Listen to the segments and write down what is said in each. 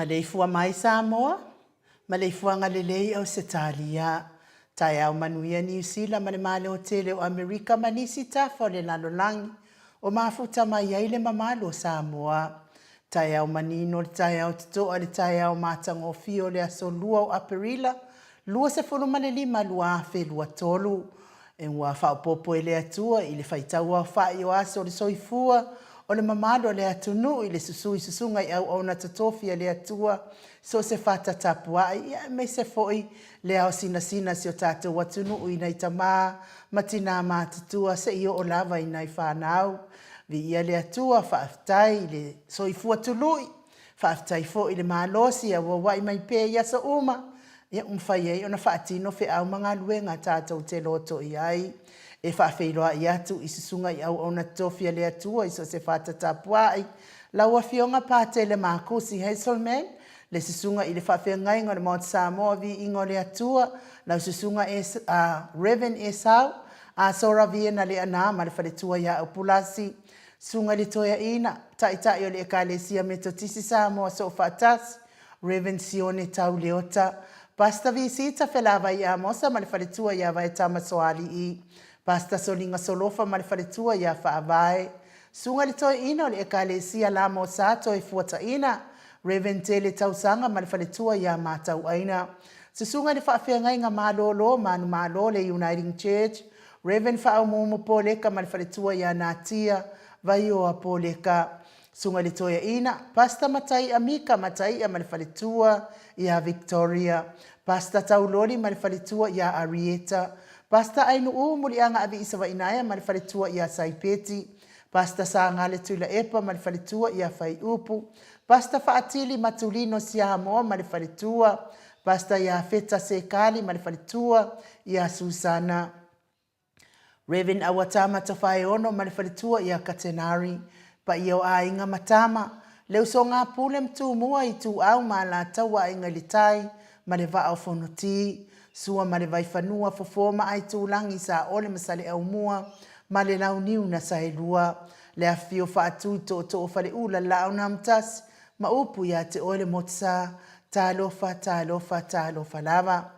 Maleifua mai Samoa, Maleifua ngalelei au Setalia, tai au manuia New Zealand mane male hotele o Amerika manisi tafa o le lalolangi, o mafuta mai aile mamalo o Samoa, tai au manino le tai au titoa le tai au matangofio le asolua o Aperila, lua se fulu mane lima lua afe lua tolu, e ua whaopopo e le atua i le whaitaua whai o aso le soifua, o le mamado le atunu i le susui susunga i au na tatofia le atua so se fata tapua ia me se foi le au sina si o tātou atunu i nei tamā matina mātutua se i o lava i nei whanau vi ia le atua whaaftai le soifua tului whaaftai fo i le mālosi a wawai mai pē ia sa uma ia umwhai ei o na whaatino fe au mga luenga tātou te loto i ai e whaafeiroa i atu i susunga i au na tofia le atua i so se whata tapuai. Laua fionga pāte le mākusi Hazelman, le susunga i le whaafengai ngā le Mount Samoa vi ingo le atua, lau susunga Reverend Esau, a sora viena le ana ma le whaletua ia au pulasi, sunga le toia ina, tai o le ekalesia metotisi Samoa so whaatasi, Reverend Sione Tau Leota, Pasta visita whelava i amosa ma le whaletua ia vai tamasoali i, Pasta solinga solofa ma le whaletua ia whaavae. Sunga le toi ina o le ekalesia la mo sato e fuata ina. Reverend Tele tausanga ma le whaletua ia mātau aina. Susunga le whaafengai ngā mālolo manu mālo le Uniting Church. Reverend whaaumumu pōleka ma le whaletua ia nātia vai o a pōleka. Sunga le toia ina. Pasta matai amika matai ma le whaletua ia Victoria. Pasta taulori ma le whaletua ia Arieta. Pasta ainu muri anga avi isa wa inaya ma le whaletua ia Saipeti. Pasta sa ngale tuila epa ma le whaletua ia Whai Upu. Pasta whaatili matulino Samoa ma le whaletua. Pasta ia Feta Sekali ma le whaletua ia Susana. Reverend Awatama Tawhai Ono ma le whaletua ia Katenari. Pa ia o a inga matama. Leu so ngā pule mtu mua i tu au ma la taua inga litai. ma le vaa o fonoti, sua ma le vai whanua fofoma ai tūlangi sa ole masale au mua, ma le lau niu na sa e lua, le a fio whaatu to whare ula lau na mtasi, ma upu ia te ole motsa, tā lofa lava.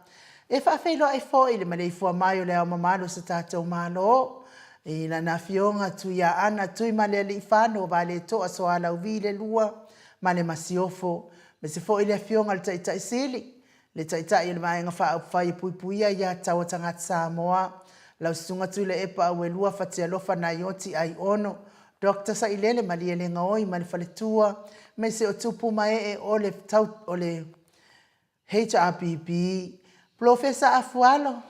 E whawhelo ai fo i le Maleifua mai o le au mamalo sa tātou malo, e la na fionga tu ia ana tui ma le li whano va le toa so ala uvi le lua, ma le masiofo, me se fo i le fionga le taitai sili, le taitai i le maenga wha whai puipuia ia tawa tangata Samoa, lau sunga tu le epa au e lua whatia lofa na ioti ai ono, Dr. sa ilele ma lia le ngaoi ma le whaletua, me se o tupu mai o le tau o le HRPP, Professor Afualo,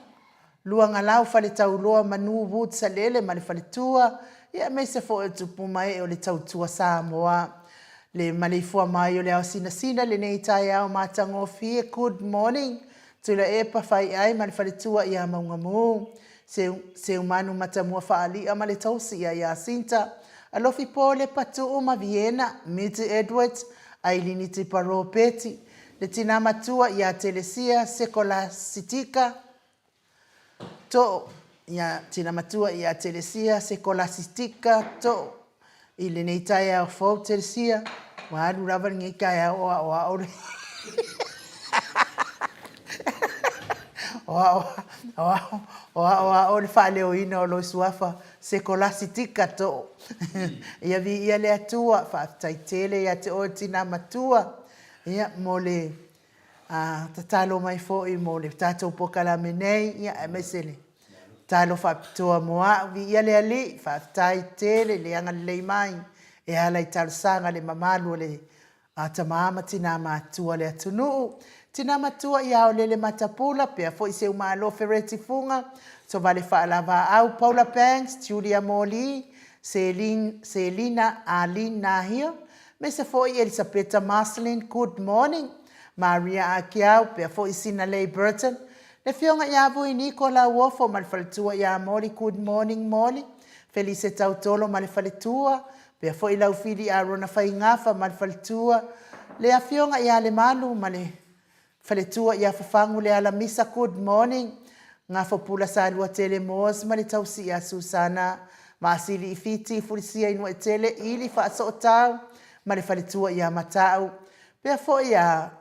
luanga lau fale tau loa manu wut sa lele ma le whaletua, ia me se fo e tupu mai o le tautua Samoa. Le Maleifua mai o le au sina le nei tai au mātango fie, good morning, tula epa whai ai ma le whaletua ia maungamu, se umanu matamua whaali a ma le tausi ia sinta, alofi po le patu o ma Vienna, Miti Edwards, Ailini Tiparo Peti, le tina matua ia telesia sekolastika to ia tina matua ia telesia sekolastika to ile nei tai au fo telesia wa lu lava ngai kai o ore o le fale o ina o lo suafa sekolastika to ia vi ia le atua fa taitele ia te o tina matua ia mole tatalo mai fo i mole tato pokala menei ia mesele talo fa toa moa vi ia le ali fa taitele le anga le mai e ala i talsanga le mamalu le atamama tina matua le atunu tina matua ia o le matapula pe fo i se umalo fereti funga so vale fa lava au Paula Banks Julia Moli Selina Alina here me se fo i Elisabetta Marcelin good morning Maria Akiau pe fo i Sina Lay Burton le fionga ia vui Nicola Wofo mal faltua ia Moli good morning Moli Felice Tautolo mal faltua pe fo i lau fili a rona fai ngafa mal faltua le a fionga ia le malu male faltua ia fafangu le ala misa good morning ngafo pula sa lua tele mos male tausi ia Susana masili ifiti fulisia inu tele ili fa so tau male faltua ia matau pe fo ia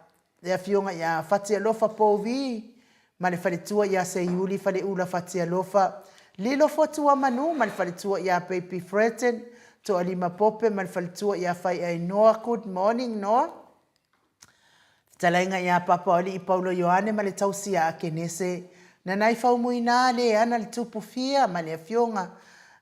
le fionga ia fatia lofa povi male faletua ia se yuli fale ula fatia lofa lilo fotua manu male faletua ia baby Fretten to alima pope male faletua ia fai ai Noah good morning Noah talainga ia papa oli Paulo Yohane male tausia akenese na nai fau muina le ana le tupu fia male fionga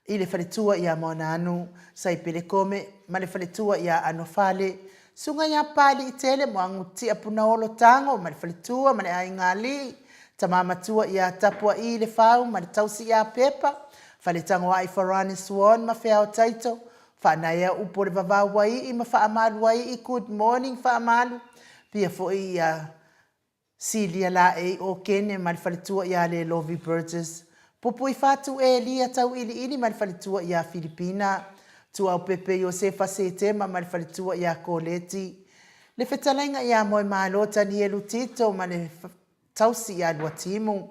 ile faletua ia monanu sai pelekome male faletua ia anofale sunga ya pali itele mwanguti apuna olo tango mali falitua mali aingali tamama tua ia tapua i le fau mali tausi ia pepa falitango ai farani swan mafea o taito whanaya upo le vavau wai i mafa amalu wai i good morning fa amalu pia fo ia Silia la e o kene mali falitua ia le Lovey Burgess pupu i fatu e lia tau ili mali falitua ia Filipina tu au pepe Josefa Setema mal falitua ia Koleti le fetalainga ia moe malota ni elutito ma le tausi ia luatimu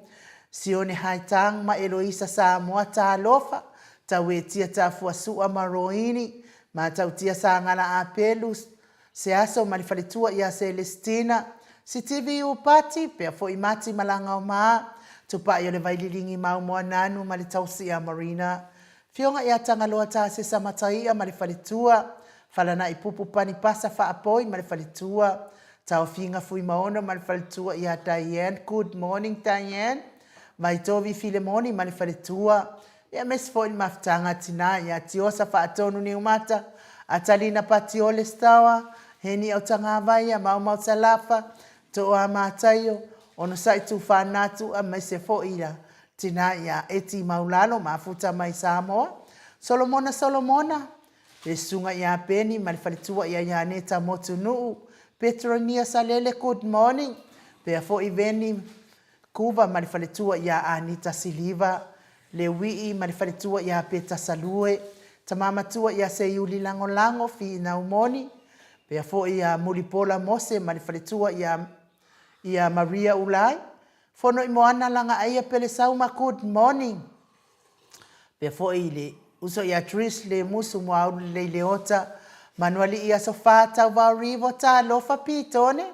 sione haitang ma Eloisa Samoa talofa tawetia tafuasua maroini ma tautia sangala apelus se aso mal falitua ia Celestina si TV upati pe fo imati malanga o ma tupa yo le vaililingi mau moa nanu ma le tausi ia Marina fionga ia tangaloa ta se samatai a male falitua falana i pupu pani pasa fa apoi male falitua tau finga fui maona male falitua ia Diane good morning Diane mai tovi Filemoni male falitua ia mes foi maftanga tina ia tiosa fa atonu ni umata atalina patiole stawa heni au tanga vai a mau salafa to a matayo ono sai tu fanatu a mai se foi ila tina ia eti maulalo mafuta mai Samoa Solomona le sunga ia peni mal falitua ia neta motunu Petronia Salele good morning pe fo iveni Kuba mal falitua ia Anita Siliva le wii mal falitua ia Peta Salue tamama tua ia se yuli lango fi na umoni pe fo ia Mulipola Mose mal falitua ia ia Maria ulai. Fono i moana langa aia pele sauma good morning. Pe fo i le uso ia tris le musu mo au le leota. Manuali ia sofa tau vau rivo ta lofa pitone.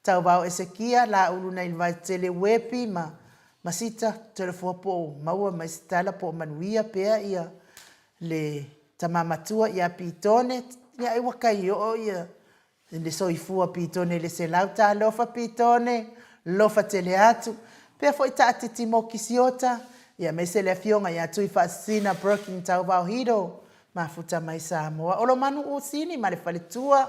Tau vau esekia la uluna ilvai tele wepi masita telefua po maua maisitala po manuia pea ia le tamamatua ia pitone. Ia iwa kai o ia le soifua pitone le selau ta lofa pitone. Lofa tele atu. Pea fo ita atiti mo kisiota. Ia mese le fionga ia tui fasina broken tau vau hiro. Mafuta mai Samoa. Olo manu usini ma le faletua.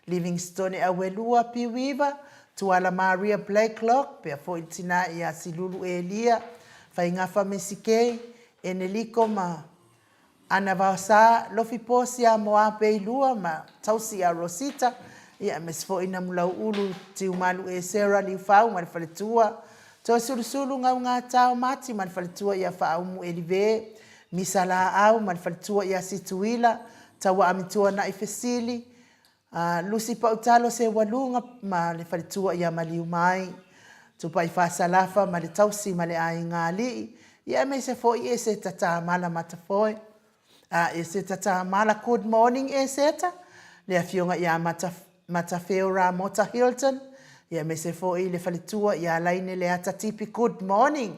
Livingstone awelua piwiva. Tuala Maria Blacklock. Pea fo itina ia silulu Elia. Faingafa mesikei. Eneliko ma ana vausa. Lofi posi a moa peilua ma tausi a Rosita. Ia mes fo ina mulau ulu tiumalu e Sarah liufau ma le faletua. Toa sulu ngau ngā tau mati ma le faletua ia whaumu elive. Misala au ma le faletua ia situila. Tawa amitua na ifesili. Lusi pautalo se walunga ma le faletua ia maliu mai. Tupa i whasalafa ma le tausi ma le ai ngali. Ia me se fo i e se tata mala matafoe. E se tata mala good morning e seta. Le afionga ia matafeo ra mota Hilton. Ia me se fo i le faletua ia laine le ata tipi good morning.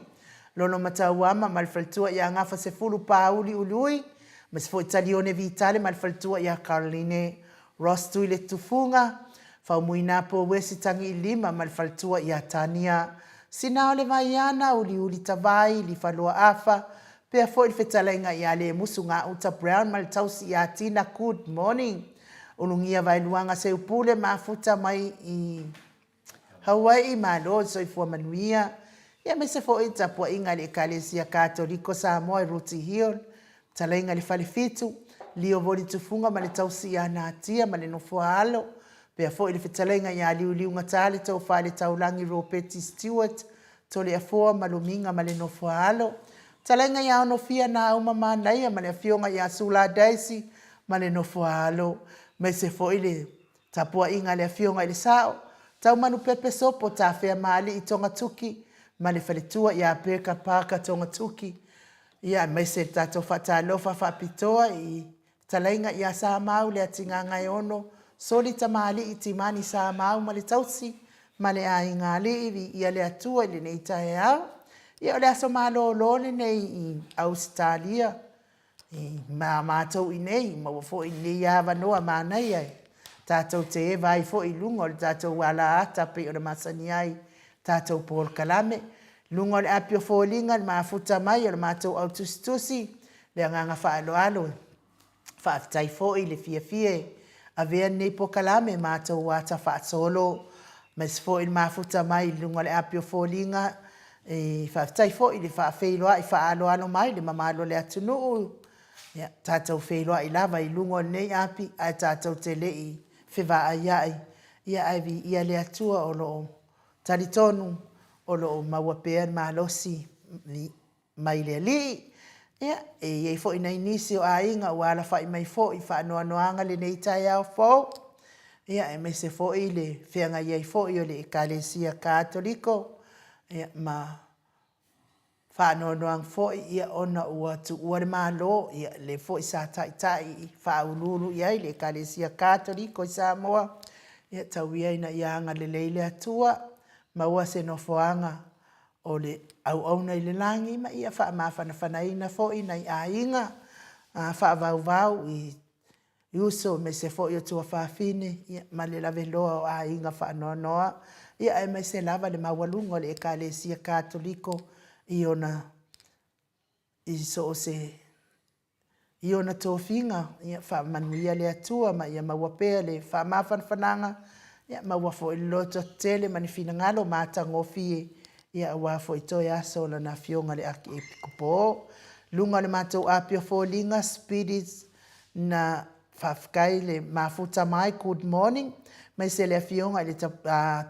Lono matauama ma le faletua ia ngafa se fulu pauli ului. Ma se fo i talione vitale ma le faletua ia Caroline Ross tui le tufunga. Fau muina po wesi tangi i lima ma le faletua ia Tania. Sinao le vaiana uli tavai li falua afa. Pea fo i fetalenga ia le musu ngā uta brown ma le tausi ia Tina good morning. Ulungia vai luanga se upule mafuta mai i Hawaii malo so i fua manuia. Ia me se fo i tapua inga le ekalesia Katoliko Samoa i Ruti Hill. Talainga le falefitu. Lio voli tufunga ma le tausi ia natia ma le nofua alo. Pea fo i le fetalainga ia liu ngatale tau fale taulangi Ropeti Stewart. Tole afua maluminga ma le nofua alo. Talainga ia onofia na uma manaia ma le fionga ia Sula Daisy ma le nofua alo. Me se fo i le tapua inga le fionga i le sao. Tau manu pepe sopo ta fea maali i tonga tuki. Ma le faletua ia peka paka tonga tuki. Ia me se tato fata lofa whapitoa i talainga ia sa mau le atinga ngai ono. Soli ta maali i timani sa mau ma le tausi. Ma le ai ngali i ia le atua i le nei tae au. Ia le aso malo lone nei i Australia. Ma mātou i nei, ma wafo i nei awa noa mānei ai. Tātou te e vai fo i lungo le tātou wala ata pe o le masani ai. Tātou Paul Kalame. Lungo le apio fōlinga le maafuta mai o le mātou autustusi. Le anganga whaalo alo. Whaafitai fo i le fie. A vea nei po Kalame mātou wata whaatolo. Mas fo i le maafuta mai lungo le apio fōlinga. Whaafitai fo i le whaafeiloa i whaalo alo mai le mamalo le atunuu. Tātou wheiloa i lava i lungo nei api. Ai tātou te lei. Whiwa ai ai, ia aivi ia le atua o loo taritonu, o loo mawapea malosi mai le li. Ia, iei fo ina inisi o ainga o ala whai mai fo i wha noa noanga le nei tai au fo. Ia, me se fo i le whianga iei fo i o le ekalesia Katoliko. Ia, ma wha noa noanga fo i ia ona ua tu uare malo. Ia, le fo i sa tai wha ululu iai le ekalesia Katoliko i Samoa. Ia, tau iai na ianga le leile atua. Ma ua se no foanga o le au na i le langi. Ma ia wha mawhana ina fo i na i a inga. Wha vau i uso me se fo i o tua whawhine. Ia, ma le lave loa o a inga wha noa noa. Ia, e mai se lava le mawalungo le ekalesia Katoliko. I ona i so se i ona tofinga ia fa manuia le atua ma ia mawapea le fa mawhanwhananga ia mawafo i loto tele manifina ngalo mata ngofi ia wafo i toi aso la na fionga le aki e pikupo lunga le matou apio fōlinga spirits na whafkai le mafuta mai good morning mai se le fionga le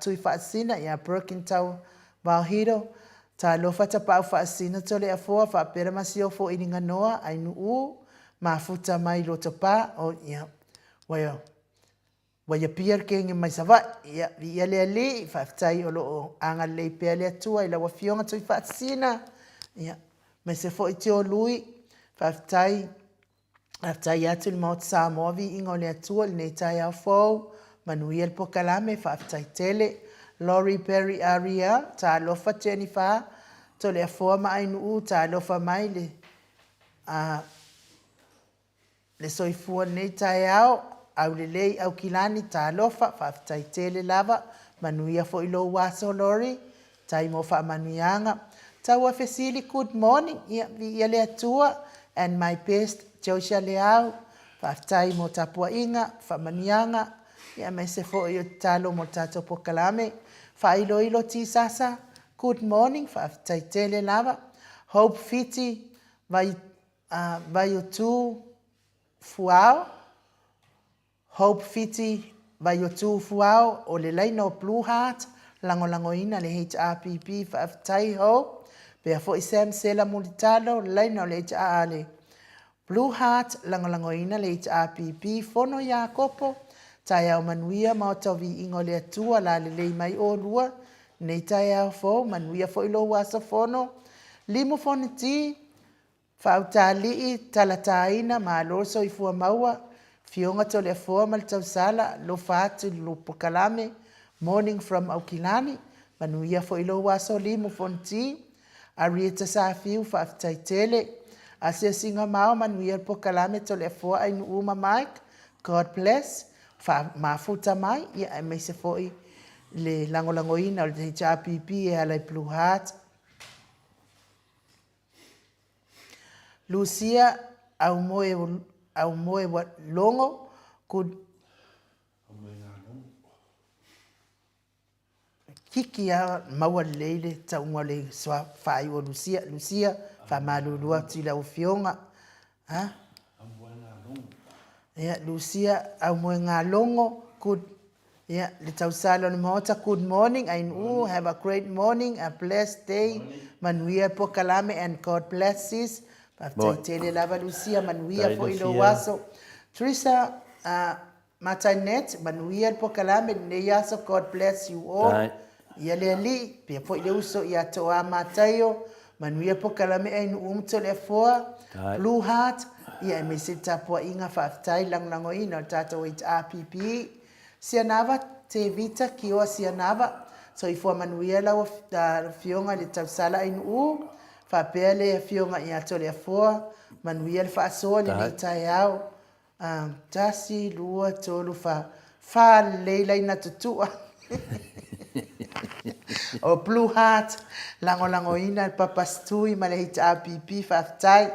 tui whaasina ia broken tau Valhiro. Ta lofa ta pau whaasina tole a fua whaapera masio fo ininga noa ai nuu mafuta mai lo pa o ia. Wa ia pier ke nge mai sava ia le whaftai o lo anga le pia le atua ila wa fionga tui whaasina. Ia, me se fo i te o lui, whaftai atu ni maut Samoa vi ingo le atua le nei tai au fau, manuia le pokalame whaftai tele, Lori Perry Aria, ta lofa Jennifer, to le afoa mai nu ta lofa mai le soifua nei tai au le lei au kilani ta lofa, whaftai tele lava, manuia fo ilo waso Lori, tai mo wha manuianga. Taua Fesili, good morning, ia le atua, and my best, Josia Leao, whaftai mo tapua inga, wha manuianga, ia me se fo i talo mo tato pokalame, wha ilo ti sasa, good morning, whaftai tele lava, Hope Fiti, vai o tu fuao, Hope Fiti, vai o tu fuao, o le leino Blue Heart, lango ina le HRPP, whaftai Hope, pea fo i Sam Sela Mulitalo, leino le HRL, Blue Heart, lango ina le HRPP, fono ya kopo, tai au manuia maotawi ingo le atua la le mai o lua, nei tai au fo, manuia fo ilo wasa fono, limo fono ti, whautali talataina ma loso i fua maua, fionga to le fua mal tau sala, lo fatu lo pokalame, morning from Aukilani, manuia fo ilo waso limo fono ti, Arieta sa fiu whaftai tele, asia singa mao manuia pokalame to le fua ainu uma Mike, God bless, mafuta mai, ia me se foi le lango ina o le HRPP e ala Blue Heart. Lucia au moe wa longo, good kiki a maua leile ta unga le swa fai o Lucia fa malulua tila o fionga. Ha? Yeah, Lucia au moe ngā longo, good. Yeah, le tausalo ni maota, good morning. Have a great morning, a blessed day. Manuia pokalame and God blesses. Paftai tele lava Lucia, manuia fo ilo waso. Teresa, Matanet, manuia pokalame, ne yaso, God bless you all. Ia le ali, pia fo ile uso ia toa matayo, manuia pokalame ainu umto le foa, Blue Heart, ia me se tapua inga whaftai lango ina o tato HRPP. Sianava te vita ki oa sianava, so i fua manuia lau fionga le tausala ainu whapea le fionga i ato le foa, manuia le whaasoa le nei tai au, tasi lua tolu wha leila ina tutua. O Blue Heart, lango ina el papastui ma le HRPP whaftai.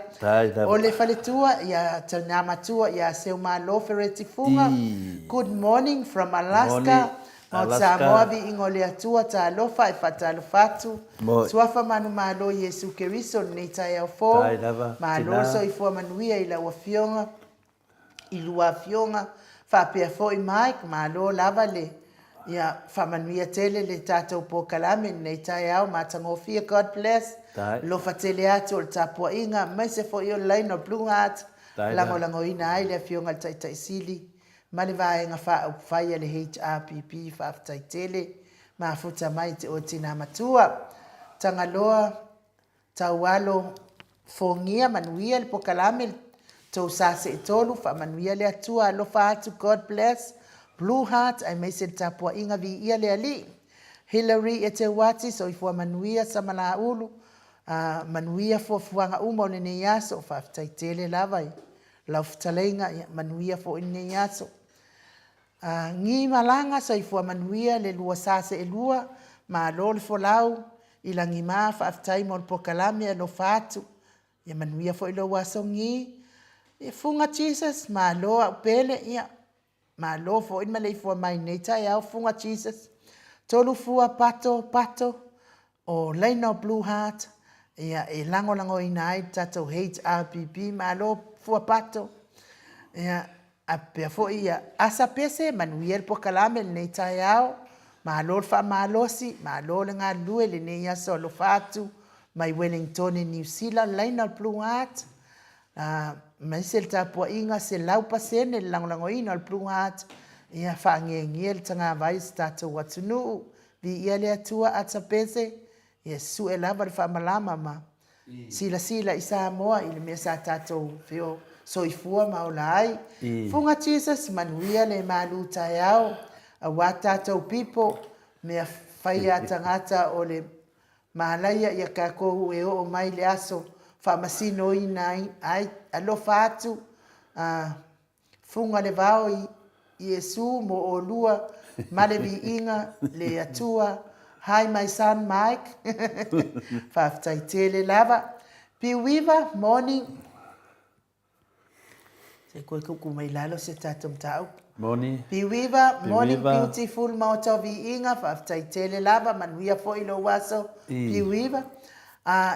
O le whaletua, ia taunama tua, ia seu malo fereti funga. Good morning from Alaska. Mo Samoa vi ingo le atua ta alofa e whatalo fatu. Suafa manu malo Yesu Keriso nei tai au fo. Malo so i fua manuia i laua fionga. I lua fionga. Whapea fo i Mike, malo lava le. Ia whamanuia tele le tātou pokalame nei tai au matangofia, God bless. Lo fatele atu o le tapua inga, mai se fo i o laino Blue Heart, lango ina ai le fionga le tai sili. Male vaenga wha upwhaia le HRPP whaftai tele, mafuta mai te o tina matua. Tangaloa, taualo, fongia manuia le pokalame, tau sase e tolu, whamanuia le atua, alofa atu, God bless. Blue Heart, ai mai se tapua inga vi ia le ali. Hillary e te wati, so i fua manuia sa mana ulu. Manuia fua fuanga uma o nene yaso, whaftai tele lavai. Lau ftalenga, manuia fua nene yaso. Ngi malanga, so i fua manuia le lua sase e lua. Ma lole fo lau, ila ngi maa whaftai mo pokalame lo fatu. Ia manuia fua ilo waso ngi. Funga Jesus, ma loa upele, ia. Ma lo fo in Maleifua mai nei tai au funga Jesus. Tolu fua pato o leino Blue Heart. Ia e lango ina ai tato HRPP ma lo fua pato. Ia a pea fo ia asa pese manuia pokalame nei tai au. Ma lo fa malosi, ma lo le ngā lue le nei aso lo fatu. Mai Wellington in New Zealand leino Blue Heart. Mai se tapua inga se lau pasene lango ina al Blue Heart Ia whaangengia le tanga vai statou atunu. Vi ia le atua atapese. Ia su e lava le whaamalama ma. Sila i Samoa i le mea sa tatou whio soifua ma o lai. Funga Jesus manuia le malu tai au. A wa tatou pipo mea whaia tangata o le mahalaia ia kako e o mai le aso. Whaamasino i nai ai alofa atu. Funga le vao i Yesu mo o lua male vi inga le atua. Hi my son Mike. Whaftai tele lava. Piwiva morning. Se koe kuku mai lalo se tatum tau. Morning. Piwiva morning beautiful mauta vi inga. Whaftai tele lava manuia fo ilo waso. Piwiva.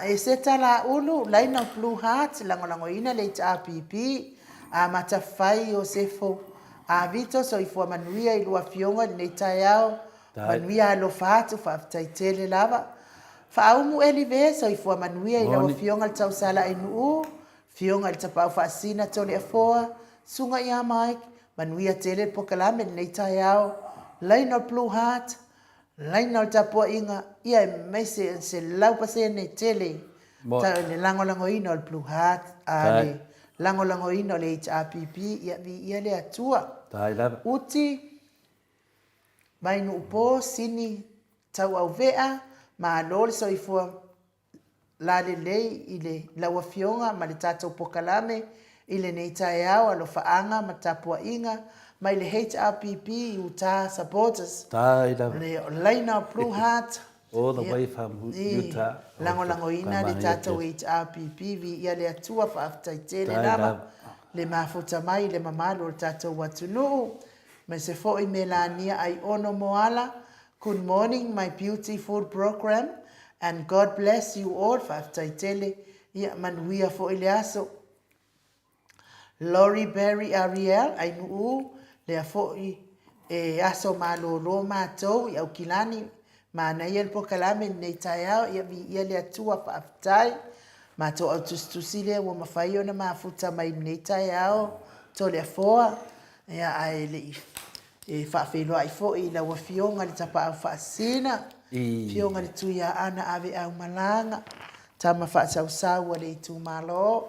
E se tala ulu laina blue heart langolango ina le HRPP. Matawhai o sefo. Vito so ifua manuia ilua fionga ni tayao. Manuia alo fatu whaftai tele lava. Whaumu elive so ifua manuia ilua fionga le tau sala inu. Fionga le tapau whaasina tole afoa. Sunga ia Mike. Manuia tele pokalame ni tayao. Laina blue heart. Laina le tapua inga. Ia meise se laupase ne tele. Ta le langolango ino le blue heart. Ale. Langolango ino le HRPP. Ia le atua. Uti. Mainu upo sini tau au vea. Ma lole so ifua la le lei ile laua fionga ma le tatou pokalame ile nei tae au alo faanga ma tapua inga ma ile HRPP Utah supporters le Laina Blue Heart all the way from Utah lango ina le tatou HRPP vi ia le atua whaaftai tele lama le mafuta mai le mamalo le tatou watunu me se foi melania ai ono moala. Good morning, my beautiful program, and God bless you all. Whaftaitele, ia manuia fo Eliaso. Lori Berry Ariel, ai nuu, lea fo aso malolo mātou, iau kilani, mana ia po kalame nei taiao, ia lea tua whaftai, mātou au tustusile, wa mawhai ona mafuta mai nei taiao, to lea foa, ia ai le e whaafeloa i fo i la wa fionga li tapa au whaasina. Fionga li tuia ana ave au malanga. Tama whaasau sawa le tu malo.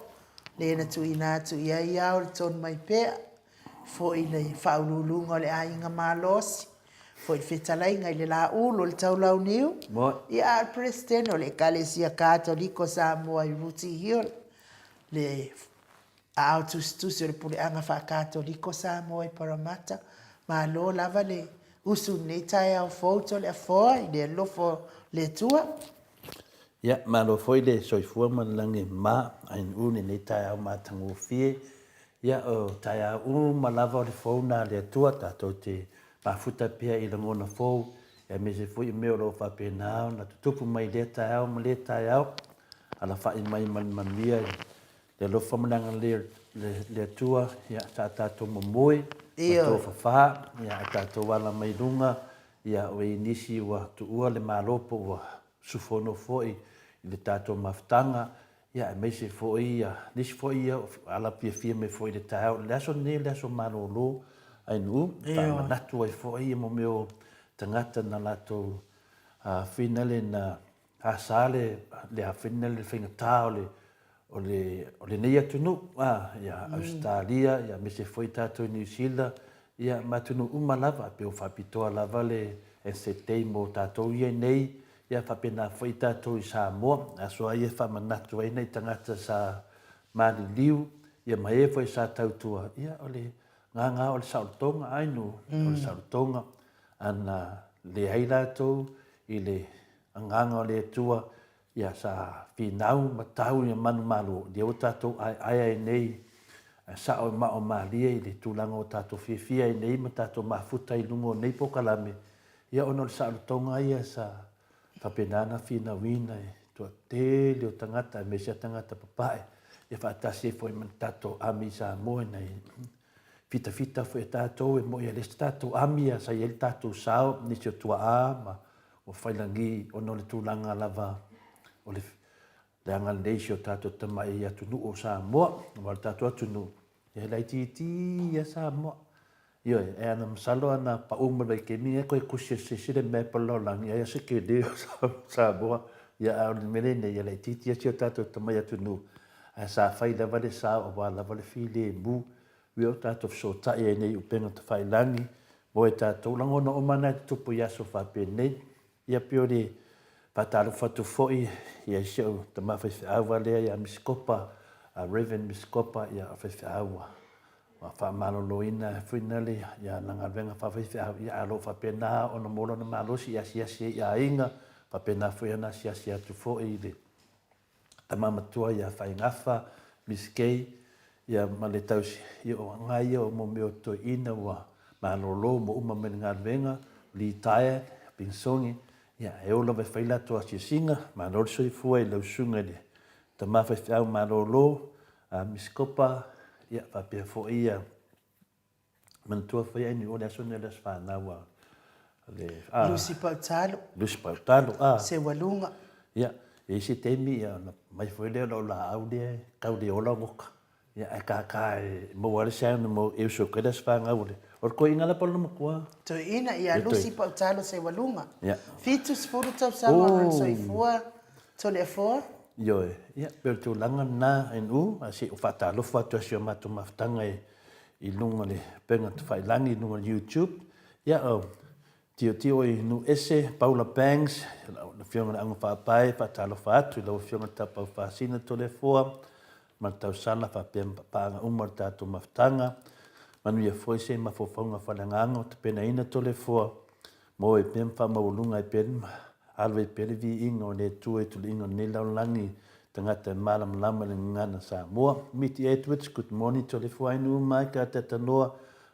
Le na tui nā tui ai au le tonu mai pea. Fo i le whaululunga le ainga malosi. Fo i whetalai ngai le la ulo le taulau niu. Ia al president o le kalesia katoliko Samoa i Ruti Hill. Le au tustusi o le pule anga wha katoliko Samoa i Paramata. Ma lo lava le usu nei tae au foto le afoa i le lofo le tua. Ia, ma lo foi le soifua malange ma ain uni nei tae au matangu fie. Ia o tae au ma lava o le fauna le tua tato te mafuta pia i langona fou. Ia me se fui meo lo fa penao na tutupu mai le tae au ma le tae au. Ala fai mai manmia le lofo mananga le tua. Ia sa tato momoi. Tato fafa, ia tato wala mai lunga, ia o inisi wa tuua le malopo wa sufono foi, le tato maftanga, ia meise foi, ia nisi foi ia ala pia fia me foi le tau, leso ne leso malolo, ai nu, tama natu ai foi mo meo tangata na lato finale na asale, le a finale finga tau o le nei atunu, ia Australia, ia me se foi tātou New Zealand, ia matunu lava, pe o whapitoa lava le setei mo tātou ia nei, ia whapena foi tātou i Samoa, a soa ia whamanatu ai nei tangata sa Māli Liu, ia mai e foi sa tautua, ia o le ngā o le sautonga ainu, o le sautonga, ana le ai lātou i le nganga o le tua, ia sa finau matau ia manu malu dia o tatou ai nei sa o ma o malia i le tulanga o tatou fifia i nei ma tatou mafuta i lungo nei pokalame ia ono le sa tonga ia sa papenana finauina e tua tele o tangata me sia tangata papae ia faatasi foi man tatou ami sa mo nei fita foi tatou e mo ia le tatou ami sa ia tatou sao ni se tua ama o failangi ono le tulanga lava o le angal neisio tato tama ia tunu o Samoa, wal tato atunu. E lai titi ia Samoa. Io e ana masalo ana pa uma le ke mi e ko kusi se me palo lang ya se ke de sa boa ya au mele ne ya le titi ya tato tama ya tunu a sa fai da vale sa o va la vale fili bu wi o tato so ta e nei u penga te fai langi mo e tato lango no o mana tupu ya so fa pe nei ya piori patalo fatu foi ya show tama fa au vale ya miskopa a Reverend miskopa ya fa au wa fa maloloina finally ya nanga venga fa fa ya alo fa pena ona molo na malosi ya ya inga fa pena fo na sia tu fo ile tamama tua ya fa ngafa miskei ya maletausi yo ngai yo mo me to ina wa malolo mo uma menga venga li tae pinsongi ya e ola ve faila to a singa malolo so fu e lo sunga de tama fa fa malolo a miskopa ya fa pe fo ia man tua fa ia ni o aso ne las fa na wa le Lucy Pautalo, Lucy Pautalo se walunga. ya e si temi ya mai foi le lo la aude kau de ola ngoka ya ka mo wale sa mo e so que das fa ngaude or ko ingala polo mo kwa To ina ia Lucy Pautalo se walunga. ya Fitus furu tau sama so ifua to le fo. yo ya per tu langa na en u asi o fata lo fa to sio matu maftanga i lunga le penga te fai langi no YouTube ya tio i nu ese Paula Banks na fionga anga fa pai pa talo fa atu lo fionga tapa fa sina to le fo ma tau sala fa pem pa anga umar tatu maftanga manu ia foi se ma fo fonga fa langa te pena ina to le fo mo e pem fa maulunga e pen alwe pele vi ingo le tu e tu ingo ne langi tangata malam lama le ngana Samoa miti Edwards good morning to le fo inu mai ka tata noa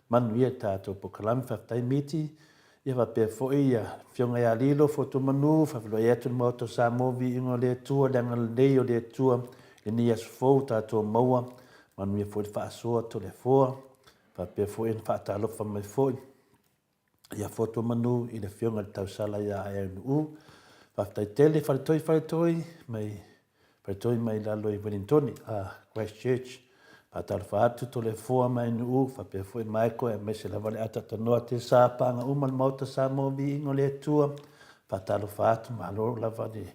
manu ia tato po kalam fa tai miti ia va pe fo ia fionga ia lilo fo tu manu fa lo ia tu moto Samoa vi ingo le tu danga le o le tu e ni as fo tato moa manu ia fo fa so to le fo fa pe fo in fa talo fa mai fo ia foto manu i le fionga tau sala ia ai nu fa tai tele fa toi mai lalo i Wellington a Christchurch pa tal fa atu to le fo mai nu fa pe fo mai ko e mese la vale ata no te sa pa nga umal mauta sa mo bi ngole tua fa tal fa atu malo la vale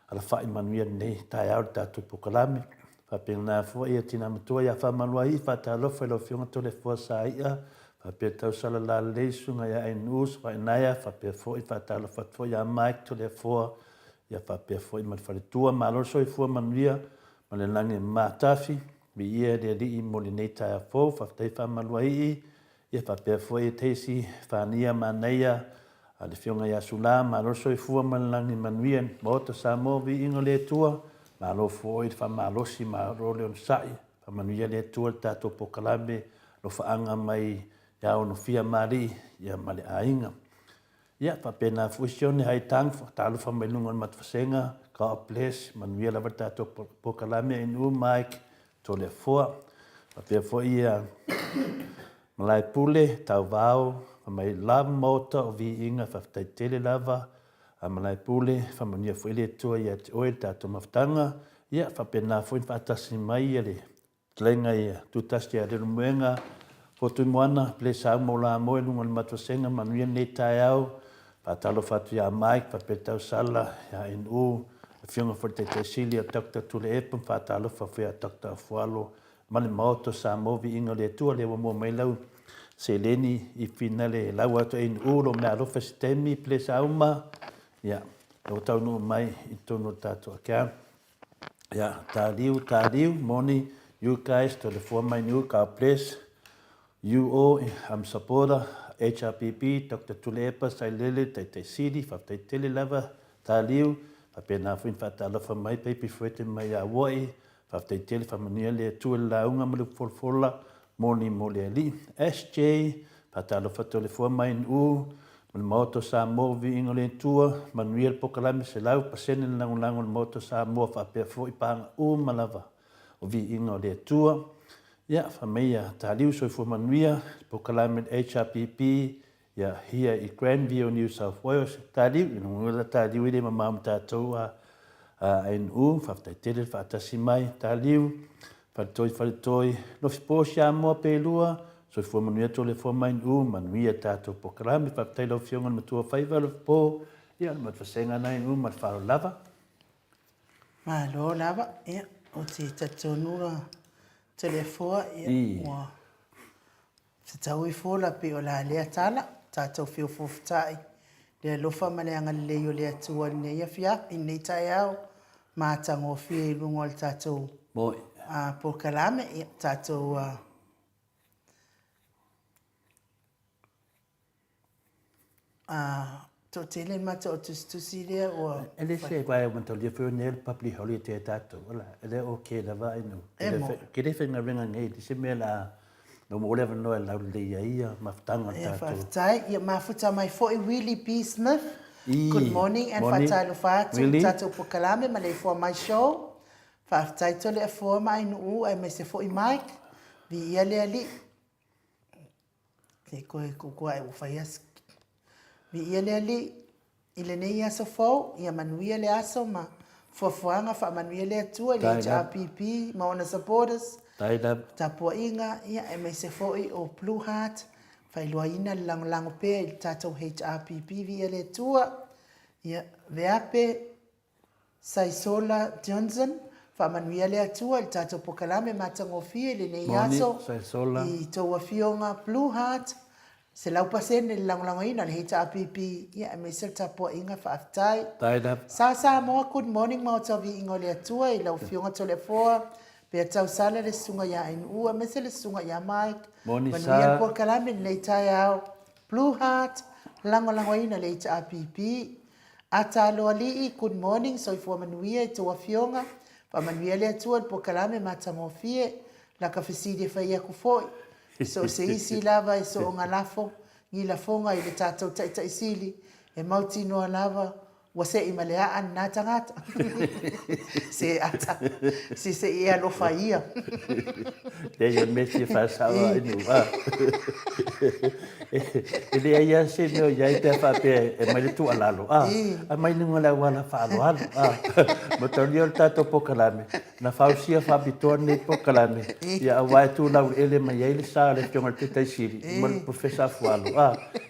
ala fa i manuia nei tai au tatu pokalami fa pe na fo ia tina mtua ia fa manuai fa tal fa lo fionga to le fo sa ia fa pe tau sala la le sunga ya en us fa naia fa pe fo i fa talo fa fo ya mic to le fo ya fa pe fo i man fa tua malo so i fo manuia ma le lange matafi bi ia de di molineta ya fo fa te fa maluai ia fa pe fo i tesi fa nia manaia ale fionga ya sula malo so i fo man lange manuia mo to sa mo vi ingole tua malo fo i fa malo si malo le sai fa manuia le tua tato pokalambe lo fa anga mai ya ono fia mari ya male ainga ya pa pena fusione hai tang talu fa melungon mat fasenga God bless manuia la vata to pokalame in mic to le fo pa pe fo ia malai pule tau vao mai love motor vi inga fa tele lava a malai pule fa manuia fo ile to ya oil tato maftanga ya fa pena fo fa tasi mai ele tlenga ia tu tastia de muenga ko tu moana plesa mo la mo lunga matu senga manuia ne taiau pa talo fatu ya mic pa petau sala ya in u fionga for te silia doctor tu le epum fa talo fa fia doctor fualo mali moto sa movi ingo le tu le mo mai lau seleni i finale la wa to in u lo na lo festemi plesa uma ya o tau no mai i tono tato ka ya taliu moni you guys to the for my new car place you all I'm supporter HRPP Dr. Tulepa Sailele te City fa te tele lava taliu fa pena fin fa tala fa mai pepi fuete mai a woi fa te tele fa mania le tu la unga malu folfola moni moleli SJ fa tala fa tele fo mai u man moto sa mo vi ingole tua manuel pokalami se lau pasene lango moto sa mo fa pe fo ipanga malava o vi ingole tua ya familia taliu so for manuia pokalami HRPP ya here in Grandview New South Wales taliu no taliu ile mama tatou en fa tele fa tasimai taliu fa toi no fiposha mo pelua soifua manuia tolefua mainuu manuia tatou pokalame faapetailao fioga le matua faiva le po ia le matafasega na inuu ma le faalolava Malo lava, ia, o te tatonua telefua, ia, ua. Se tau I fola pe o la lea tala, tātou whio fofutai. Lea lofa ma lea ngali leo lea tua ni ia fia, I nei tai au, mātango fia I lungo al tātou. moi Po kalame, ia, tātou to tele mata o tusi lea o... ele se vai o matalia foi nel papli holi te tatou ola ele o ke lava inu ke le fenga venga nei se me la no mo leva no la le ia maftanga tatou Fatai, ia mafuta mai foi Willie B. Smith. Good morning and fatai lo fatu tatou po kalame Maleifua mai show. Fatai tole e fua mai no ai me se foi Mike. Vi ia le ali. Ke ko ai o faias. Vi ia le ali I le nei aso fau, ia manuia le aso ma fuafuanga fa manuia le atua I le HRPP, ma ona supporters. Tapua inga, ia e me se foi o Blue Heart, fa iloaina le lango pea I tatou HRPP vi ia le atua. Ia veape Saisola Johnson, fa manuia le atua I tatou pokalame matangofia le nei aso. I toua fionga Blue Heart. Se lau pasene le lango ina le HRPP, ia me se tapua inga whaafitai. Sa Samoa, good morning, mau tau vi ingo le atua, I lau fionga tole foa, pea tau sala le sunga ia ua, me se le sunga ia Mike. Moni sa. Manuia por kalame le tai au, Blue Heart, lango ina le HRPP. Ata aloa lii, good morning, soifua manuia I toa fionga, pa manuia le atua, por kalame matamofie, la kawhiside whaia kufoi. So se isi lava so o ngalafo, ni la fonga I le tātou taita isili, e mauti noa lava, wa se I malea an nā tangata. Se ata, se I alofa ia. Te ia mesi whasawa inu. Ele ia se neo ia te whape e mai le tu alalo. A mai nunga la wala whaalo alo. Matoni o tātou pokalame. Na whausia whabitoa nei pokalame. Ia awai tu lau ele mai ele sa le fionga te taisiri. Mal profesa fualo.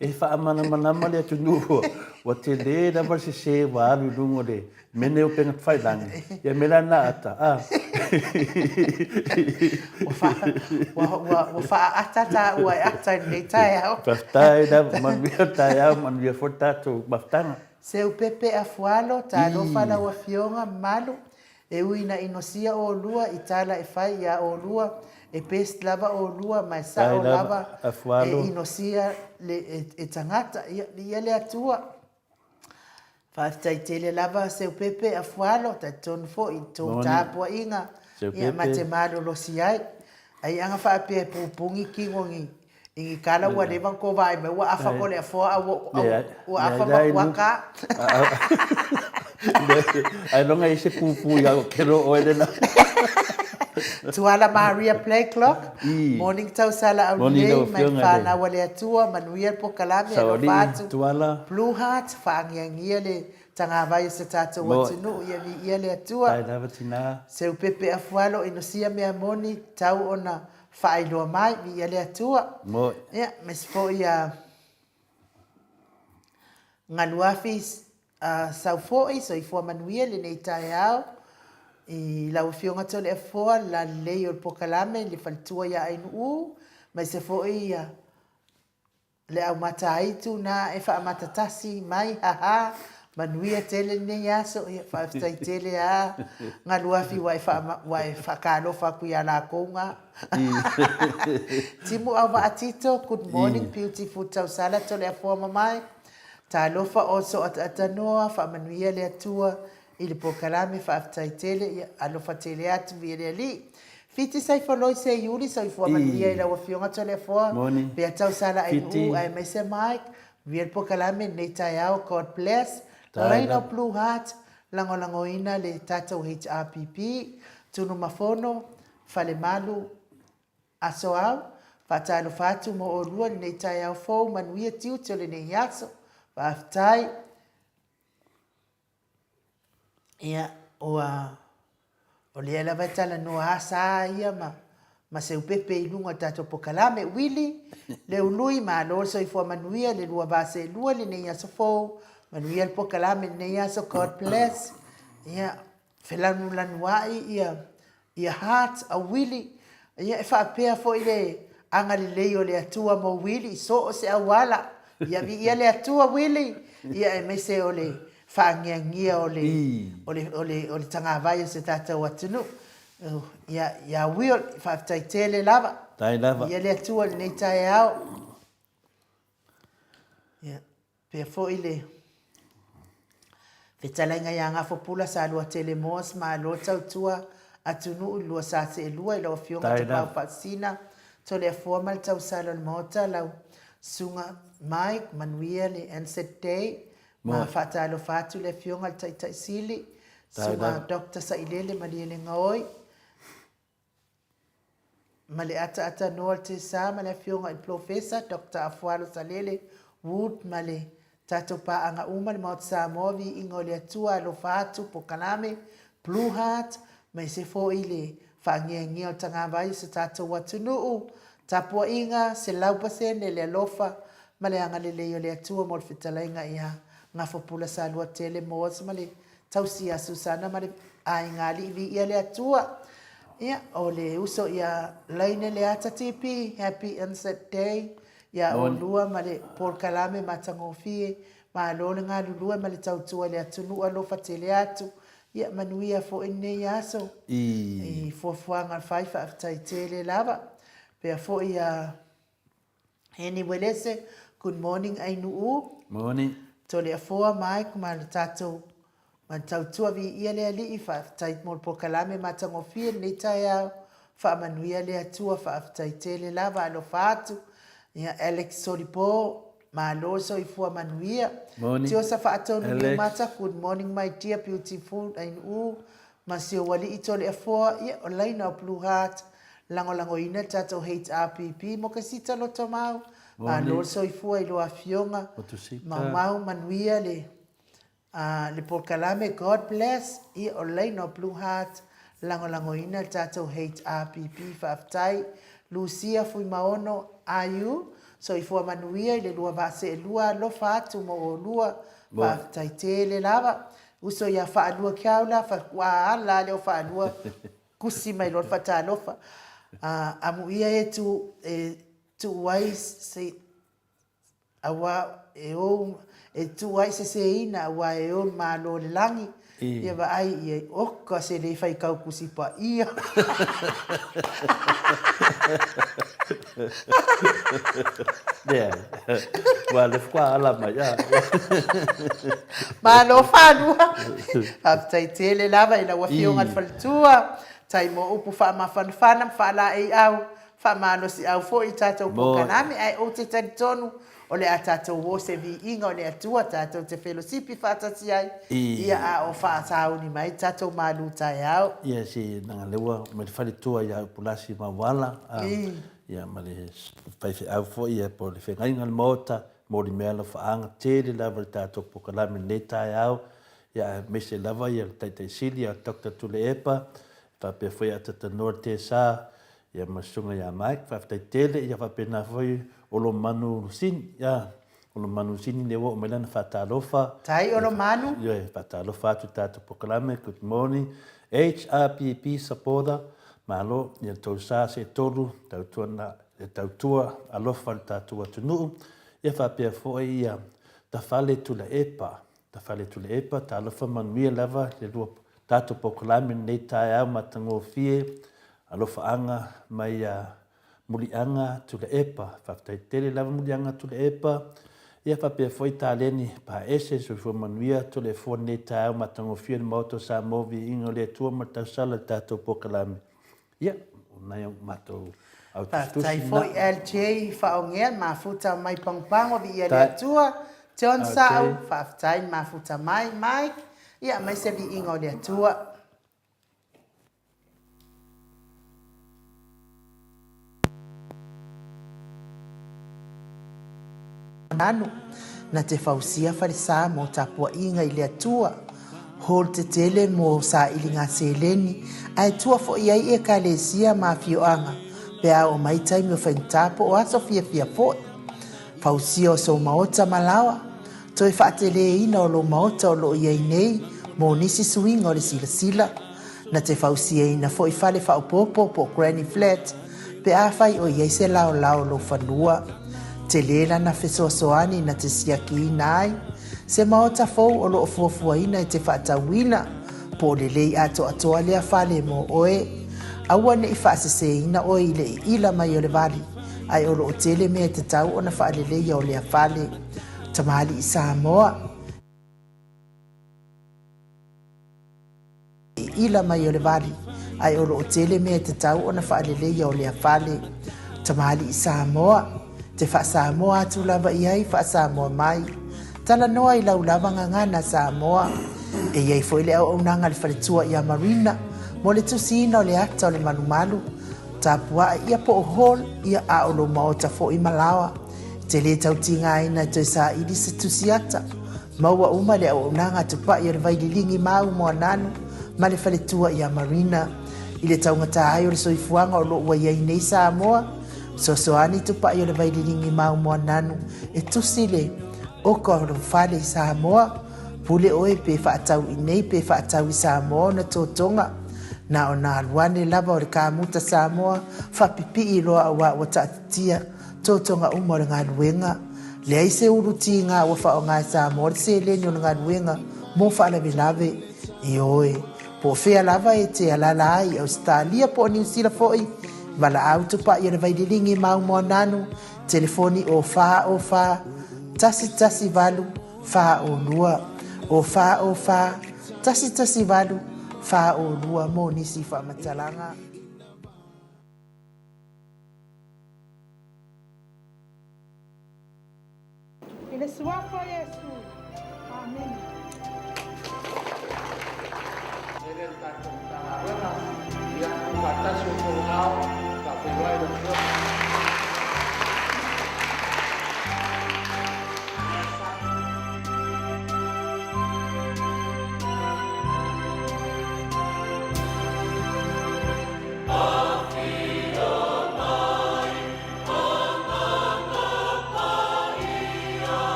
E whaamana manama le atu nuho. Wa te le na marse se wa alu lungo le. Mene o penga whailangi. Ia mela na ata. Wa wha atata ua ata nei tai au. Paftai da manuia tai au manuia for tātou maftanga. Se upepe a fualo, ta lofa la wa fionga malu. E uina inosia o lua, I tala e fai ia o lua, e pest lava o lua, mai sa o lava, e inosia e tangata, ia le atua. Whaftai tele lava se upepe a fualo, ta tonu fo I tō tāpua inga, ia mate malo lo si ai. Ai anga whaape pupungi kingongi, ingi kala ua levan ko vai, me ua afa ko le a fua, ua afa makuaka. Ai longa ese pupu ia kero o ele na. Tuala Maria Play Clock. Morning tau sala au nei, mai whana wale atua, manuia po kalame, alo whātu. Blue Heart, whaangiangia le tanga vai se tātou watinu, ia vi ia le atua. Se upepe a fualo, inosia mea moni, tau ona whaailoa mai, vi ia le atua. Ia, mesfo ia ngaluafis, sau foi so I fua manuia le nei tai au I lau fionga tole e fua la lei o pokalame le faltua ia ainu mai se foi le au mata aitu na e wha matatasi mai haha manuia tele nei aso ia whaaftai tele a ngā luafi wai whakalofa kuia la konga timu au atito good morning beautiful tau sala tole e fua mamai Ta lofa oso atanoa fa manuia le atua I le pokalame fa aftai tele alofa tele atu vi le ali. Fiti sai foloi se yuli sai fua manuia I la wafionga tole foa. Pea tau sala ai ai mese Mike. Vi le pokalame nei tai au God bless. Reina Blue Heart lango ina le tatou HRPP. Tunu mafono fale malu aso au. Fatalo fatu mo o lua nei tai au fo manuia tiu tole nei yaso. Whaftai, ia o lea la vaitala no asa ia ma se upepe i lunga tato pokalame wili le ului ma lo so i fo manuia le lua base lua le nei aso fo manuia le pokalame le nei aso God bless ia felanu lanuai ia heart a wili ia e fa pea fo ile anga le leo le atua mo wili so o se awala ia vi ia le atua wili ia e mese ole fa ngia ole tanga vai se tata watunu ia will fa taitele lava Tai lava. ia le atua le nei tai au ia pe fo ile fetalainga ia nga fo pula sa lua tele mos ma lo tautua atunu lua sa se lua ilo fionga te pau pasina to le formal tau salon mota lau sunga mai manuia le ancet day ma fatalo fatu le fionga tai sili sunga doctor sa ilele maliele ngoi male ata no te sa male fionga il professor Dr. Afualo Salele Wood male tato pa anga uma le maut Samoa vi ingole atua lo fatu pokalame Blue Heart mai se fo ile fa ngia o tanga vai se tato watunu tapua inga se laupa se le lofa male anga le le atua mo fitalainga ia nga fo pula sa lua tele mos male tausia Susana male a ingali vi ia le atua ia ole uso ia laine le ata tipi happy ancet day ia o lua male por kalame matangofie ma lo nga lua male tautua le atunu alo fatele atu ia manuia fo ene yaso i fo fuanga faifa aftai tele lava pe fo ia eni welese good morning ainu morning tole fo mai kuma tato man tautua vi ia le ali fa aftai mol por kalame matangofie ne taya fa manuia le atua fa aftai tele lava alo fatu ia Alex Solipo ma lo so i fua manuia tio sa fa atonu ni mata good morning my dear beautiful ainu ma se wali itole afo ia online of Blue Heart lango ina tato HRPP mo kasita lo tomau ma lo so i fua i lo afionga mau manuia le por kalame God bless i online of Blue Heart lango ina tato HRPP fa aftai Lucia fui maono ayu so i fua manuia le lua vase lua lo fatu mo lua fa taitele lava uso ya fa lua kaula fa wa ala le fa lua kusi mai lo fa ta lo fa amu ia tu wais se awa tu wais se ina wa ma lo langi ia va ai o ka se le fai kau kusi pa ia yeah well if qua ala ma ya ma lo fa lua aftai tele lava ina wa fionga faltua tai mo upu fa ma fanfana fa la ai au fa ma no si au fo i tato pokanami ai o te tonu o le atato wo se vi inga o le atua tato te fellowship fa tati ai ia a o fa tau ni mai tato malu tai au ia si nanga lewa me fale tua ia pulasi ma wala ia ma le fai au fo ia po le fe ngai ngal mota mo di mela fa anga tele lava tato pokalami le tai au ia me se lava ia tai sili a Dr. Tuleepa fa pe foi atata norte sa ia masunga ia mai fa tai tele ia fa pena foi olo manu sin ya olo manu sin le wo melana fatalofa tai olo manu yo fatalofa tu tato poklame good morning HRPP supporter malo ya to sa se tolu tautua alofa tatua tunu ia fa pe foi ia ta fale tu la epa ta alofa manuia lava le do tato poklame nei taia matango fie alofa anga mai mulianga tu le epa fa tele lava mulianga tu le epa ia fa pe foi taleni pa ese so fo manuia tu le fone ta matango fie moto sa movi ingole tu mata sala tato pokalame ia na yo mato au tai foi LJ fa onge ma futa mai pangpang o vi ia tua John Sao fa tai ma futa mai Mike ia mai se vi ingole tua nanu na te fausia farisa mo tapua inga ile atua hol te tele mo sa ilinga seleni ai tua fo ia e kalesia ma fioanga pe a o mai taimi o whaintapo o aso fia foe. Fausia o so maota malawa, toi whaatele ina o lo maota o lo iei nei, mo nisi swing o le sila. Na te fausia ina foe fale whaupopo po Granny Flat, pe a whai o iei se lao lo whanua. Te lela na fesoasoani na te siaki ina ai, se maota fou o lo fuafua ina i te whaatawina, po le lei ato atoa lea fale mo oe, aua ne i whaasese ina oe i le ila mai o le vali, ai o lo o tele mea te tau o na whaalelei o lea fale, tamali i Samoa. Ila mai o le vali, ai o lo o tele mea te tau o na whaalelei o lea fale, tamali i Samoa. Te wha Samoa atu lava i ai wha Samoa mai. Tala noa i lau lava ngangana Samoa. E iei fo ile au nanga le whaletua i a Marina. Mo le tusina o le ata o le manumalu. Tapua ia po o hol ia a o lo maota fo i Malawa. Te le tau tinga ina toi sa ili se tusiata. Maua uma le au nanga tupa i o le vaililingi mau moa nanu. Ma le whaletua i a Marina. I le tau ngata ai o le soifuanga o lo ua iei nei Samoa. Sosoani tupa i o le vaililingi mau moa nanu. E tusile o ka o fale i Samoa. Pule oe pe whaatau i nei pe whaatau i Samoa na tōtonga. Na o nā luane lava o le kāmuta Samoa. Whapipi i loa awa o taatitia. Tōtonga umo le ngā luenga. Le aise uruti ngā ua wha o ngā Samoa. Le se leni o le ngā luenga. Mo whaalawe lave i oe. Po whea lava e te alala ai Australia po New Zealand foi. Wala au tupa i o le vaililingi mau moa nanu. Telefoni o wha. Tasi valu. Wha o lua. O wha. Tasi valu. Wha o lua mo nisi wha matalanga. Ele suafo Yesu. Amen. Ele está com a rena e a fantasia coral da feira do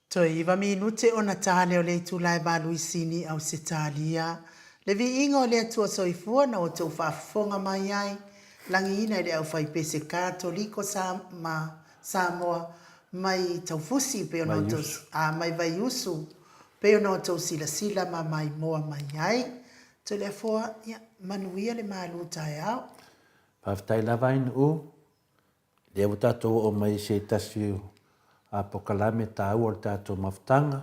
Toi iwa minute o na tale o le tulai balu isini au se talia. Le vi ingo le atua soifua na o te ufafonga mai ai. Langi ina le au fai pese katoliko Samoa mai taufusi pe ona tos mai vai usu pe ona tos sila ma mai moa mai ai. Te le foa ya manuia le malu tai au. Paftai lava in u. Le au tato o mai se tasiu. A pokalame tau o tato maftanga.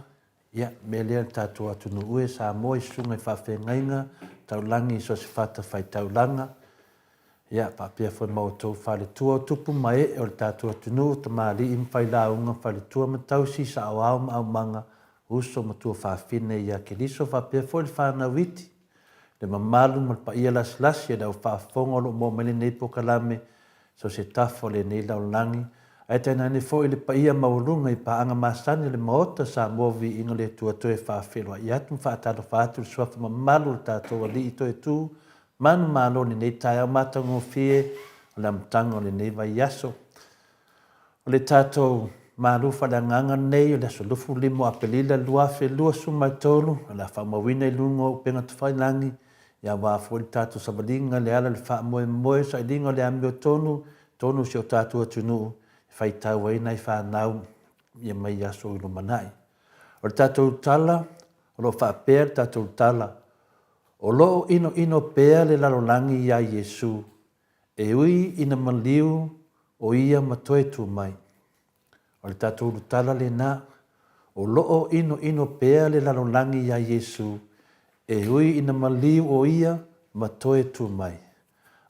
Ia, me lea tato atu no ue sa moe sunga i whawhengainga. Taulangi so se whata whai taulanga. Ia, papia whai mautou whale tua o tupu mai e o tato atu no. Ta maari im whai launga whale tua matausi sa au au manga. Uso matua whawhine ia ke liso papia whai whana witi. Le mamalu mal pa ia las ia dau whawhonga lo mo mele nei pokalame. So se tafo le nei laulangi. Ai tēnā ne fo i le paia maurunga i paanga masani le maota sa movi inga le tuatoe whawhelwa. I atu whaatalo whaatu le suafa mamalu le tātou li i toe tū. Manu malo ni nei tai au matango fie o le amtango le nei vai yaso. O le tātou malu whadanganga nei o le solufu limo apelila luafe lua sumai tolu. O la whamawina i lungo o penga tuwhailangi. Ia wāfo le tātou sabalinga le ala le wha moe sa i linga le amio tonu. Tonu si o tātou atunu. Fai tau ai nei whanau ia mai aso i manai. O tātou tala, o lo whapea tātou tala. O lo ino pea le lalolangi ia Yesu. E ui ina maliu o ia matoe tu mai. O le tātou tala le na. O lo ino pea le lalolangi ia Yesu. E ui ina maliu o ia matoe tu mai.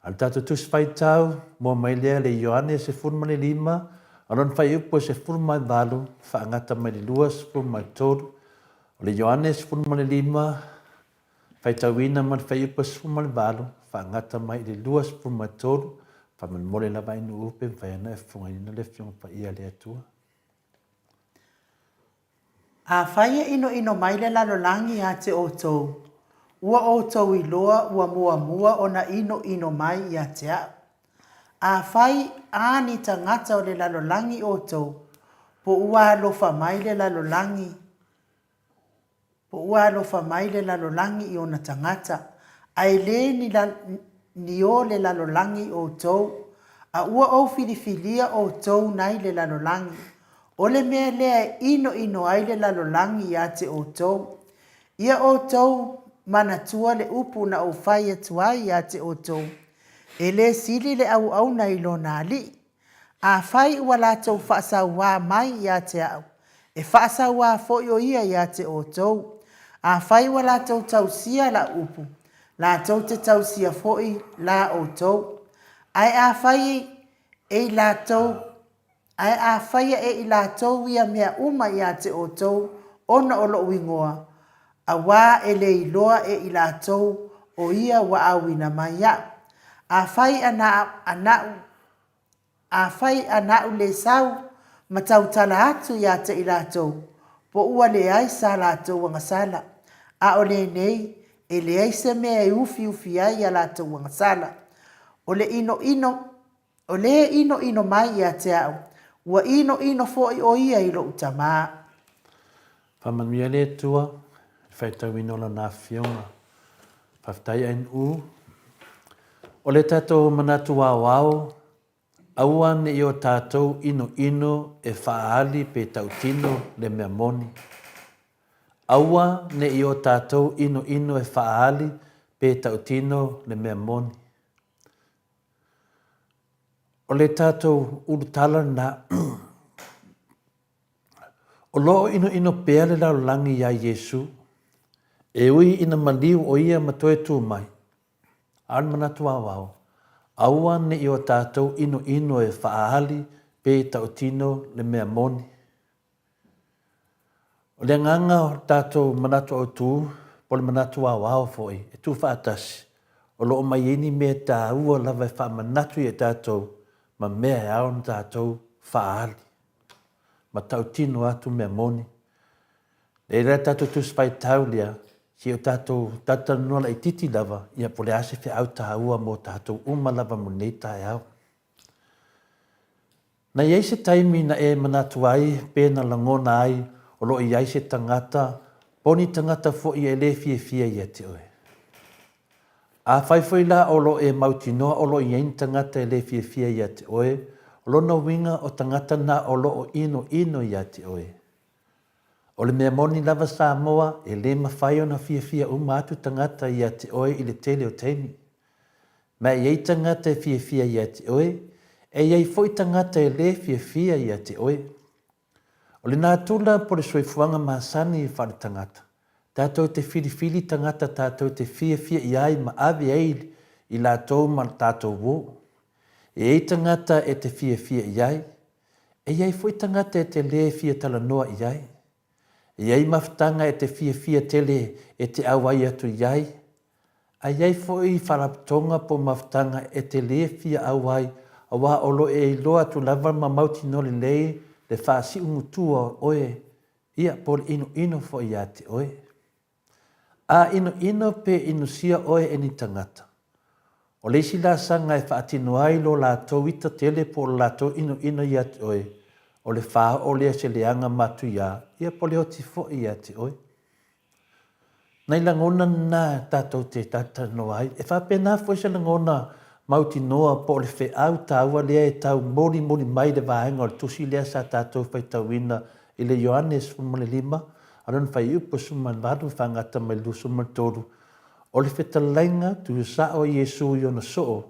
Al tātou tus fai tau, mo mai lea le Ioane se furma le 5. Aron fai upo se furma valu, whaangata mai le 2 furma tolu. O le Ioanes furma le 5, fai tauina man fai upo se furma le valu, whaangata mai le 2 furma tolu. Whaman mole la vai nu upe, fai ana e funga ina le fiong pa ia le atua. A whaia ino mai le lalolangi a te otou. Ua otou i loa, ua mua o na ino mai i a te au. A whai ani tangata o le lalolangi otou. Po ua alofa mai le lalolangi. Po ua alofa mai le lalolangi i ona tangata. Ai le ni o le lalolangi otou. A ua o filifilia otou nai le lalolangi. O le mea lea ino ai le lalolangi i a te otou. Ia otou manatua le upu na o whai atuai i a te otou. E le sili le au na ilo na li. A whai ua lātou whaasauā mai i a te au. E whaasauā fōio ia i a te otou. A whai ua lātou tausia la upu. Lātou te tausia fōi la otou. Ai a whai e lātou. Ai a whai e i lātou ia mea uma i a te otou. Ona o lo wingoa. A wā e le iloa e i lātou o ia wa awina mai ia. A whai anau le sau ma tautala atu ia te i lātou. Po ua le ai sa lātou wangasala. A o le nei e le ai se mea e ufi ai a lātou wangasala. O le ino mai ia te au. Ua ino foi o ia i lo utama. Whamanuia le tua, whaitau inola nā fionga. Whaftai ain u. O le tātou manatu wāwao, aua ne i o tātou ino e whaali pe tautino le mea moni. Aua ne i o tātou ino e whaali pe tautino le mea moni. O le tātou urutala na o loo ino pea le laulangi ia Yesu, e ui ina maliu o ia matoe tū mai. An manatu wāwao, aua ne i o tātou ino e whaali pe tautino le mea moni. O le nganga o tātou manatu o tū, po le manatu wāwao foi, e tū whaatasi. O loo mai ini mea tā ua lawa e wha manatu i tātou, ma mea e au na tātou whaali. Ma tautino atu mea moni. Le rea tātou tu spai tau lea, si o tātou tatanola i titi lava, ia po le ase whi au tā ua mo tātou lava mo nei tai au. Na iei se taimi na e manatu ai, pēna langona ai, o lo iai se tangata, poni tangata fo i e le fia ia te oe. A whai la o lo e mautinoa o lo iai tangata e le fia ia te oe, o lo na winga o tangata na o lo o ino ia te oe. O le mea moni lava Samoa e le mawhai o na fia atu tangata ia te oe i le tele o teimi. Ma iai tangata e fia ia te oe, e iai foi tangata e le fia ia te oe. O le nā tula po le soifuanga masani i whare tangata. Tātou te whiri tangata, tātou te fia iai ma ave eil i lātou ma tātou wō. E ei tangata e te fia iai, e iai foi tangata e te le fia tala noa iai. E iai mawhtanga e te fia tele e te awai atu iai. A iai foi wharapatonga po mawhtanga e te le fia awai, a wā olo e loa tu lava ma mauti no le lei, le whaasi umutua oe, ia po le ino fo ia te oe. A ino pe sia oe e ni tangata. O le isi la sanga e whaatino ai lo la tau ita tele po la tau ino ia te oe, o le wha o le se leanga matu ia po le oti fo ia te oe. Nei langona na tātou te tatano ai, e whapena fo se langona mauti noa po le whi au tāua lea e tau mori mai le vahenga o le tusi lea sa tātou whai tauina i le Ioannes 5, aron whai upo suman vadu whangata mai lu suman toru. O le whetalainga tu sa o Yesu i ona soo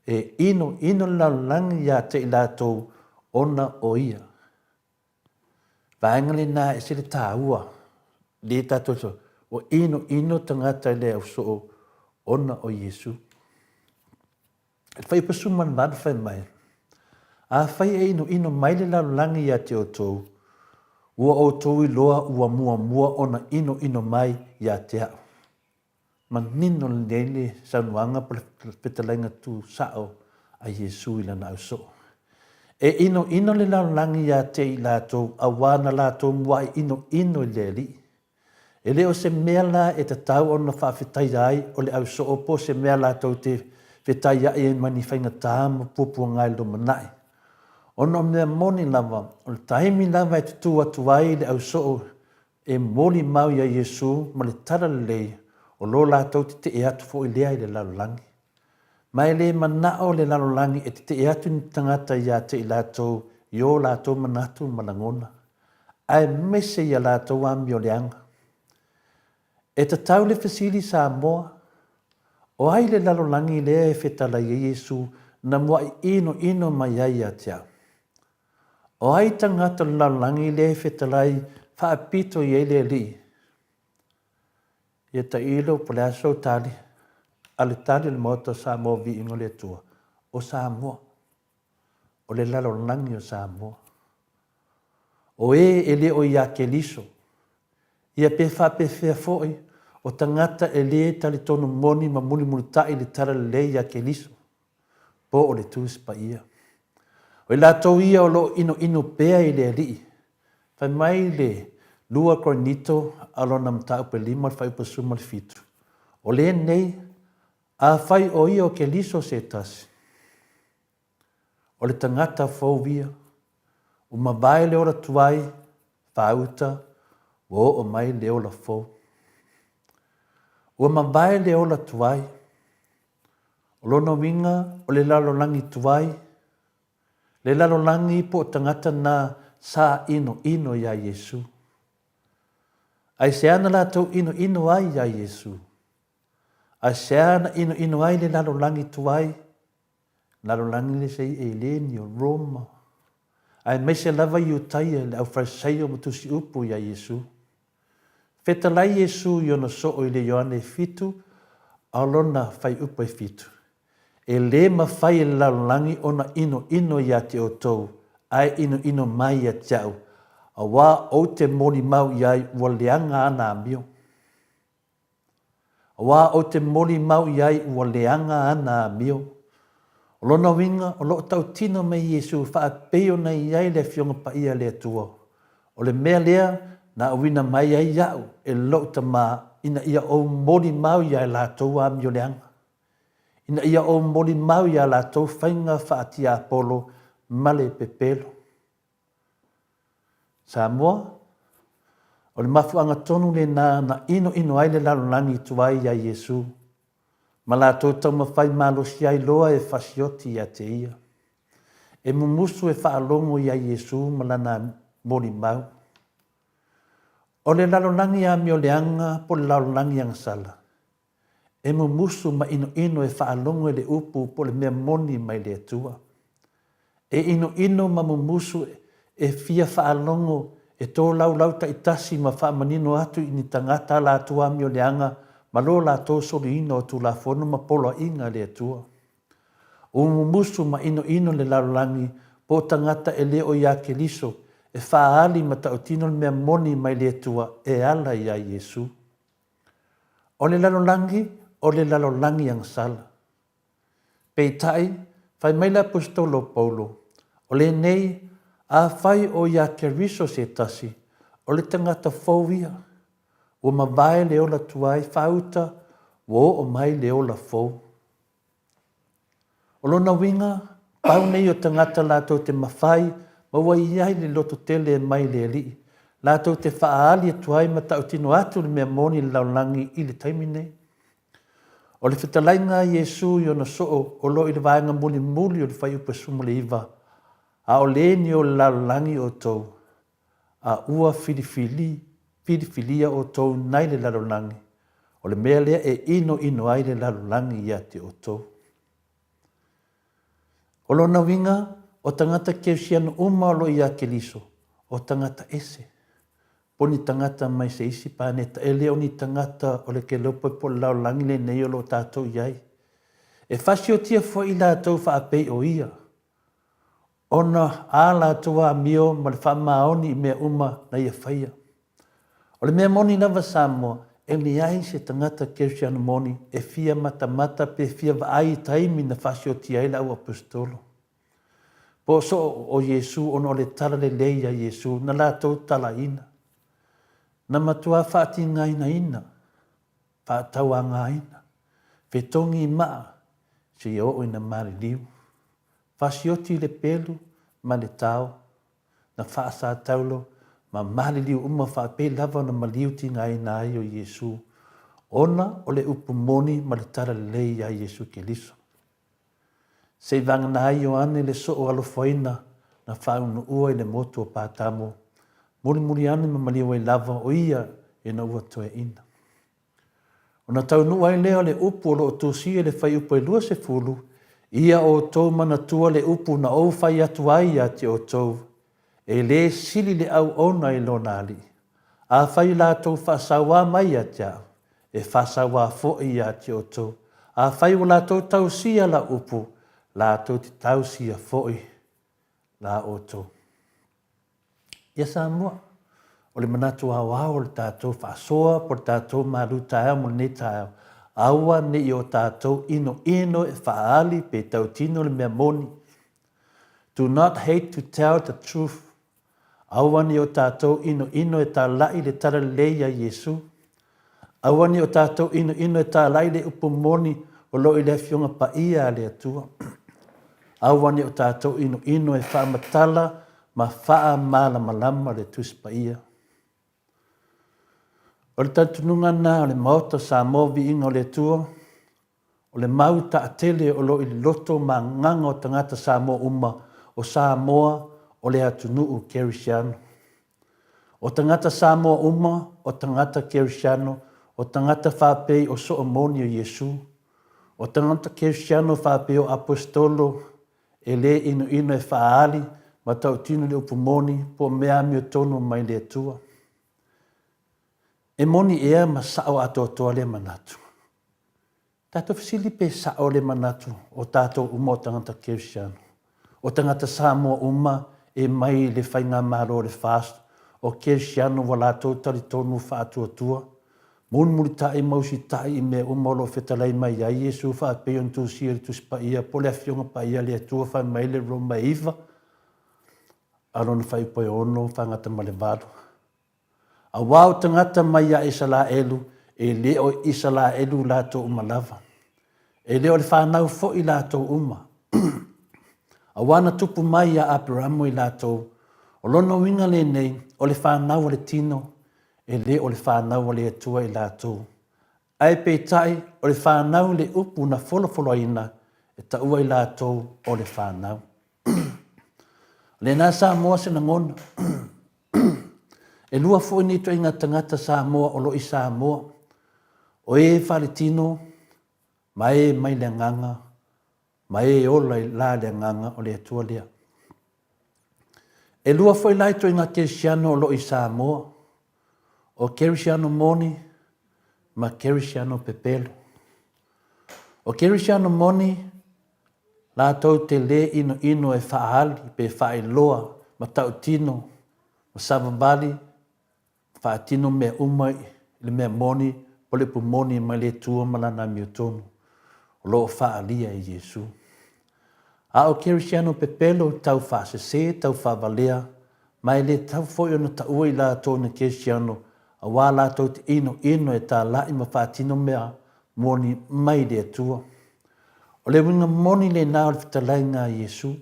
e ino laulangi ia te i lātou ona o ia. Vahenga le nā e se le tāua le tātou so o ino tangata i le au soo ona o Yesu. E whai pasuman vadu whai mai. A whai e ino mai le laulangi ia te o tōu. Ua o tōu i loa ua mua ona ino mai ia te au. Man nino lele sanuanga pa le petalainga tu sao a Yesu i lana au so. E ino le laulangi ia te i lātou, a wana lātou mua i ino le li. E leo se mea la e te tau ona whawhetai ai o le au so opo se mea lātou te whetai ai e mani whainga tāma pupua ngai lo manai. Ono mea moni lava, o le taimi lava e tutu atu ai le au so e moli mau ia Yesu ma le tara lei o lo lātou te e atu fo i lea i le lalolangi. Mai le manao le lalolangi e te e atu ni tangata ia te i lātou i o lātou manatu malangona. Ai mese ia lātou ami o leanga. E ta tau le fasili Samoa, o ai le lalolangi lea e whetala i Yesu na mua ino mai ai a te au. O ai tangata lalolangi lea e whetala i whaapito i ele li. Ia ta ilo po le aso tali, ale tali le moto Samoa vi ingo le tua, o Samoa, o le lalolangi o Samoa. O e le o ia ke liso, ia pe whapewhea foi, o tangata e le tali tono moni ma muni tai le tara le ia ke liso, po o le tūspa ia. O la tau ia o lo ino pea i le rii, whai mai le lua koronito alo na mtau pe lima whai pa suma le fitu. O le nei, a whai o ia o ke liso se tasi. O le tangata fōwia, o mabai le ora tuai, whauta, o mai le ola fō. O mabai le ola tuai, o lona winga o le lalolangi tuai, le lalolangi po tangata na sa ino ia Yesu. Ai se ana lātou ino ai ia Yesu. Ai se ana ino ai le lalolangi tuai, lalolangi le sei e leni o Roma. Ai meise lava i utaia le au farsaio matusi upu ia Yesu. Fetalai Yesu i ona soo i le Ioane fitu, alona fai upa i fitu. E le mawhai e lalolangi ona ino ia te o tou, ai ino mai ia te au. A wā o te moni mau iai ua leanga ana amio. A wā o te moni mau iai ua leanga ana amio. O lona winga, o lo tau tino mai Yesu, wha peo na iai le fionga pa ia le atua. O le mea lea, na awina mai ai iau, e lo ta maa, ina ia o moni mau iai la tau amio leanga. Ina ia o moni mau iai la tau whainga wha atia Apolo, male pepelo. Samoa, O le mafuanga tonu le na ino ai le lalolagi tuai ia Iesu. Ma latou taumawhai malosi ai loa e fasioti ia te ia. E mumusu e whaalongo ia Iesu ma lana mori mau. O le lalolagi a mio leanga po le lalolagi ang sala. E mumusu ma ino e whaalongo e le upu po le mea moni mai le atua. E ino ma mumusu e fia whaalongo e tō lau ta itasi ma whaamanino atu i ni tangata la atua mio leanga ma lo la tō sori ino o tu la fono ma polo inga le atua. O mumusu ma ino le lalolagi po tangata e leo ia ke liso e whaali ma tautino le mea moni mai le atua e ala ia Iesu. O le lalolagi ang sala. Peitai, whai mai la apostolo Paulo, o le nei a whai o ia ke riso se tasi, o le tangata fauia, o ma vai leo la tuai whauta, o mai leo la fau. O lona winga, pau nei o tangata lato te mawhai, ma wai iai le loto tele mai le li, lato te whaali e tuai ma tautino atu le mea moni laulangi i le taimi nei. O le whetalainga Iesu i ona soo o lo i le vaenga muli o le whai upa sumu le iwa, a o le ni o lalolagi o tou, a ua filifilia o tou nai le lalolagi, o le mea lea e ino ai le lalolagi ia te o tou. O lona winga, o tangata keusiano uma o lo ia ke liso, o tangata ese. Po ni tangata mai se isi pāne, e leo ni tangata o le ke lopo po lalolagi le nei o lo tātou iai. E fasio tia fo i lātou whaapei o ia. Ona a lātua mio ma le whamaoni i mea uma na ia whaia. O le mea moni nawa Samoa, e ni ai se tangata keusiano moni, e fia mata pe fia vaai taimi na fasio tia ila au apostolo. Po so o Iesu, ono o le tala le leia Iesu, na lātou tala ina. Na matua whaati ina, whaatau anga ina, whetongi maa, se i o ina mari liu. Fasioti le pelu, ma le tau, na whaasa taulo, ma mari liu uma whaape lava na maliuti ngai na ai o Iesu. Ona o le upu moni ma le tara lei a Iesu ke liso. Se vanga na ai o ane le so o alofoina, na whaunu ua i le motu o pātamo, muri ane ma maliu e lava o ia e na ua toe ina. Ona taunu ai leo le upu o lo o tūsi e le whai upu e lua se fulu, ia o tau mana tua le upu na au whai atu ai a te o tau, e le sili le au ona i lo nali. A whai la tau whasawa mai a te au, e whasawa fo i a te o tau. A whai o la tau tausia la upu, la tau te tausia fo i la o tau. Ia Samoa, o le manatu au au le tātou whaasoa, po le tātou maru tāau mo ne tāau, aua ne i o tātou ino e whaali pe tautino le mea moni. Do not hate to tell the truth. Aua ne o tātou ino e tā lai le tara leia Iesu. Aua ne o tātou ino e tā lai le upu moni o lo i le fionga pa ia le atua. Aua ne o tātou ino e whaamatala ma whaa malama le tuspa ia. O le tatununga nā o le maota Samoa vi inga o le atua, o le mau ta atele o lo i loto ma nganga o tangata Samoa uma o Samoa o le atunuu Kerisiano. O tangata Samoa uma o tangata Kerisiano, o tangata whapei o soomoni o Iesu, o tangata Kerisiano whapei o apostolo e le ino e whaali ma tautino le upumoni po mea mio tono mai le atua. E moni ea ma sao ato toa le manatu. Tato fasili pe sao le manatu o tato uma o tangata Kerisiano. O tangata Samoa uma e mai le whainga maro le fast o Kerisiano wala tau tari tonu whaatua tua. Muri tae mausi tae i mea umolo whetalai mai a Iesu wha peon tu sier tu spa ia pole a fionga pa ia le atua wha mai le Roma iwa. Arona whai poe ono whangata malevado. A wau tangata mai a Isala elu e leo Isala elu lato umalava. E leo le whanau fo i lato uma. A wana tupu mai a Abramo i lato. O lono winga le nei o le whanau le tino. e le o le whanau o le atua i lātou. Ai peitai o le whanau le upu na folofolo ina e taua i lātou o le whanau. Le nā Samoa se na ngona. E lua fo ni to inga tangata Samoa o lo i Samoa. O e whaletino, mai mai le nganga, mai ola i la le nganga o le atua lea. E lua foi lai to inga Kerisiano o lo i Samoa, o Kerisiano moni, ma Kerisiano pepelo. O Kerisiano moni, la tau te le ino e whaahali, pe whaeloa, ma tau tino, ma savabali, whaatino me umai, le mea moni, pole pu moni mai le tua malana miotonu, o lo whaalia i Jesu. A o Kerisiano pepelo tau whaasese, tau whaavalea, mai le tau foi ona taua i la tōna Kerisiano, a wā la tau te ino e tā lai ma whaatino mea moni mai le tua. O le winga moni le nā o le fitalai ngā Jesu,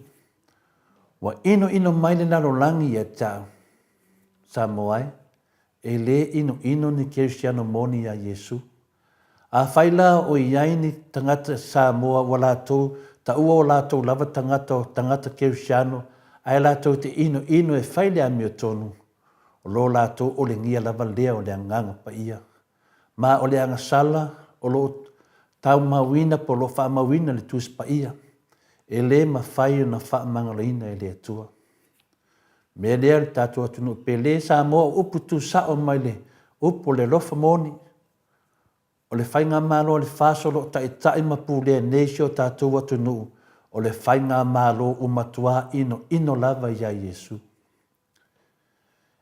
wa ino mai le naro langi e tau, Samoai, e le ino ni Kerisiano moni a Jesu. A whaila o iai ni tangata Samoa wa lātou, ta ua o lātou lava tangata Kerisiano, ai lātou te ino e whaile a mio tonu, o lo lātou o le ngia lava lea o le anganga pa ia. Ma o le angasala, o lo tau mawina po lo wha mawina le tuis pa ia, e le ma whai na wha mangalaina e le atua. Me lea le tātou atunu pele Samoa upu tu sao mai le upu le lofa moni, o le whainga malo o le whasolo tai mapu le neisio tātou atunu, o le whainga malo umatua ino lava ia Jesu.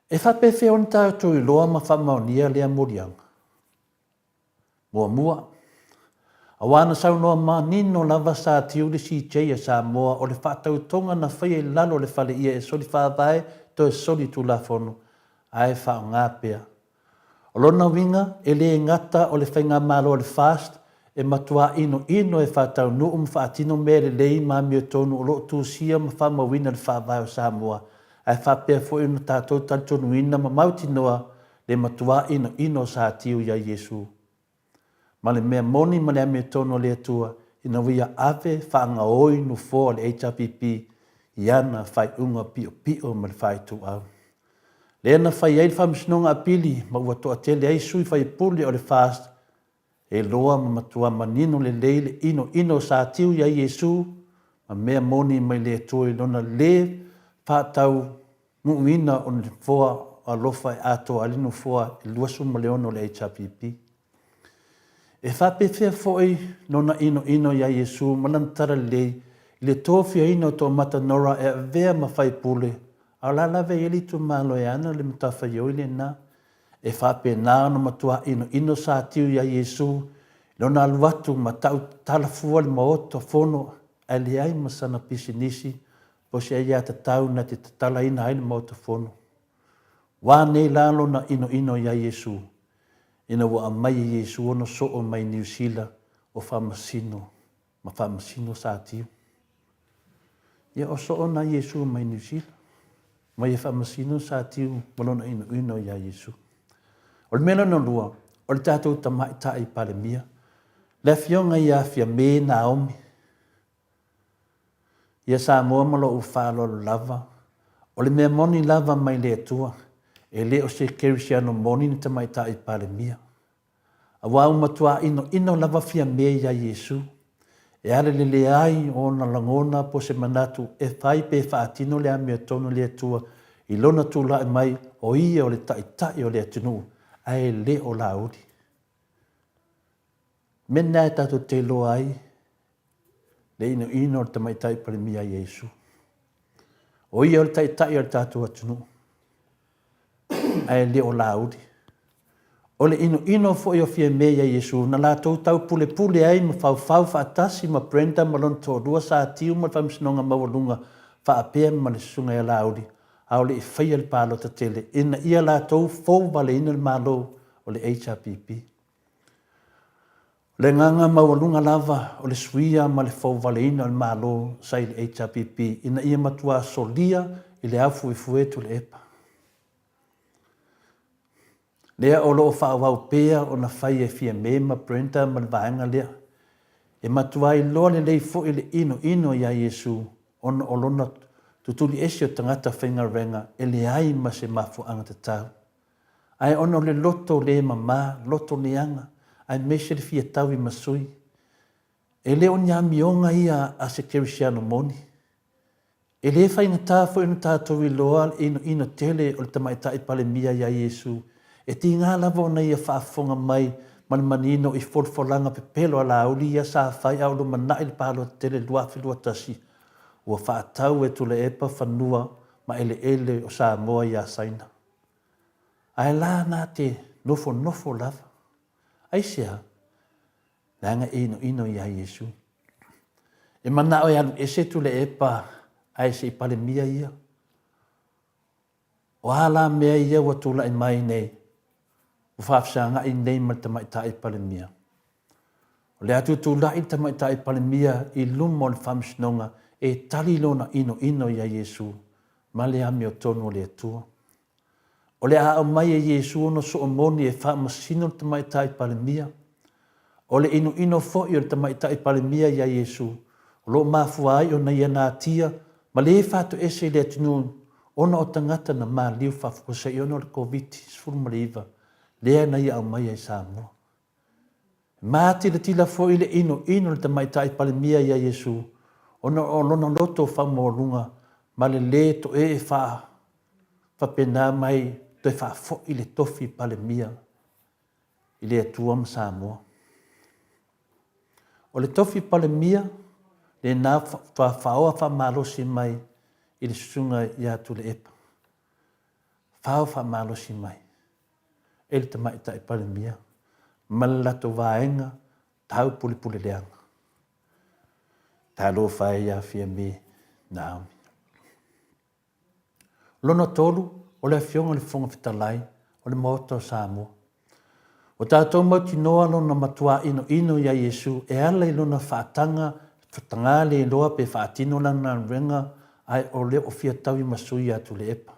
E whapefe on tātou i loa ma whamaunia lea morianga. Mua. Awana sau noa ma nino lava sa tiu le si tia Samoa o le whatau tonga na whaia i lalo le whale ia e soli whaavae to e soli tu la fono. Ai whao ngā pia. O lona winga e le ngata o le whainga malo o le fast e matua ino e whatau nu whaatino mere lei ma mio tonu o lo tu sia ma whamawina le whaavae o Samoa. Ai whapea fo ino tātou tantonu ina ma mauti noa le matua ino sa tiu ia Jesu. Ma le mea moni ma le ame tono le atua, ina wia ave whaanga oi no fō le HRPP, iana whai unga pio ma le whai tu au. Le ana whai eil whamisnonga apili, ma ua toa tele ai sui whai puli o le fast, e loa ma matua manino le leile ino sa tiu ia Jesu, ma mea moni mai le atua i lona le whaatau muina o le fōa a lofa e ato alino fōa i luasu ma leono le HRPP. E whapewhia foi nona ino ia Jesu manantara lei, le tōwhia ino tō matanora e vea ma whai pule, a la lawe eli tu malo e ana le mtawha yoile na, e whape nā no matua ino sa tiu ia Jesu, nona aluatu ma tau talafua le maoto fono, ai le ai masana pisinisi, po se ai ata tau na te tatala ina ai le maoto fono. Wā nei lalo na ino ia Jesu, ina wa mai Jesu ono so o mai New Zealand o whamasino sa tiu. Ia o so o na Jesu mai New Zealand, mai e whamasino sa tiu malona ino ia Jesu. O le mena no lua, o le tātou tamai tai pale mia, le fionga ia fia me Naomi. Ia Samoa malo u whalo lava, o le mea moni lava mai le atua, e le o se Kerisiano moni ni tamai tai pale mia. A wau matua ino lava fia mea ia Jesu. E ale le ai o na langona po se manatu e whai pe whaatino le amia tono le atua i lona tula e mai o ia o le tai o le atinu ai le o lauri. Mena e tato te loa ai le ino le tamai tai pale mia Jesu. O ia o le tai o le tato atinu ai le o lauri. O le ino fo i o fia mea Jesu, na la tau pule ai ma fau whaatasi ma Brenda ma lon tō rua sa tiu ma whamsinonga mawalunga whaapea ma le sunga e lauri. A o le i whaia le pālo ta tele, ina ia la tau fau wale ina le malo o le HRPP. Le nganga mawalunga lava o le suia ma le fau wale ina le malo sa i le HRPP, ina ia matua solia i le afu i fuetu le epa. Lea o loo whaawau pēa o na whai e fia mema Brenda ma le vaenga lea. E matuai loa le lei fo i le ino ia Yesu ona o lona tutuli esi o tangata whainga renga e le ai ma se mafu anga te tau. Ai ono le loto le mama, loto le anga, ai mese le fia tau i masui. E le o nya mionga ia a se kerisiano moni. E le whainga tā fo inu tātou i loa ino tele o le tamaita i pale mia ia Yesu. E ti ngā lava o nei a whaafonga mai manino i folfolanga pe pelo ala auli ia sa whai au lo mana i le palo tele luafilua tasi. Ua whaatau e tule epa whanua ma ele o Samoa ia saina. Ai la nā te nofo lava. Ai sea, nanga ino ia Yesu. E mana o alu ese tule epa ai se i pale mia ia. O ala mea ia wa tula i mai nei. O whaafsanga i nei ma te maita i pale mia. O le atu tula i te maita i pale mia i lumo le whamsnonga e tali lona ino ia Yesu. Ma le ami o tonu o le atua. O le a mai e Yesu ono so o moni e wha masino te maita i pale mia. O le ino fo i o te maita i pale mia ia Yesu. O lo mafua ai o na ia nā tia. Ma le whātu ese le atunu ona o tangata na mā liu whafua sa i ono le COVID, sfuru mariva. Lea na ia au mai ai Samoa. Mā tila fo i le ino le te maita i pale mia ia Yesu. Ona o lona loto whamorunga. Ma le to e whapena mai te whafo i le tofi pale mia. I le atua ma Samoa. O le tofi pale mia. Le nā whaoa whamalosi mai i le sunga i atu le epa. Whao whamalosi mai. E le tamaita i pale mia. Malato vaenga, tau puli leanga. Tā lo whae ia fia me Naomi. Lona tolu, o le fionga le whonga whitalai, o le moto Samoa. O tātou mauti noa lona matua ino ia Yesu, e ala i lona whaatanga, whatangale loa pe whaatino lana renga ai o leo o fia tawi masui atu le epa.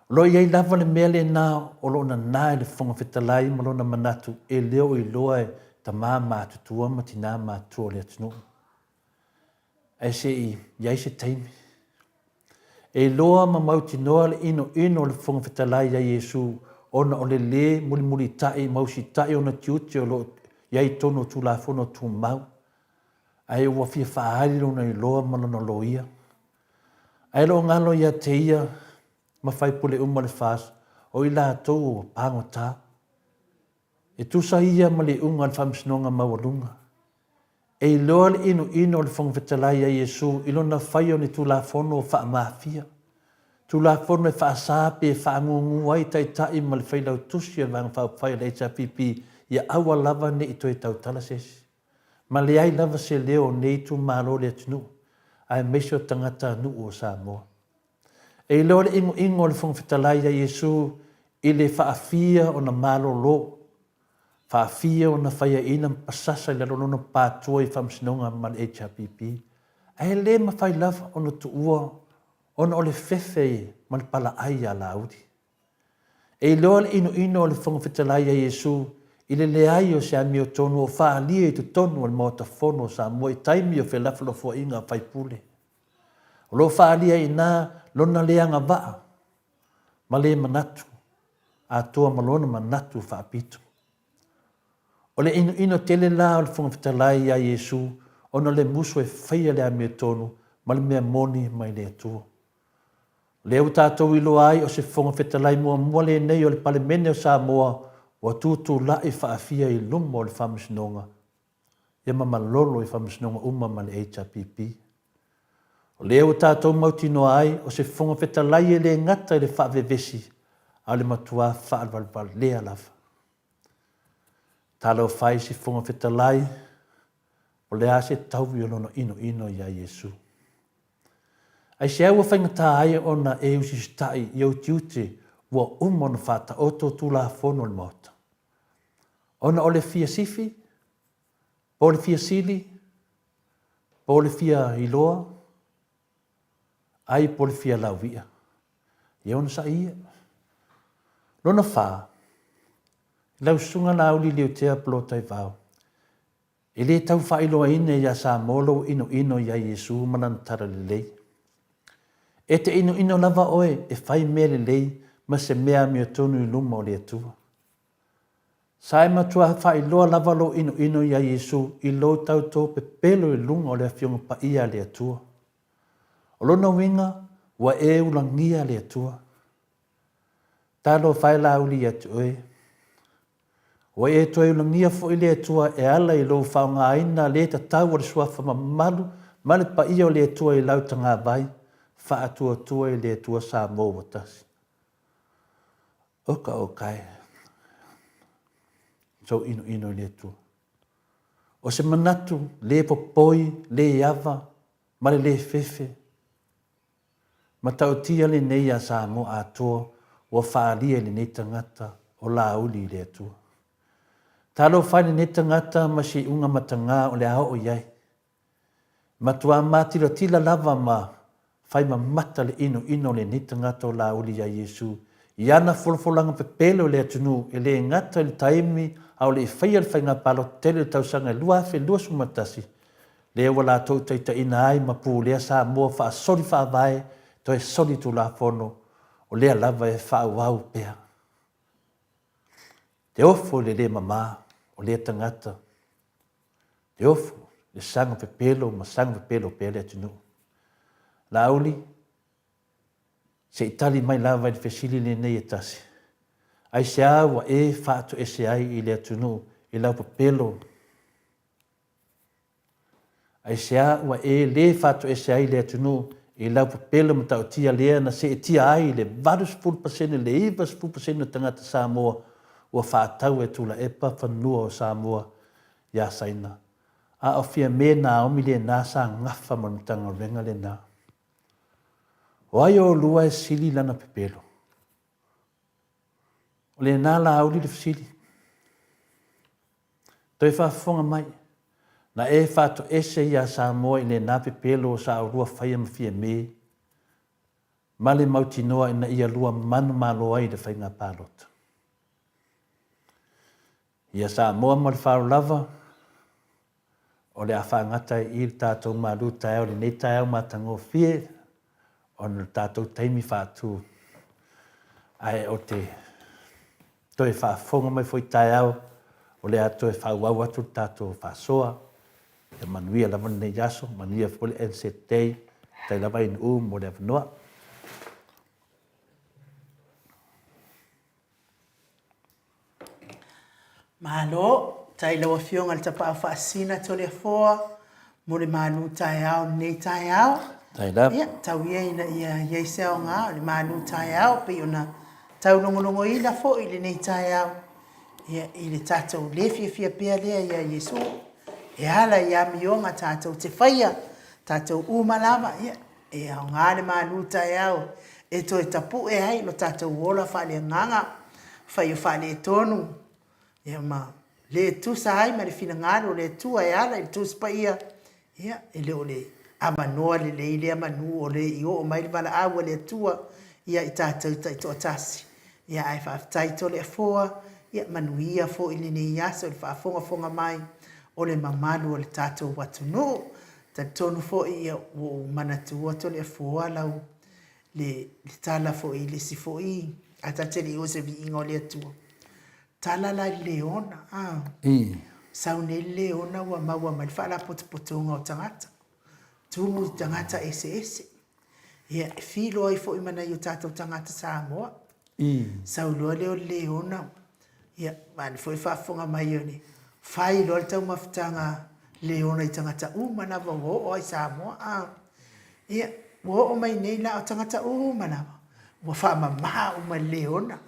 Lo iei lava le mele nā o lo na nā le whonga whitalai ma lona manatu e leo i loa e ta mā mātutua ma tina mātua le atunu. E se i iei se teimi. E loa ma mauti noa le ino le whonga whitalai ia Yesu ona o le muli tai mausi tai ona tiuti o lo iei tono tu la fono tu mau. Ai ua fia whaari lona i loa malona lo ia. Ai lo ngalo ia te ia ma whai pule le whas o i la tau o pango tā. E tusa ia ma le unga le whamsinonga mawalunga. E i loa le ino le whangwhitalai a Yesu i lona whai o ni tu la fono o wha maafia. Tu la fono e wha sāpe e wha ngungu ai tai ma le whailau tusi e vang whai le HPP ia awa lava ne i toi tau talasesi. Ma le ai lava se leo nei tu malo le atunu, ai mesio tangata nu o Samoa. E leo le ingo le whangwhitalai a Yesu i le whaafia o na malo lo, whaafia o na whaia ina pasasa i lalo na pātua i whamsinonga ma le HPP. Ai le ma whai lava o na tuua, o na o le whewhei ma le pala ai a laudi. E leo le ino le whangwhitalai a Yesu i le leai o se ami o tonu o whaalia i tu tonu o le mota fono sa mo i taimi o whelafalo fo inga whaipule. O lo whaalia i nā lona leanga waa, ma le manatu, a toa malona manatu whaapitu. O le ino tele la o le whangwhitalai a Yesu, ona le muso e whaia le ami o tonu, ma le mea moni mai le atua. Leo tātou ilo ai o se whangwhitalai mua le nei o le palemene o Samoa, wa tutu la i whaafia i lumo le whamsinonga. Ia mamalolo i whamsinonga ma le HPP. O leo tātou mautino ai o se whangawhetalai e le ngata i le whaavevesi a le matua whaalvalval lea lava. Tālo whai si whangawhetalai o le ase tau i olona ino ia Yesu. Ai se aua whaingata ai o na e usi stai i au tiute wa umona whata oto tula fono le mota. Ona o le fia sifi, po le fia sili, po le fia iloa, ai po le fia lauwia. Ia ona sa ia. Lona wha, Lau sunga la uli leo tea plo tai vau. E le tau whailoa ine ia Samoa ino ia Yesu manantara le lei. E te ino lava oe e whai mea le lei ma se mea mea tonu i luma o le atua. Sae matua whailoa lava lo ino ia Yesu i lo tau tō pe pelo i lunga o le awhionga pa ia le atua. O lona winga wa e ulangia le atua. Talo whai la uli atu oe. Wa e toi ulangia fo i le atua e ala i lo whaunga aina le ta tau o le suafa ma malu ma le pa ia o le atua i lautanga vai wha atua i le atua Samoa watasi. Oka o kai. So ino le atua. O se manatu le popoi, le iava, ma le fefe. Ma tautia le nei a Samoa atua wa whaalia le nei tangata o la uli le atua. Talo whaine ne tangata ma si unga matanga o le hao o iai. Matua matira tila lava ma whai ma mata le ino le ne tangata o la uli ya Yesu. Iana fulfulanga pe pelo le atunu e le ngata le taimi au le whaia le whainga palo tele tausanga lua fe lua sumatasi. Le wala tau taita ina ai ma pu lea Samoa wha sori wha vai to e sori tu la fono o lea lava e wha wau pea. Te ofo le mama o le tangata. Te ofo le sanga pe pelo ma sanga pe pelo pe le atunu. La auli se itali mai lava i fesili le nei e tasi. Ai se awa e whaato e se ai i le atunu i lau pe pelo. Ai se awa e le whaato e se ai le atunu i lau pe pelo ma tau tia lea na se tia ai le varus pulpasene le ivas pulpasene tangata Samoa ua whaatau e tula e pa whanua o Samoa ia saina. A o fia me na omi le nā sa ngafa manutanga renga le nā. O ai o lua e sili lana pepelo. O le nā la auli le sili. Toi whaafonga mai. Na e whaato ese ia Samoa i le nā pepelo o sa aurua whaia ma fia me. Male mautinoa ina ia lua manu malo ai le whainga pālota. Ia Samoa ma le whaaru lava. O le awhangata i le tātou malu tae o le nei tae au matango fie. O le tātou taimi whaatu. Ai o te toi whaafonga mai foi tae au. O le ato e whauau atu tātou whaasoa. E manuia lava nei yaso. Manuia fole NCT. Tai lava in mo le avanoa. Malo, tai lawa fionga le tapa au whaasina to le foa, mo le manu tai au, nei tai au. Tai lava. Ia, tau ia ina ia ieseo ngā, le manu tai au, pe ona tau longo ina fo i le nei tai au. Ia, i le tātou le fia pia lea ia Yesu. E ala ia mionga tātou te whaia, tātou umalava, ia. E au ngā le manu tai au, e to e tapu e hai, lo tātou wola whale nganga, whaio whale tonu. Ia ma le tu sai ma le fina ngalo le tu ai ala le tu spa ia ia ele ole ama noa le amanu o le io o mai bala awa le tua ia ita to tasi ia ai fa tai to le foa ia manuia fo ile ne ia so fa fonga mai o le mamalu o le tato watu no ta tonu fo ia o manatu to le foa lau le tala fo ile si fo i ata te li o se vi ingo le tua tala la leona saune leona wa maua mai fala potoponga o tangata tumu tangata ese ia filo ai fo imana yo tato tangata Samoa saulo leo leona ia man foi fa fonga mai ni fai lo tau maftanga leona i tangata mana wo o Samoa ia wo o mai nei la tangata mana wa fa mama uma leona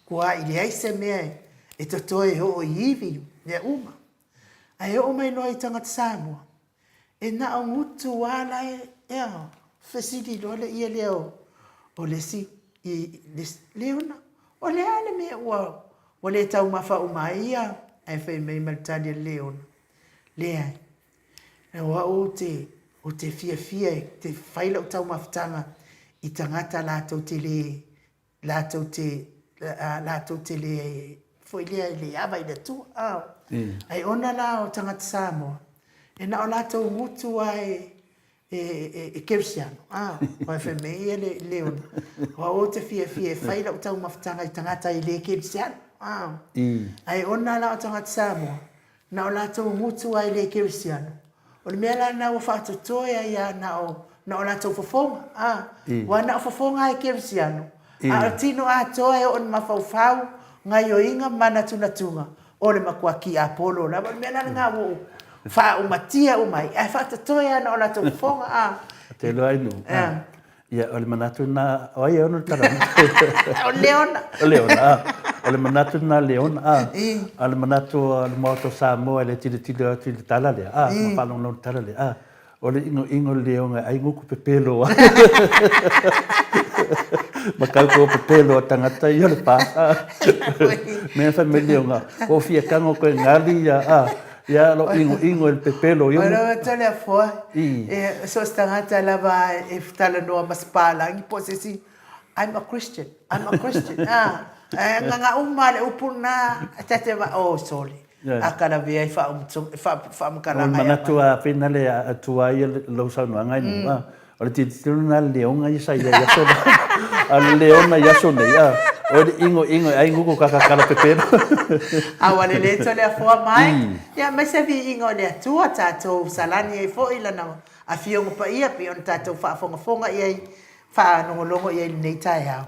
kwa ile ai se me e to toi ho ivi ne uma ai o mai noi tanga Samoa e na o mutu wala e fesidi lo le ia leo o le si i leona o le ale me o le tau mafa umaia ai fe me maltani leona le ai e wa o te fia te faila o tau maftanga i tangata la to te le foi le ava ile tu ai ona la o tangata Samoa e na o lātou ngutu ai e Kirsiano o fe me ele leon o te fie faila o tau mafutanga i tangata i le Kirsiano ai ona la o tangata Samoa na o lātou ngutu ai le Kirsiano o le mea la na o whaatotoia ia na o lātou fofonga wa na o fofonga ai Kirsiano a tino a toe o le mafaufau ngai o inga mana tunatunga o le makuaki a polo la me na nga wo fa o matia o mai ai fa te toia na o la to fonga te lo ai no ia o le manatu na o ia no tara o leona o le manatu na leona o le manatu o le moto Samoa le tili tala le ma palong no tala le o le ingo leonga ai nguku pepelo Makalko pepelo tangata ia le pa. Me familia nga o fia kango ko ngali ya lo ingo el pepelo yo. Bueno, tole a foi. So tangata lava e ftala no maspala ngi posesi I'm a Christian. Nga umale upuna tate va sorry. Akala via fa mkala ngai. Manatu a finale atua ia lo sa no ngai no. O le tituluna leonga i sai ia so. A leona ia so nei o le ingo ai nguko kakakala pepero. A wale le tole a foa mai. Ia mai se vi ingo le atua tatou salani e fo ila na a fiongo pa ia pe on tatou fa fonga ia fa nongolongo ia nei tai hao.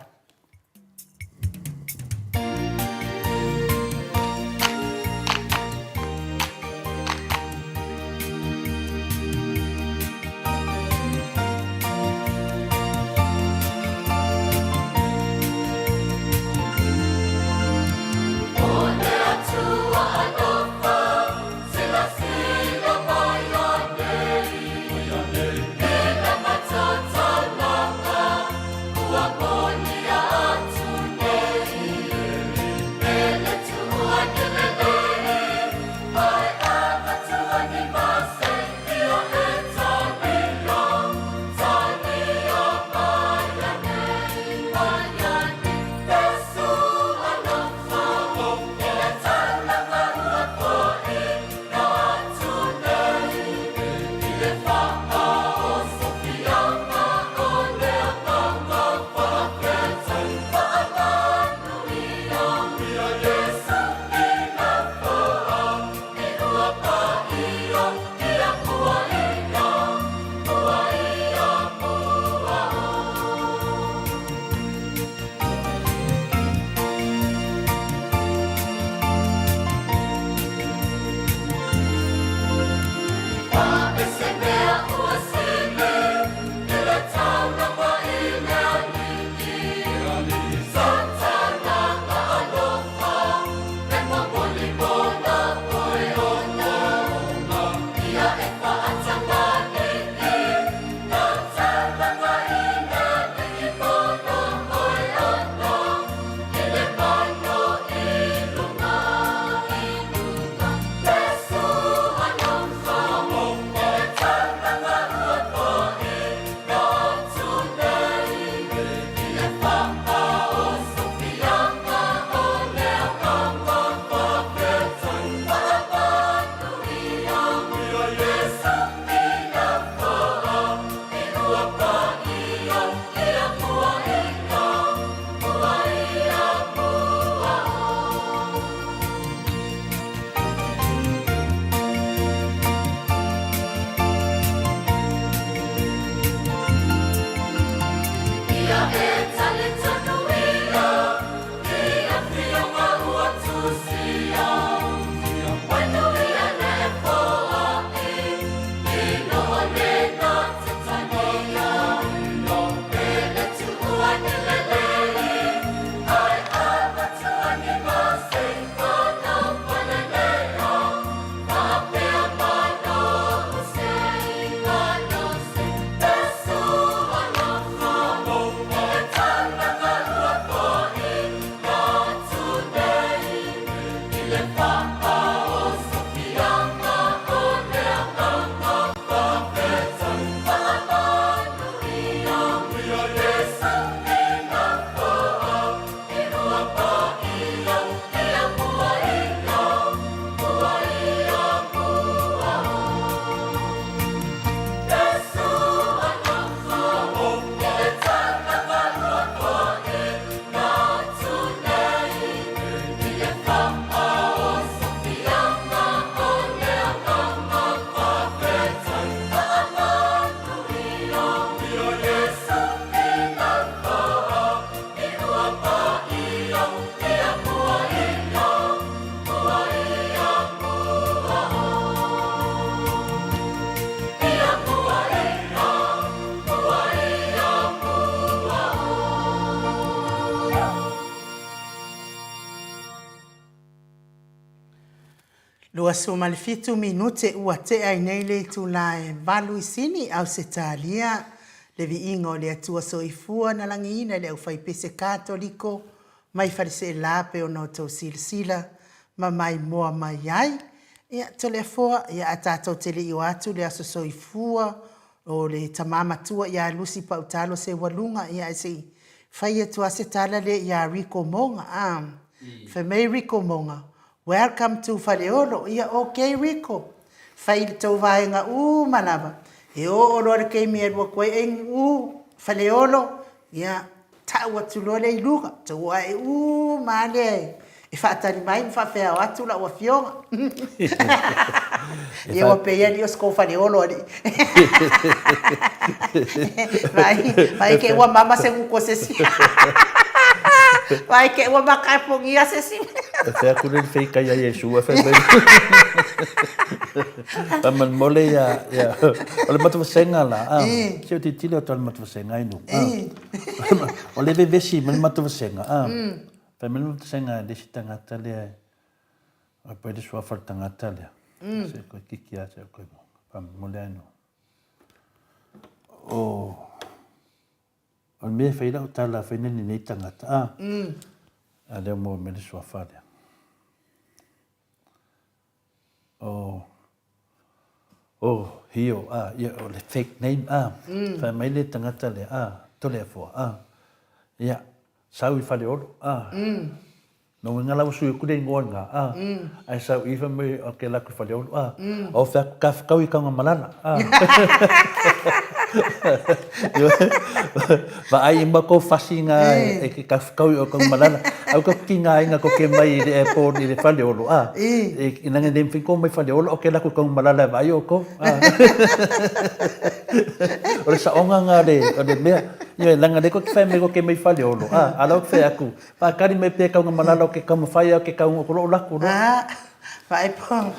Lua suma le fitu minute ua te ai nei le tula e valu I sini au se talia. Le vi ingo le atua soifua na langi ina le au fai pese katoliko. Mai farise lape o no tau silsila. Ma mai moa mai ai. Ia tole foa, ia atatou tele I atu le aso soifua. O le tamama tua ia lusi pautalo se walunga. Ia ese fai atua se tala le ia Rico Monga. Femei Rico Monga. Welcome to Faleolo. Ia okay Rico. Fai tau vaenga malava. E o lore kei mea rua koe e Faleolo. Ia tau atu lore I luga. Tau ai male. E whaatari mai ni whawhea o atu la ua fionga. Ia wa peia ni o sko Faleolo ali. Vai ke ua mama se muko se si. Vai ke ua makai pongia se si. E whea kure ni wheika ia Yesu a whea mai. Pa man mole ia, o le matu wasenga la. Seo ti tile o tole matu wasenga inu. O le vevesi man matu wasenga. Pa man matu wasenga desi tangata lea. O pa le suafar tangata lea. Se koe kiki a se koe mo. Pa mole anu. O le mea whaila o tala whaineni nei tangata. A leo mo me le suafar lea. Hio, ia o le fake name, wha mai le tangata le, tole a fua, ia, sau I Faleolo, no ngala usu I kure ingoanga, ai sau I mai o ke laku Faleolo, o wha kafkau I kaunga malala, va ai imba ko fasinga e ke kafkau o kaunga malala, au ka kinga inga ko ke mai le airport I le Faleolo, e nanga dem finko mai Faleolo o ke laku kaunga malala vai o ko, o le saonga nga o le mea, ia langa le ko ke whai me ko ke mai Faleolo, ala o ke whai aku, pa kari mai pe kaunga malala o ke kaunga whai o ke kaunga kolo o laku, vai po,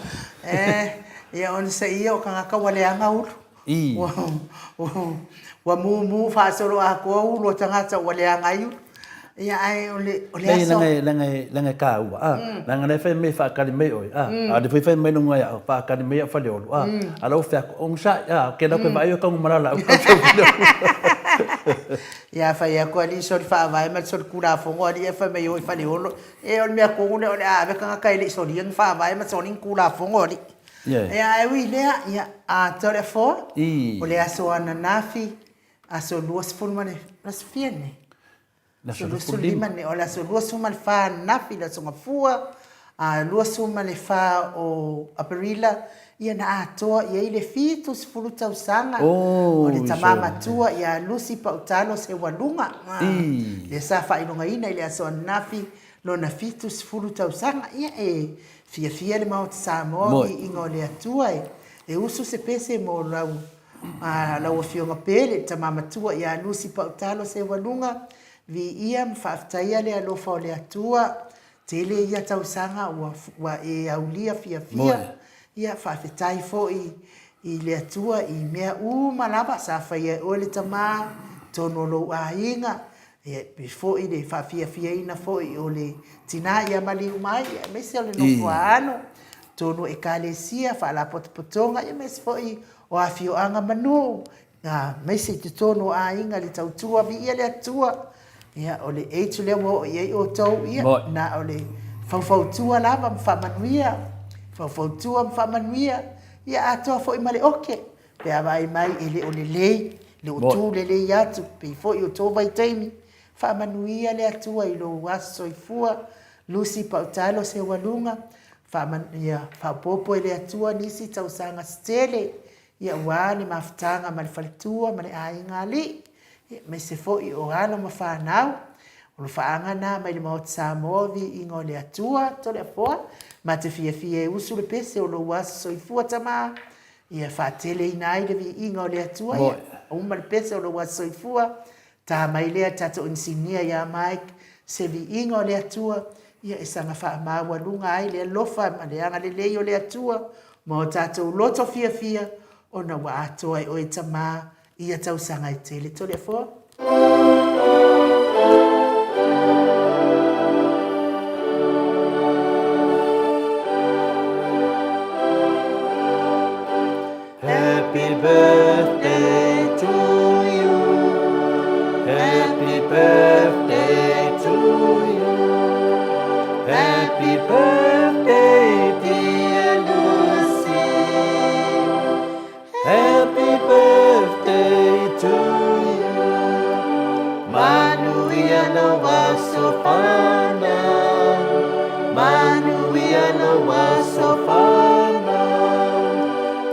ia on se ia o kangaka wale anga ulu. Wa mu fasoro a ko ulo tangata wale anga yu. Ia ai ole aso. Langa ka ua, langa le whai me whaakari me oi, a le whai me nunga ia o whaakari me a Faleolo, ala o whai ako ongsa, ke nau ke vai o kaunga malala, au kaunga Faleolo. Ia whai a koa li sori wha vai ma sori kura fongo ali e whai me oi Faleolo. E ole mea kongune ole a veka ngaka ili sori ang wha vai ma sori kura fongo ali. Ia ui lea, ia a tore fo, o le aso ana nafi, aso luas fulmane, las fiene. So luas limane, o le aso luas fulmane fa nafi, la songa fua, a luas fulmane fa o aparila, ia na atoa, ia ile fitus fuluta usanga, o le tamama tua, ia lusi pa utalo se walunga. Le sa fa inonga ina, ile aso ana nafi, lo na fitus fuluta usanga, ia fia le mau te Samoa I ingo le atua e usu se pese mo lau o fionga pele ta mamatua ia lusi pautalo se walunga vi ia mwhaftaia le alofa o le atua tele ia tausanga wa e aulia fia ia whafetai fo I le atua I mea malaba sa whaia o le tama tono lo a inga before I le whawhia ina fo I o le tina ia mali umai, me se ole no fuano, tono e kalesia, whaala potopotonga, ia me se fo I o awhio anga manu, me se te tono a inga le tautua, vi ia le atua, ia ole eitu lea wo ia o tau ia, na ole fawfautua lava mwhamanuia, ia atoa fo I male oke, pe awai mai ele ole lei, le utu le lei atu, pe fo I o tau vai taimi, whamanuia le atua I lo waso I fua, lusi pautalo se walunga, whapopo le atua nisi tausanga stele, ia wale mafutanga ma le falitua, ma le ainga li, me se fo I o ano ma whanau, o le whaangana mai le maot Samoa vi ingo le atua, to le apoa, ma te fia usu le pese o lo waso I fua tama, ia whatele inai le vi ingo le atua, ia uma le pese o lo waso I fua, ta mai lea tato insinia ia Mike se vi ingo le atua ia e sanga wha maua lunga ai lea lofa ma leanga le leo le atua ma o tato loto fia o na wa atoa o e tama ia tau sanga I tele tole fo. no wasofana. Manuia no wasofana.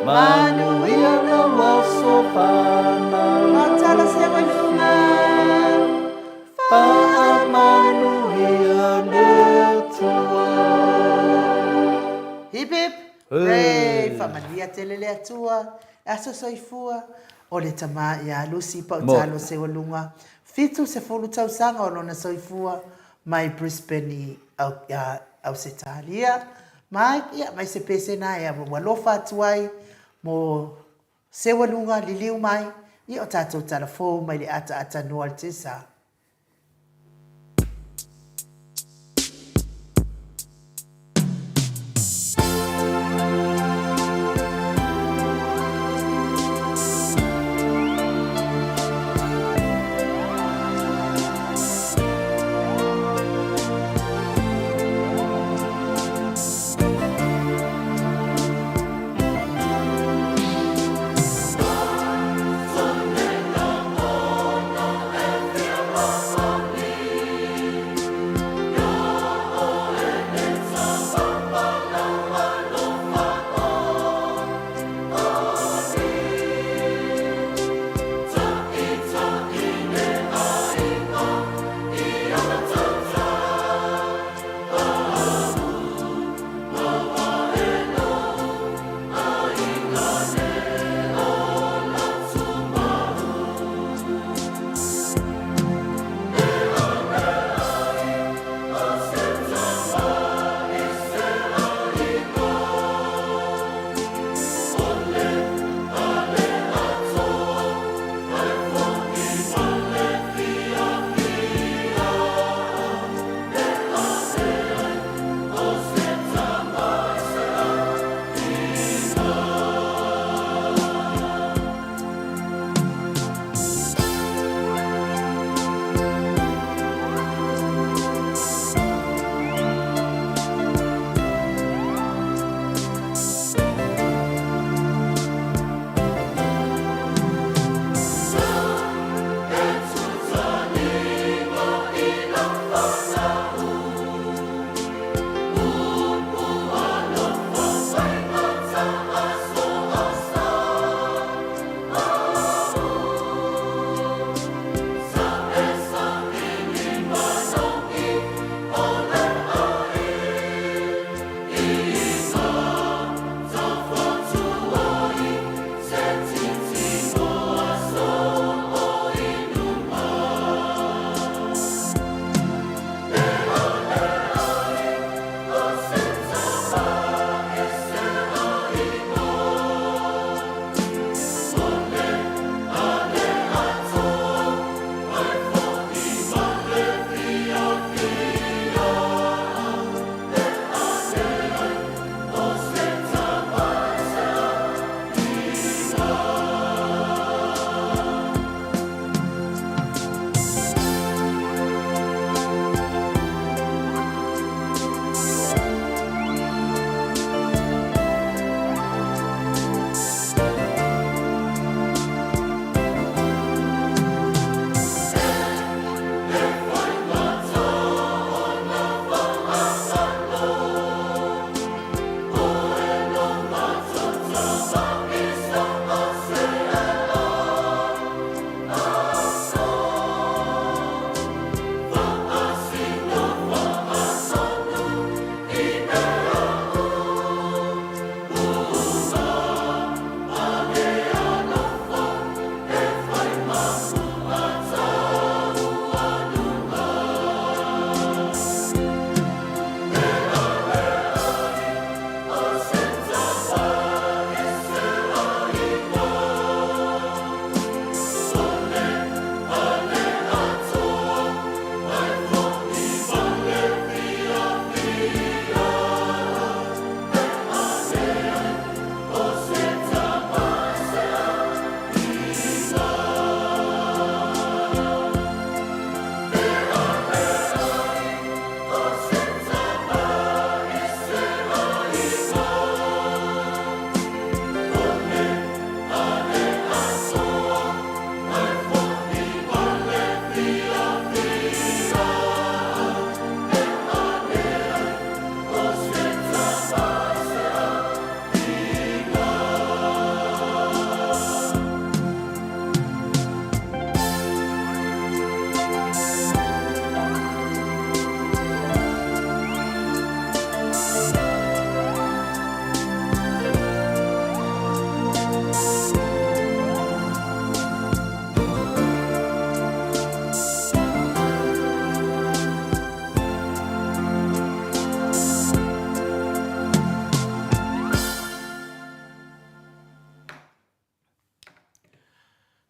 Manuia no wasofana. Matala se walunga. Manuia le tua. Hip hip. Hey, whamalia te lele atua. Aso soifua. O le tama ia lusi pa utalo se walunga. Fitu se fulu tau sanga o lona soifua. Mai Brisbane au se talia. Mai se pese na ia walofa atuai. Mo se walunga liliu mai. I o tatou talafo mai le ata noa te sa.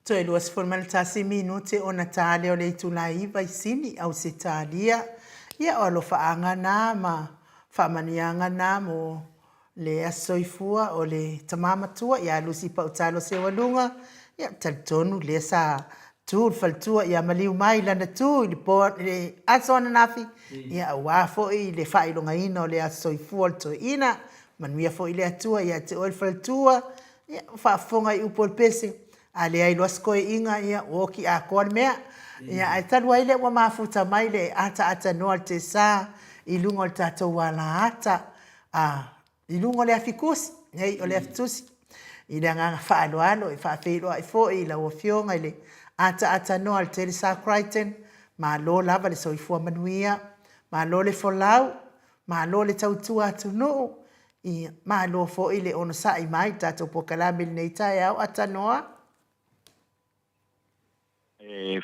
Toi luas formaltasi minute o Natale o le itulai vai sini au se talia. Ia o alo faangana ma faamaniangana mo le asoifua o le tamamatua ia lusi pa utalo se walunga. Ia talitonu le sa tu faltua ia maliu mai lana tu i po le asona nafi. Ia wafo i le failonga ina o le asoifua to ina. Manuia fo i le atua ia te oil faltua. Ia faafonga i upol pese. Ale ai loas koe inga ia oki a koa mea. Ia ai tanu ai le wa mafuta mai le ata noa te sa i lungo le tatou wala ata. I lungo le afikusi, hei o le afitusi. I le nganga whaaloalo, i whaafeiro ai fo i la wafionga i le ata noa le tere sa Crichton. Ma lo lava le soifua manuia. Ma lo le folau. Ma lo le tautua atu nuu. Ma lo fo i le ono sa i mai tatou pokalame le neitai au ata noa.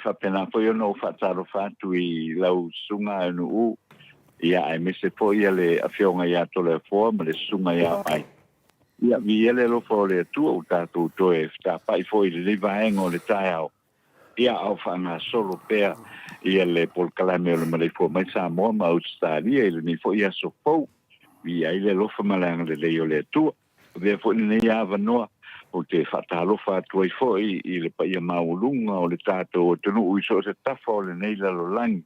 Whapena po yo no whataro whatu I lau sunga anu u. Ia ai mese po ia le awhionga ia tole fōa ma le sunga ia ai. Ia vi ele lo fo le tua u tātou toe ta pai fo I le liva engo le tai au. Ia au whanga solo pea ia le polkalame o le Maleifua mai Samoa ma Australia ile ni fo ia so fau. Vi ai le lofa malanga le leo le tua. Vea fo ni ia avanoa. O te whatalofa atua I foi I le paia maulunga o le tātou o tunu ui so se tafa o le nei lalo langi.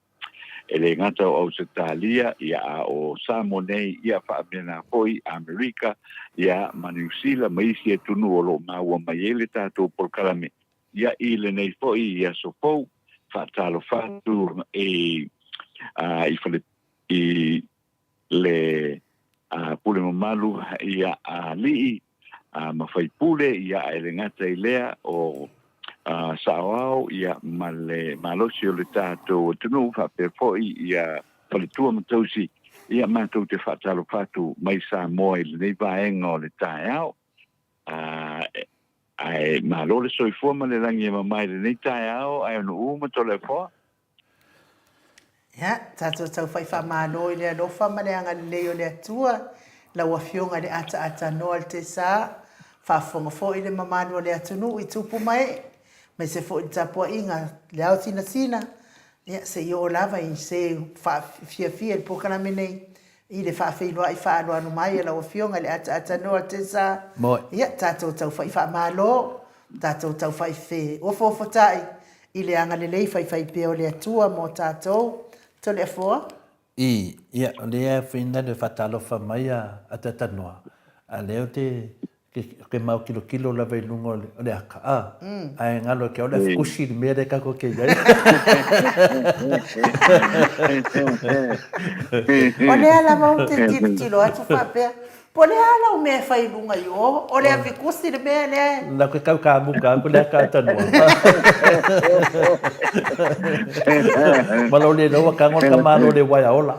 E le ngata o se talia ia o Samoa nei ia whaamena foi Amerika ia Maleifua ma isi e tunu o lo maua mai e le tātou polkalame. Ia I le nei foi ia so fau whatalofa atu I le pule mamalu ia lii mawhai pule ia ele ngata I lea o saoao ia malosi o le tātou tunu whapefoi ia palitua matausi ia mātou te whatalo whatu mai Samoa I le nei vaenga o le tae au. Ai malo le soifua ma le rangi e mamai le nei tae au ai anu uma tole fua. Ia, tātou tau whai whamalo I le alofa ma le anga leo le atua. La wafionga le ata noa te sa. Whafonga fo I le mamano le atunu I tupu mai. Mai se fo I tapua inga le au sina. Ia se I o lava I se fia le pokana menei. I le whaafeilua I whaalo anu mai la wafionga le ata noa te sa. Ia tātou tau whai whamalo. Tātou tau whai whe. Ofo tai. I le anga le lei whai peo le atua mo tātou. Tole a fua? Ia, o lea whina le whatalofa mai a tatanoa. A leo te ke mau kilo la vai lungo o le aka. Ai ngalo ke o le fukushi le mea reka ko ke iai. O lea la mau te tilo atu whapea. Po lea la o mea whai lunga I o. O lea fikusi le mea lea. La koe kau ka muka, ko lea ka tanoa. Malo le noa ka ngon kamaro le wai aola.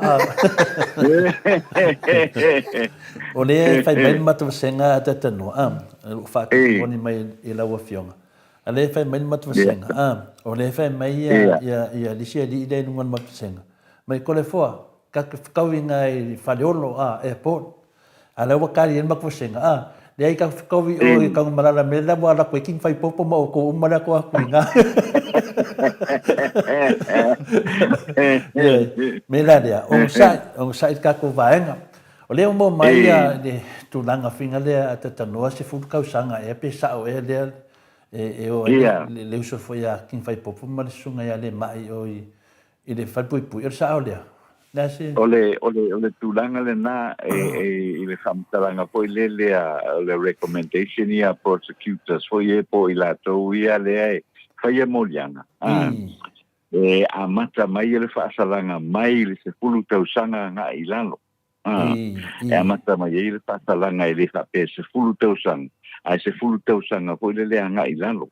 O le fai mai matu senga a tatanoa. O whaki moni mai I laua fionga. A le fai mai matu senga. O le fai mai ia lisia li idei nungan matu senga. Mai ko le fua, kau inga I whaleolo airport. A le wakari en matu senga. Le ai ka kau I o I kau malala me la wala koe king fai popo ma o ko umara ko aku inga. Me la dea, on site ka ko vaenga. O leo mo mai de tulanga finga le tatanoa se fu kau sanga e pe sa o e le o le uso foi a king fai popo ma le sunga ya le mai o I le fai pui o sa o le. Ole tulanga le na I le whamtaranga po I le recommendation ia prosecutors fo I po I la tau ia le ai whai e molianga. A mata mai le whaasalanga mai le se fulu tausanga nga I lalo. A mata mai le whaasalanga I le whape se fulu tausanga. Ai se fulu tausanga po I le nga I lalo.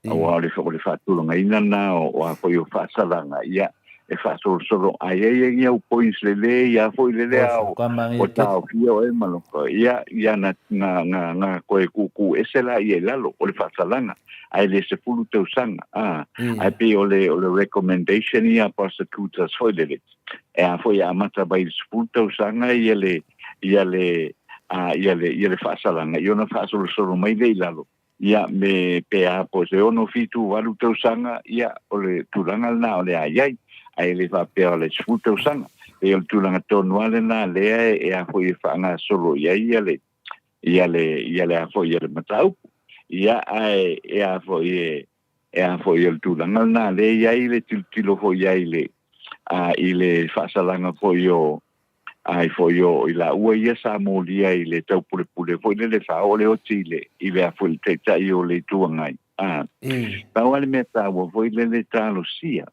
O le whaatulanga inana o a po I o whaasalanga ia. E whaasolo ai ia points le ia foi le au o tau fia o e maloko ia nga koe kuku e se la ia lalo o le whaasalanga ai le se fulu tau sanga ai pe o le recommendation ia prosecutors foi le e a foi a mata bai se fulu tau sanga ia le whaasalanga ia na whaasolo mai le lalo ia me pea po se ono fitu walu tau sanga ia o le tulanga na o le ai ai le fa pea o le tau sanga e o tulanga tonu ale na le e a foi fanga solo ia le a foi le matau ia ai e a foi o tulanga na le ia le tilo foi ia le fa salanga foi o ai foi o ila ua ia Samoa i le tau pule foi le fa o le o Chile i le a foi te tai o le tuangai pa wale me ta o foi le talo sia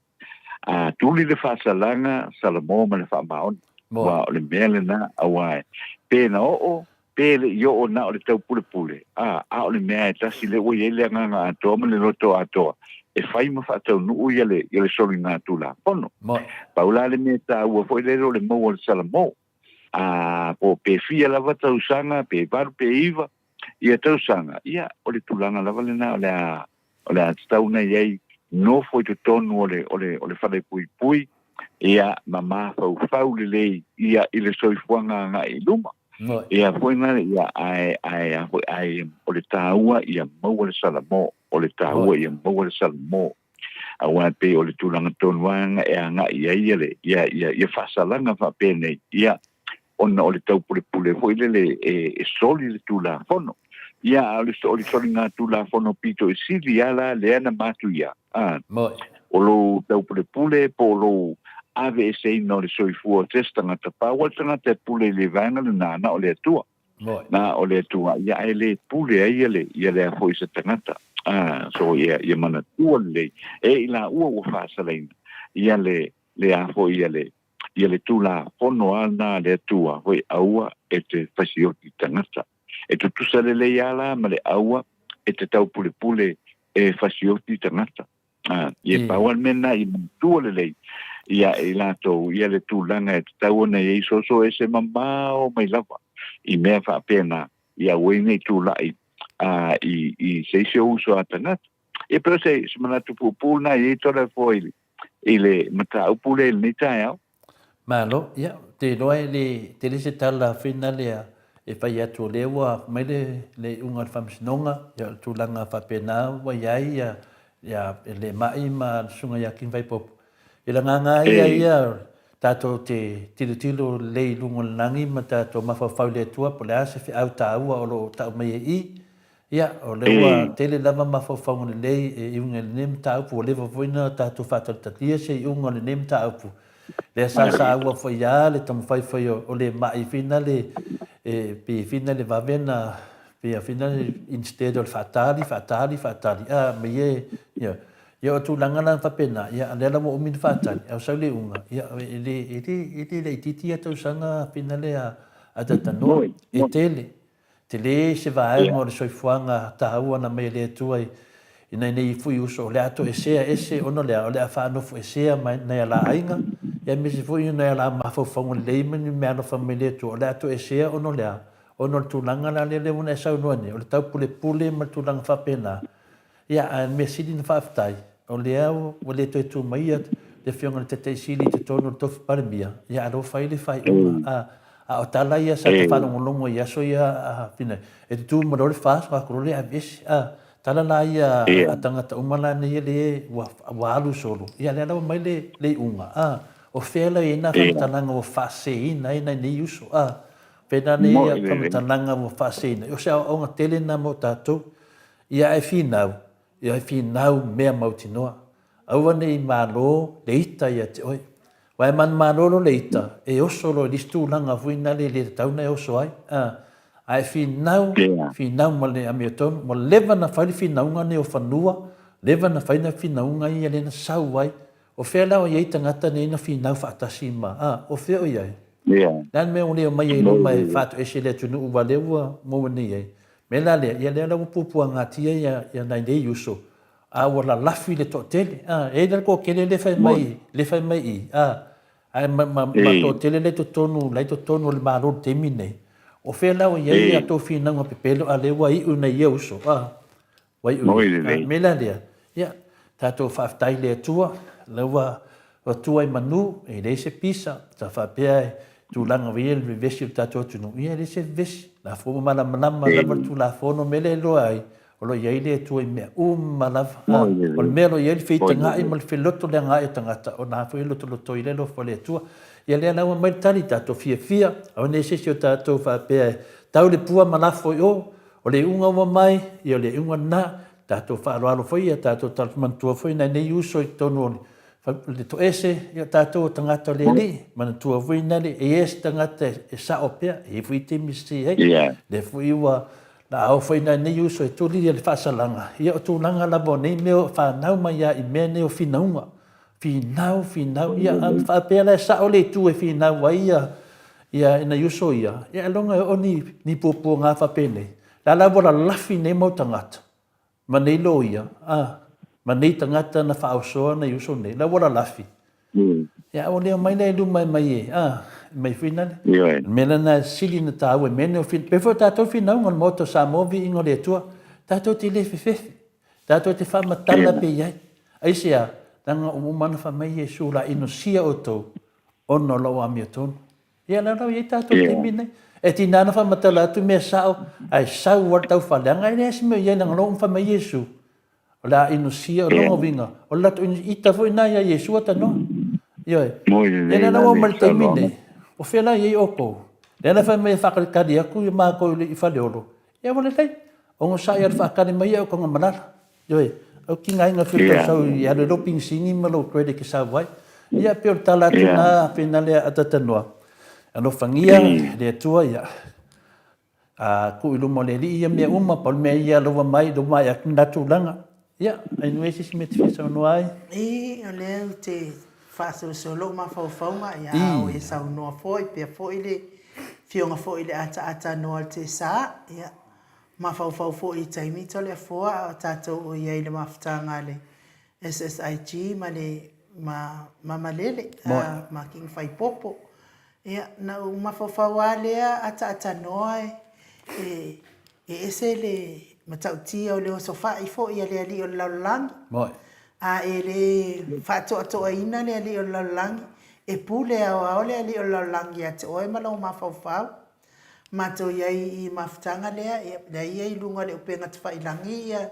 tuli le fa salanga Samoa ma le fa maon wa le mele na awai pe na o pe le yo o na o le tau pule o le mea ta si le o ye le nga to ma le roto ato e fai ma fa tau nu ia le soli na tula pono paula le me ta o foi le mo o Samoa po pe fia lava tau sanga pe par pe iva ia tau sanga ia o le tulanga lava le na o le tau na ia no foi te tonu o le fale pui ia mama fau le ia i le soifuanga nga i luma ia foi na ia ai o le taua ia mau le Salamo o le taua ia mau le Salamo awa pe o le tulanga tonu anga e anga ia fasalanga fa pene ia ona o le tau pule foi le soli le tula fono ia o le soli nga tula fono pito e sili ala le ana matu ia o lo tau pule po lo ave se no le soifua testanga tapa o tanga te pule le vanga le na o le tua na o le tua ia ele pule ia le foi se tangata so ia mana tua le ila ua fa saleina ia le a foi ia le tula fono ana le tua hoi aua e te fasioti tangata e tu sale le ala ma le aua e te tau pule e fasioti tangata ia pawan mena i tua le ia e lato ia le tulanga e te tau na e so e se mamao mai lava i mea fa pena ia wene tula i se uso a tangata e pero se manatu pupuna i tole foi ile mata upule ni tae Malo, ia, te loa te le se tala whina lea e whai atu lewa mai le unga whamsinonga, ia tūlanga whapena wa iai, ia le mai ma sunga ia kin whaipopu. I la nganga ia tātou te tilo lei lungo langi ma tātou mawhawhau le tua po le ase whi au tāua o lo tau mai e ia, o lewa tele lava mawhawhau ngone lei e unga le nem tāupu o lewa voina tātou whātautatia se i unga le nem tāupu. Le sa ua foi ya le tom foi o le mai fina le pe fina le va vena pe fina instead of fatali me ia tu langa na fa pena ia le la mo min fatali au sa le unga ia le titi atu sanga fina le a tatano e tele se va mo le soifuanga ta ua na me le tuai ina nei fui uso le ato ese ono le fa no fu ese mai na la ainga ia me se fui na la ma fo fo le men me no famile to le ato ese ono tu langa la le una sa no ne o tau pule ma tu langa fa pena ia an me sidin fa ftai o le au o le to mai le fionga te sili te tono to parmia ia ro fai le fai o tala ia sa te fa longo ia so ia fina e tu mo le fa ko le avis tala la ia atangata umala nei le wa alu solo ia le la mai le unga o fela ina fatananga o fase ina nei uso pena nei fatananga o fase ina o sa o tele na mo tato ia e finau me mautinoa au nei malo le ita ia te oi wa man malo le ita e o solo listu langa fuina le tauna e o so ai finau male amiaton mo leva na fai finaunga ne o fanua leva na fai na finaunga ia le na sauai o fela o ia tangata ne na finau fatasima o fe o ia dan me o mai e lo mai fatu ese le tunu u valewa mo ne ia me la le ia le pupu ngatia ia na de yuso wala lafi le totele e le ko kele le fai mai ai ma totele le tonu le malo temine o fela o ia to fina ngo pepelo ale wa I una ia uso wa I mela dia ia tato faftai le tua lewa o tua I manu e le se pisa ta fa pe tu langa vil vesi tato tu no ia le se vesi la fo mala la tu la fo no mele lo ai o lo iai le tua i mea malava. Moi, O le mea lo iai le whitanga moi, i ma le whiloto le ngai tangata o nā whi loto i le lo fa le tua. Ia lea naua mai tali tātou fia, au ne sesi o tātou whapea tau le pua malafo i o le unga wa mai, i o le unga nā, tātou whaaloalo whai, tātou talmantua whai, nei uso i tonu o le to ese, i tātou tangata le li, mana tua whai nale, tangata e sa o pea, e whi te misi hei, le whi ua, na au whai nei uso i tō li le whaasalanga, ia o tūlanga labo nei meo whanau mai ia i mea nei o whinaunga, Finau, ia an whapea lai sa o le tu e finau wa ia ina yuso ia. Ia longa o ni popo ngā whapea nei. La la wala lafi nei mau tangata. Ma nei lo ia. Ma nei tangata na whaosoa na yuso nei. La wala lafi. Ia o lea mai nei lumai mai e. Mai whina ne. Mena na sili na tāu e mene o fin. Pefo tātou finau ngon moto Samoa vi ingo le tua. Tātou te le fefefe. Tātou te whamatala pe iai. Aisea. Tanga o mana fa mai Yesu la ino sia o tau ono lo ami ton. Ia la lau ia tātou te mine. E ti nana fa matala atu mea sao. Ai sau war tau fa leanga. Ai nesi mea ia nang lo fa mai Yesu. O la ino sia o longo vinga. O la tu ita fo ina ia Yesu ata no. Ia ia la lau o mali te mine. O whela ia i oko. Lena fa mai whakarikari aku i maa koe i whaleolo. Ia wale tei. O ngo sa ia whakari mai au konga manara. Ia au ki ngai ngā whita sau i alo roping singi malo koe ki sa wai. Ia peo tala tu nā pena lea atatanoa. Ano whangia lea tua ia. Ku ilu mo le li ia mea uma pal mea ia loa mai a natu langa. Ia, ai nuesi si me te whisa ono ai. O lea te whaasau solo ma whauwhaunga ia o e sau noa foi, pia foi le fionga foi le ata noa te sa. Ia. Ma whau fo i taimi to le foa o tātou o iei le mawhitanga le SSIG ma le malele ma king whai popo. Ia, na ma whau alea ata noa e ese le matautia o le o sofa i fo i le ali o laulangi. Moi. E le whatoa ina le ali o laulangi. E pule au le ali o laulangi ate oe malau ma whau. Mato iai i mawhitanga lea, ia i lunga le upenga te whailangi, ia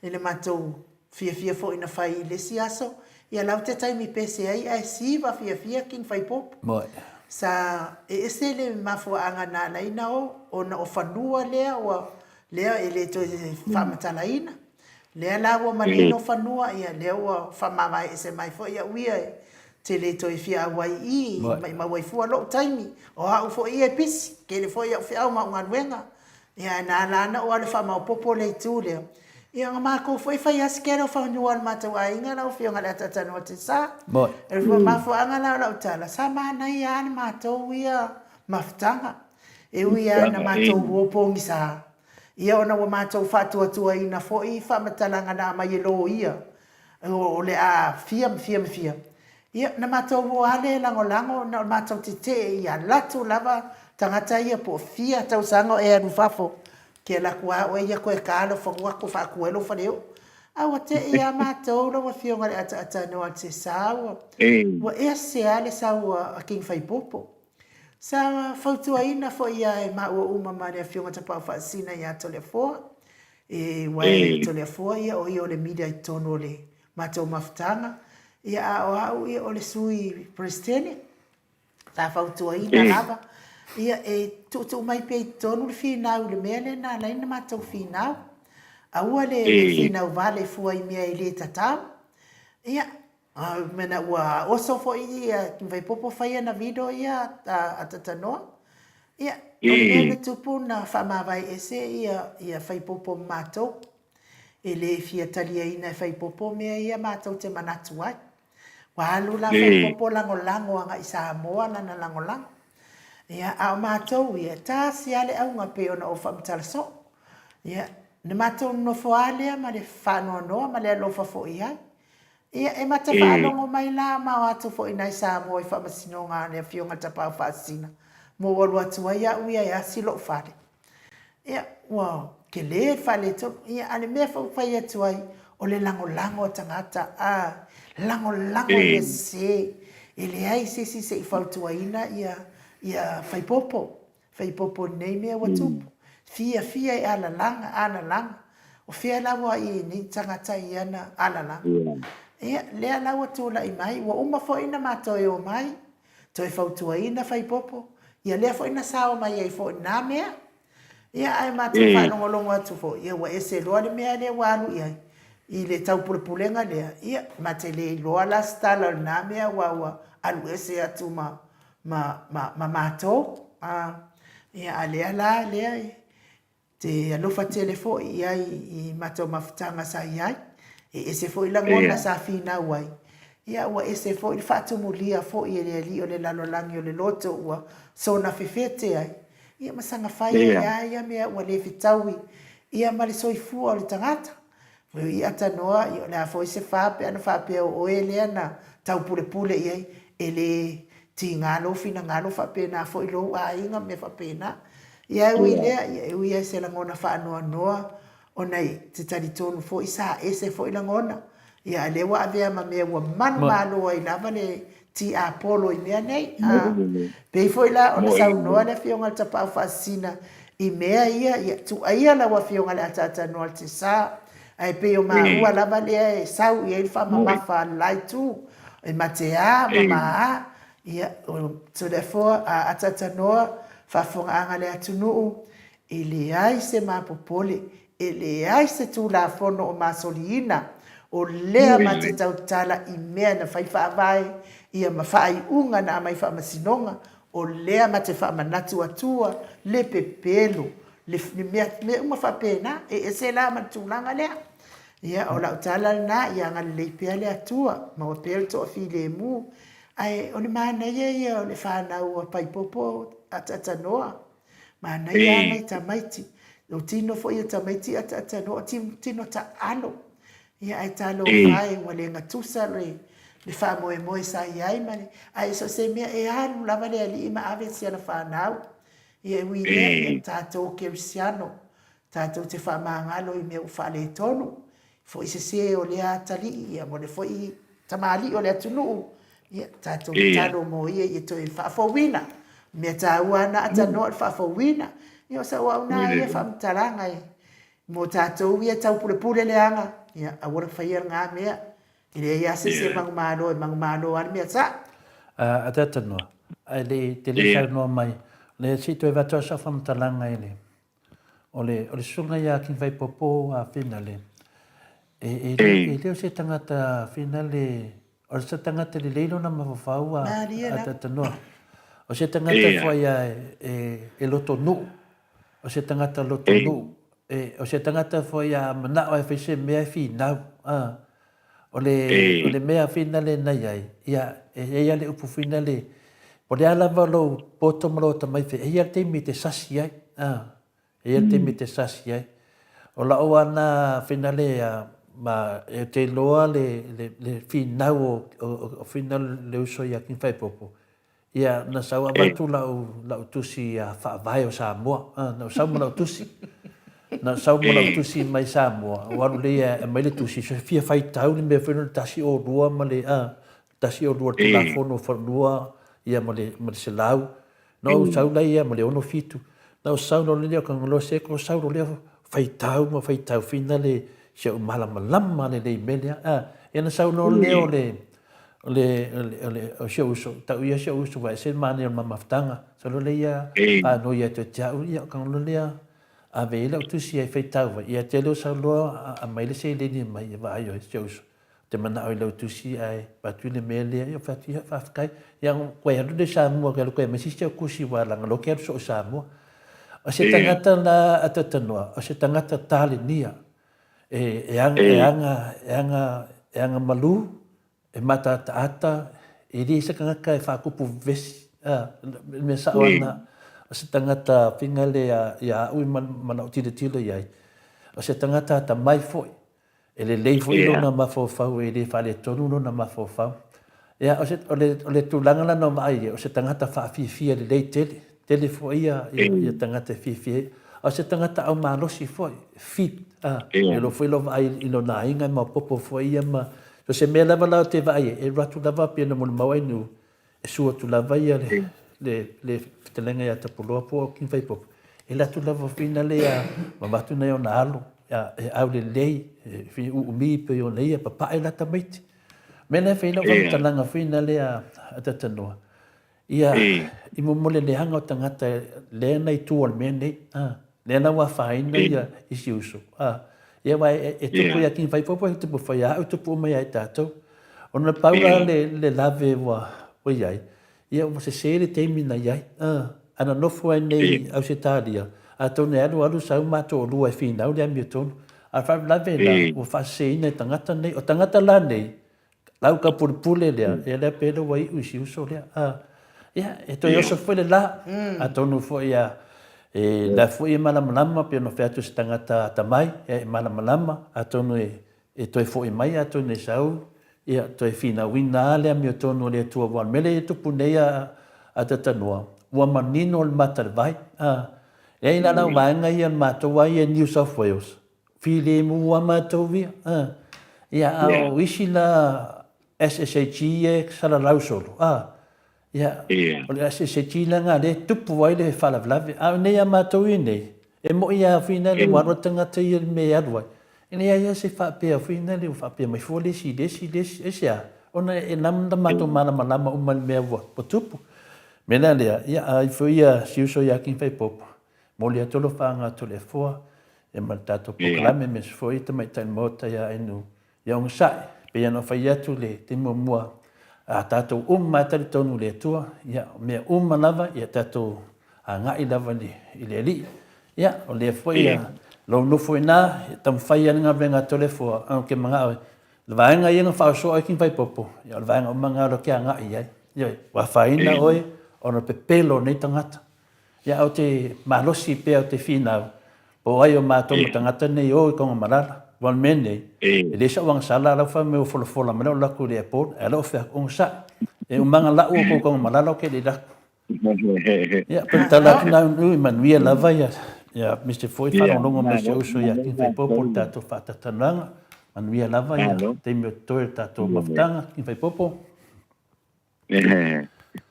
le mato fia fo ina whai i lesi aso, ia lau te taimi pese ai, ai siwa fia king whai pop. Moi. Sa ese le mafua anga nā laina o na o whanua lea, lea e le to whamatala ina. Lea la ua malino whanua, ia lea ua whamawai ese mai fo, ia uia te le toi fia awai i, ma waifua lo taimi, o hau fo i e pisi, ke le fo i au fia au ma unga ruenga. Ia nā lana o ale whamau popo le tū lea. Ia ngā māko fo i whai askera o whanua al mātou a inga lau fia ngā le atatano te sā. E rua mafo anga lau tala, sa mana i ane mātou ia mawhitanga. E ui ana mātou uopongi sā. Ia ona wa mātou whātua ina fo i whamatalanga nā mai e lo ia. O le a fia. Ia, na mātou o ale lango, na mātou te ia latu lava tangata ia po fia tau sango e anu fafo. Ke la kua o ia koe kālo whakuako whakuelo whaneo. Awa te ia mātou la wa fionga le ata noa te sāua. Wa ea se ale sāua a king whai popo. Sa whautua ina fo ia e maua umamane a fionga tapau whaasina ia tole foa. E wai tole foa ia o le media i tono le mātou mawhitanga. Ia o hau ia o le sui prestene. Tā whautua ina lava. Ia e tu mai pe i tonu le whinau le mea le nā laina mātou whinau. Aua le whinau vale fua i mea i le tatau. Ia, mena ua oso fo i vai popo whaia na video ia a tatanoa. Ia, o le mea le tupu na whamawai ese ia whai popo mātou. E le fia talia ina e whai popo mea ia mātou te manatu ai. Walu la whai popo lango anga i Samoa na lango. Ia, au mātou ia, tā si ale au ngā pe ona o whamtala so. Ia, ne mātou no foalea ma le whanoa noa, ma le alofa fo i ai. Ia, e mata whanongo mai la ma o atu fo i nai Samoa i whamasino ngā nea fionga tapau whaasina. Mo walu atu ai au ia ia silo whare. Ia, wow, ke le whale to, ia, ale mea whai atu ai, o le lango tangata, lango ia se, e le ai se i whautua ina ia whai popo nei mea watupu. Fia e ana langa. o fia lawa I ni tangata I ana alala. Ia, lea lawa tūla I mai, wa uma fo ina mātoi o mai, toi fautua ina fai popo, ia lea fo ina sao mai ai fo ina mea, ia ai mātou whanongolongo atu fo, ia wa ese loa le mea lea walu ia, I le tau pulepulenga lea, ia, ma te le loa la stala na mea wawa, alu ese atu ma mātou, ia a lea la lea, te alofa telefo ia I mātou mafutanga sa iai, e ese fo ila ngona sa fina wai ia wa ese fo il fatu mulia fo I le li o le lalolangi o le loto ua so na fefete ai ia masanga fai ia mea wa le fitawi ia mali soifua o le tangata ia tanoa ia le fo ese fape ana fape o ele ana tau pule ia ele ti ngalo fina ngalo fape na fo ilo a inga me fape na ia ia se la ngona fa noa onai te tari tonu fo isa ese fo ila ngona ia lewa avea ma mea ua malo ai lava le ti apolo I mea nei pei fo ila ona saunoa le fionga le tapau faasina I mea ia tu aia lawa fionga le atata noa te sa ai pei o ua lava lea e sau ia ilfa mamafa lai tu e matea mama ia so therefore atata noa fafonga anga le atunuu I le ai se mapopole e le ai se tu la fono o masolina o lea ma te tautala I mea na fai whaavai ia mawhai unga na mai wha masinonga o lea ma te wha manatu atua le pepelo le mea uma whapena e se la ma tūlanga lea ia o lau tala na ia ngale le pea le atua ma o pēl to fi le mu ai o le mana ia o le whanau a paipopo atata noa mana ia ngai tamaiti o tino fo ia tamaiti ata no tino ta alo ia ai talo fai wale ngatusa le fa moe sa ia mani ai so se mea e alu lava le ali ima ave sia na fa nau ia wi ia tato kersiano tato te fa mangalo I me u fa le tonu fo se o le atali ia mo le fo I tamali o le atunu ia tato talo mo ia to fa fo wina me ta wana ata no fa fo wina ia sa wa una ia fa mtaranga mo tato ia tau pule le anga ia a wora fa ia nga mea ile ia se mangmalo an mea sa atata no ai le te le sa no mai le sito va to sa fa mtaranga ile ole sunga ia kin vai popo a finale e le se tangata finale o se tangata le leilo na mafafau atata no o se tangata foi e loto nu o se tangata loto nu o se tangata foi a mana o fe se mea fi nau o le mea finale na ia ia le upu finale po le ala valo poto malo ta mai fe ia te mi te sasi ai ia te mi te sasi ai o la o ana finale ma te loa le fi nau o finale le uso ia kin fai popo ia na saua watu lau tusi a whaavai o Samoa. Na sau mo lau tusi. Na sau mo lau tusi mai Samoa. Waru lea e mai le tusi. So fia whai tau ni mea whenua tasi o rua ma le tasi o rua te la fono whanua ia ma le se lau. Na o sau lai ia ma le ono fitu. Na o sau no lea kangolo seko sau no lea whai tau fina le se o malama le le melea. Ia na sau no lea o se uso tau ia se uso vai se mane o mamaftanga so lo ia no ia te tau ia kan lo ia a vela tu si e feitau ia te lo sa lo a mai le se le ni mai vai o se uso te mana o lo tu si ai pa tu le mele ia fati fa kai ia ko ia de sa mo ke lo ke me si se ku si wa la lo ke so sa mo o se tangata na atata no o se tangata tali nia e anga malu e mata ata e ri se kanga e whakupu vesi me sa ona o se tangata pingale ia ui mana o tira iai o se tangata ta mai foi e le lei foi lona mafofau e le whale tonu lona mafofau ia o le tūlanga lana mai o se tangata whaafifia le lei tele foi ia tangata fifia o se tangata au malosi foi fit e lo foi lo vai ino na inga ma popo foi ia ma so se me lava la te vai e ratu lava pena mo mau inu e sua tu lava ia le telenga ia tapuloa po kin fai pop e la tu lava fina le a ma batu na yo na alo e au le lei fi umi pe o nei pa pa ela ta mait me le fe no va talanga fi na le a tatanoa ia I mo mole le hanga o tangata le nei tu al me nei le na wa fa ina ia I si uso ia vai e tupu ia kin vai popo e tupu fai au tupu mai ai tatou ona paula le lave wa o iai ia o se sere te mina iai ana no fu nei au se tadia a tone alu sa ma to lu e fina o le mi tonu a fa lave la o fa se ina tangata nei o tangata la nei lau ka pulpule lea e le pelo wai usi uso lea ia e to yoso foi le la a tonu foi ia e la foi malamalama pe no featu se tangata tamai e malamalama a tonu e to foi mai a tonu sau ia to fina wina le mi tonu le tua wan mele to puneia a tatanoa ua manino le matalvai e ina na wanga ia matua ia New South Wales file mu wa matovia ia au isi la SSH e sala lausolo ia o le SSH la nga le tupu wai le falavlavi nei a matou nei e mo ia fina le waro tangata ia me adwai ina ia se fa pe fina le fa pe mai fole si desi e sia ona e namda matou malama uma me wa potupu mena le ia ai foi ia si uso ia kin fai popo mo le tolo fanga to le foa e maltato proclame me foi te mai tan mota ia enu ia un sai pe ia no fai atu le te mua a tatou tali tonu le tua ia mea lava ia tatou a ngai lava I le li ia o le foi ia lo no foi na tam fai nga venga tole fo ke manga le vaenga ia fa so ai kin fai popo ia le vaenga manga lo ke nga ia wa faina oi ona pepelo nei tangata ia o te malosi pe o te fina po ai o matou tangata nei o ko malala wan mene e le sa wang sala la fa me o fola me la ku le po e lo fa on sa e o manga la o ko malala ke le la ya pentala na nu manuia la va ya Mr. Foi fa no me se uso ya ki fa popo tato fa tatananga manuia la va ya te me to tato maftanga ki fa popo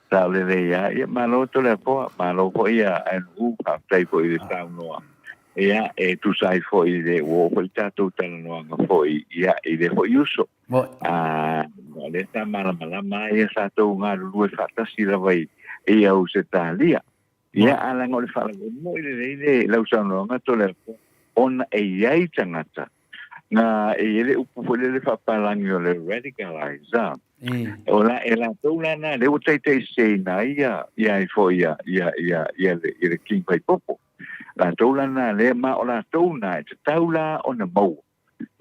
ta le ya malo to le po malo po ya en u pa play po I sa no ia e tu sai foi de o tato tan no nga foi ia I de foi uso le ta malama ia sa to nga lu fa ta si la vai ia o se talia ia ala ngol fa mo le la usa no nga to le on e ia tangata nga e le upu le fa palangi o le radicalize ola ela to la na le o te se na ia foi ia le king pai popo la toula na le ma o la touna te taula o na mau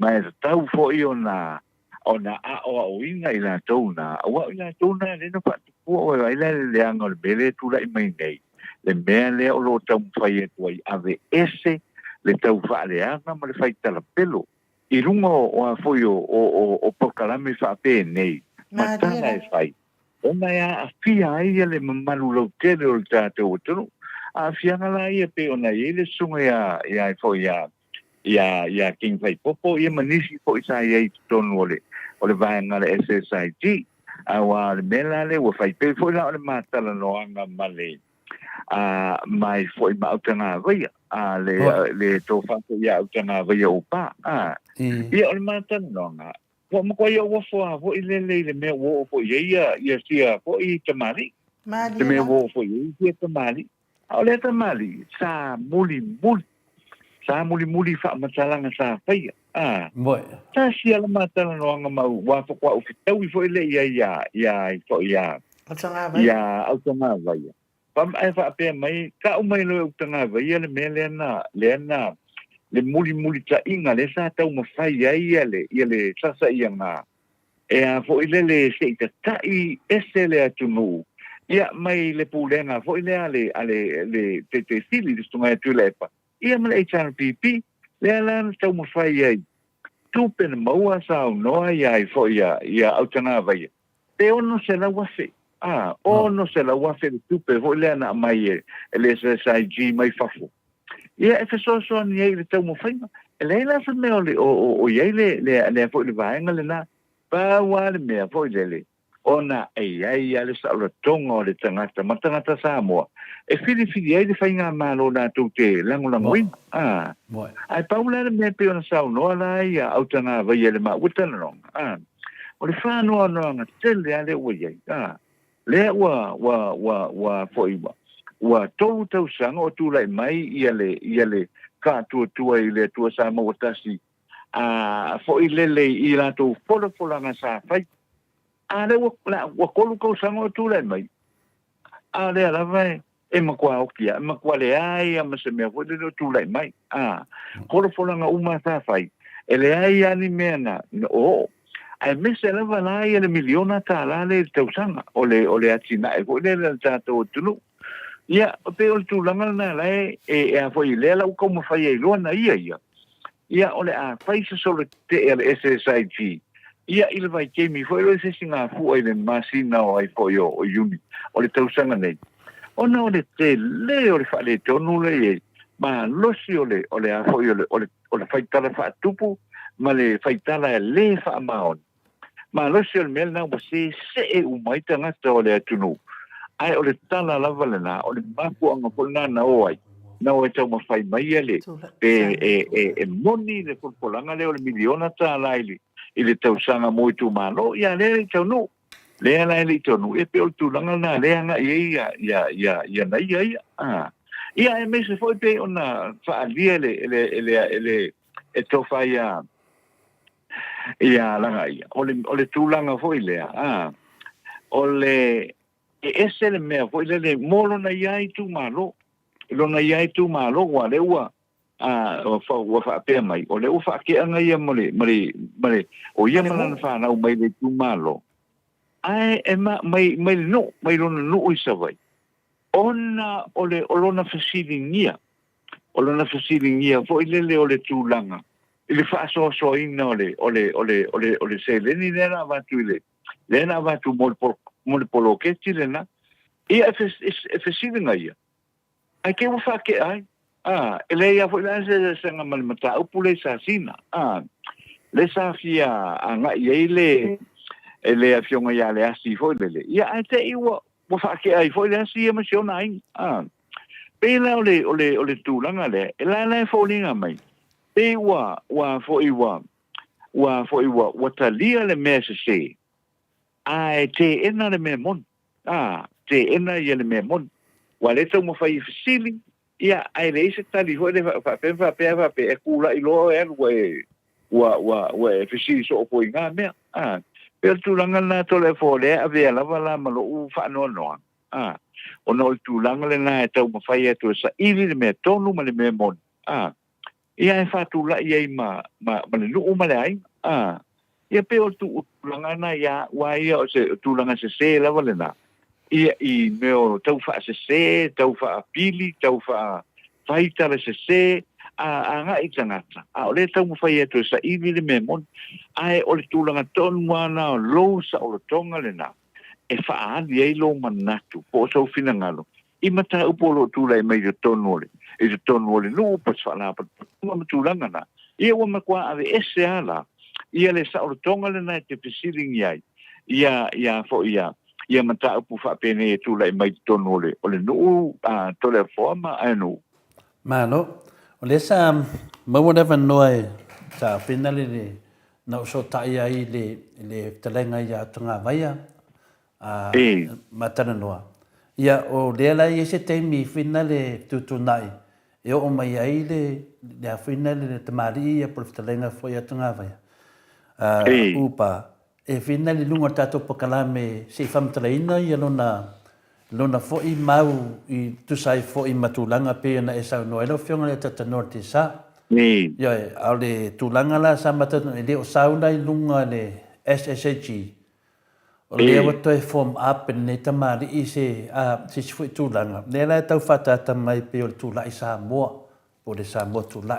ma e tau foi ona a o inga I la touna o la touna le no pa o ai le anga le bele tu la I mai nei le mea le o lo tau fai e tuai ave ese le tau fa le anga ma le fai tala pelo I runga o a foi o pokalame fa pe nei ma tana e fai ona a fia ai le mamalu lo tele o tatou tonu a fianga la ia pe ona ile sunga ia fo ia king fai popo ia manisi fo isa ia tonu ole vai nga le SSIG awa le mela le wo fai pe fo la le matala no anga male mai fo ma utanga vai le to fa ia utanga vai o pa ia ole matala no nga wo mo ko ia wo fo vo ile le me wo fo ia sia fo I tamari te me wo fo ia tamari ole tamali sa muli fa matalanga sa fai ta sia la matala no nga mau wa fo kwa o fitau fo ile ia fo ia autonga vai pam ai fa pe mai ka o mai no autonga vai le melena le muli ta inga le sa tau mo fai ia le sa ia nga e fo ile le se ta I esele atunu ia mai le pulenga fo ile ale te sili de stunga tu lepa ia mai HRPP le ala tau mo fai ai tupen maua sa no ia fo ia autanga vai te ono se la wafe ono se la wafe tupe fo ile na mai le SSIG mai fafo ia e so ni le tau mo fai ele la se me o ia le fo le vai ngale na pa wa le me fo ile ona ai ale sa lo tonga o le tangata Samoa e fili ai le whainga malo na tau te langolangoin ai paula le me pe ona sau noa la ia au tanga vai ele ma utana ronga o le whanua noa tele ale ua iai le wa foi wa tau sanga o tūlai mai ia le ka tua i le tua sa mawatasi foi lele i la tau fola sa fai le wa kolu ko sanga o tūlai mai le ala vai e makua okia makua le ai ama se mea foi le tūlai mai kolo fola nga uma sa fai ele ai ani mena ai mese lava la ia le miliona ta la le tausanga o le atina e foi le tato tunu ia o pe o tūlanga na la e a foi le la ko mo fai e lona ia o le a fai se solo te le SSIG ia il vai ke mi foi lo se singa fu ai le masina o ai foi o uni o le tausanga nei ona o le te le o le fa le tonu le ma losi o le a foi o le fai tala fa tupu ma le fai tala le fa maon ma losi o le mel na se e umai tanga o le atunu ai o le tala lava le na o le mapu anga polna na oai na o tau mawhai mai ele e moni le polanga le o le miliona ta laili i le tausanga moitu malo ia le tau nu le ala ele tau nu e pe o tūlanga na le anga ia na ia e mese foi pe ona whaalia ele e tofa ia langa ia o le tūlanga foi lea o le e ese le mea foi le molo na iai tu malo lona iai tu malo wa le ua wa fa pe mai o le u fa ke anga ia mole o ia mana fa na mai le tu malo ai e mai lona no i sa vai ona o lona fasilingia foi le o le tūlanga ile fa so ina o le se le ni le va tu le na va tu mol polo ke tirena ia e fesilinga ia ai ke fa ke ai ele ia foi la se nga mal mata o pule sa sina le sa fia anga ile ele a fionga ia le asi foi le ia ai te iwa mo fa ke ai foi le asi ma siona ai pela ole tūlanga le la fōlinga mai pe wa talia le mesa se ai te ena le me mon te ena ia le me mon wa le tau mo fai fasili ia ai le se tali ho le fa pe e kula i lo e wa fasili so po inga me pe tūlanga na to le fo le ave la vala ma lo u fa no o no tūlanga le na e tau mo fai e to sa ili le me tonu ma le me mon ia e fatu la ia ma le lu ma le ai ia pe o tu langa na ia wa ia o se tu langa se la vale na ia i meu tau fa se tau fa pili tau fa faita le se nga i tangata o le tau mo fai to sa i le memon ai o le tu langa ton wana o lo sa o tonga le na e fa ali ai lo manatu po so fina ngalo i mata upolo tu lai mai de tonole e de tonole no pas fala pa mo tu langa na ia wa makwa ave ese ala ia le sa o tonga le na te pesiling ia fo ia mata upu fa pene tu lai mai tonole o le no to le forma anu malo o le sa mo da van noi sa finale le no so ta ia i le telenga ia tonga vaia matana noa ia o le la i se temi finale tutunai e o mai ai le finale le tamari ia por telenga foi tonga vaia upa e finale lunga tato pokalame se famtalaina ia lona foi mau i tu sai foi matulanga pe na esa no elo fionga le tata norte sa ia au le tulanga la sa matana le o sauna i lunga le SSG o le wato e form up ne tamari i se foi tulanga le la tau fata mai pe o tula i Samoa o le Samoa tula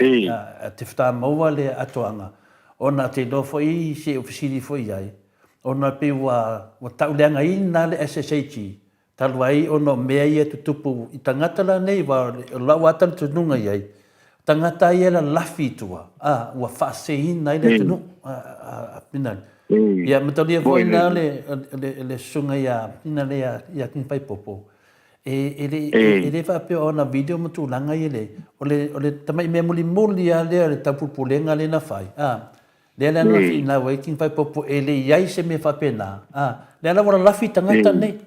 te fta mo le atoanga ona te do foi se ofisili foi ai ona pe wa tau le ngai na le SSG taluai ono mea ia tutupu i tangata la nei wa la watan tununga iai tangata ia la lafi tua ua whaseina i le tunu pinan Ia matalia foi na le sunga ia ina le ia kin pai popo. Ele fa pe ona video mutu langa ile. Ole tamai me muli ale le tapu pulenga le na fai. Le la na fi na wai kin pai popo ele ia se me fa pena. Le la wala lafi tangata nei.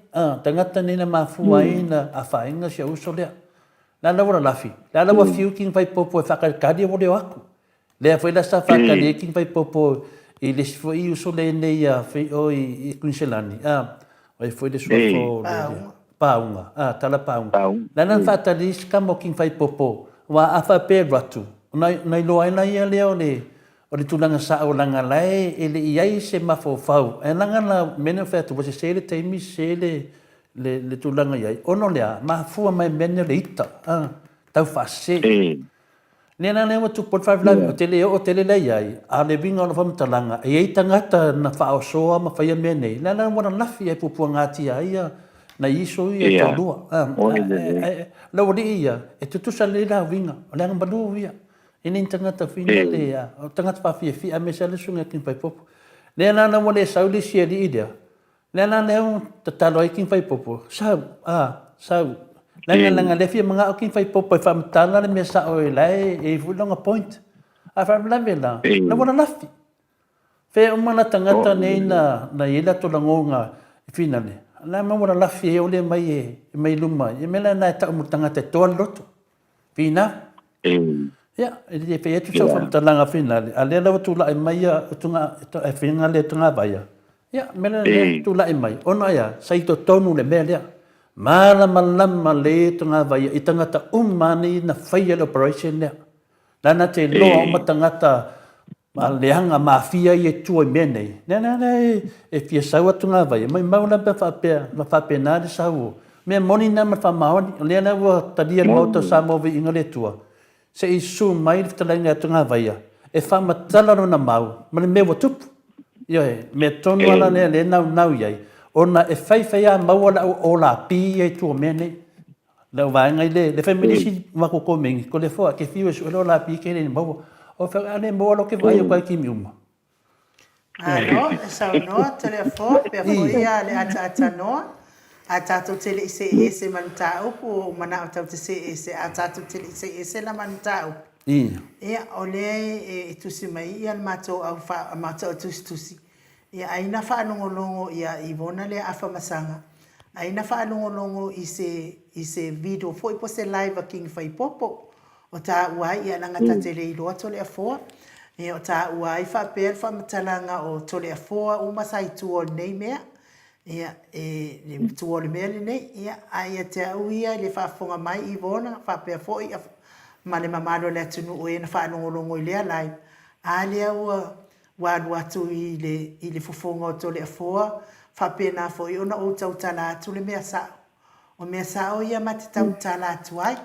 Tangata nei na mafua ina a fainga se uso le. La wala lafi. La wa fiu kin pai popo fa ka kadi wo le aku. Le foi la sa fa ka le kin pai popo e le foi uso le nei a fe o I kunselani. Vai foi de sua fo paunga, tala paunga. Lana fata lis kamo king fai popo, wa afa pe ratu. Nai loa ina ia leo o le tulanga sa o langa lai, ele iai se mafo fau. E langa na mene fetu, wase se le teimi se le tulanga iai. Ono lea, mafua mai mene le ita, tau fase. Nena lewa 2.5 lavi, o tele lai iai, a le vinga o na whamtalanga, e ei tangata na whao soa ma whaia mene. Lana wana lafi e pupua ngāti ia, na iso ia tolua. Lau li ia, e tutusa le la vinga, o leanga balu ia. Ine tangata whina le ia, o tangata whawhia fi a mesa le sunga kin pai popo. Lea nana wale sau li sia li idea. Lea nana leo tatalo ai kin pai popo. Sau. Langa le fia mga o kin pai popo e whamtala le mesa o e lai e fulonga point. A whamlawe la, na wana lafi. Fe o mana tangata nei na ila tolangonga whina le. La mawara lafi e ole mai luma. E mela na ta umutanga te toa loto. Pina? Ya, e pe etu sa whamtalanga whina. A lea lawa tula e mai tunga e whinga le tunga vaya. Ya, mela le tula e mai. Ono ia, saito tonu le mea lea. Malama le tunga vaya. I tangata umani na whaia operation lea. Lana te loa o matangata ma leanga mafia I e tua mene. Nena e fia saua tunga vai. Mai mauna pe ma whape nāre sau. Mea moni na ma whamaoni. Lea na ua tadia le mauta Samoa vi inga le tua. Se I su mai le talenga tunga vai. E whamatala no na mau. Ma le mewa tupu. Ioe, me tonu ala le nau iai. Ona e whai a maua o la pi e tua mene. Lau vaengai le whaimilisi makoko mingi. Ko le fua ke fiu e su o la pi ke le maua. O whaka ane moa lo ke vai o kai ki miuma. Ano, e sau noa, tele a fo, pe a fo ia le ata noa. A tātou tele I se ese man tā upu, o mana o tau te se ese, a tātou tele I se ese la man tā upu. Ia, o le e tusi mai, ia le mātou au wha, mātou tusi. Ia, aina wha anongolongo, ia I vona le awha masanga. Aina wha anongolongo I se video, fo I po se live a king whai popo. O tā uai ia langata tele I loa tole a foa. E o tā uai whapea whamatalanga o tole a foa umasai tuo nei mea. Ia le tuo le mea le nei. Ia aia te au ia le whafonga mai I vona. Whapea fo I ma le mamalo le atunu o e na whanongolongo I lea live. A lea ua wadu atu I le fufonga o tole a foa. Whapea na fo I ona o tau tala atu le mea sao. O mea sao ia mati tau tala atu ai.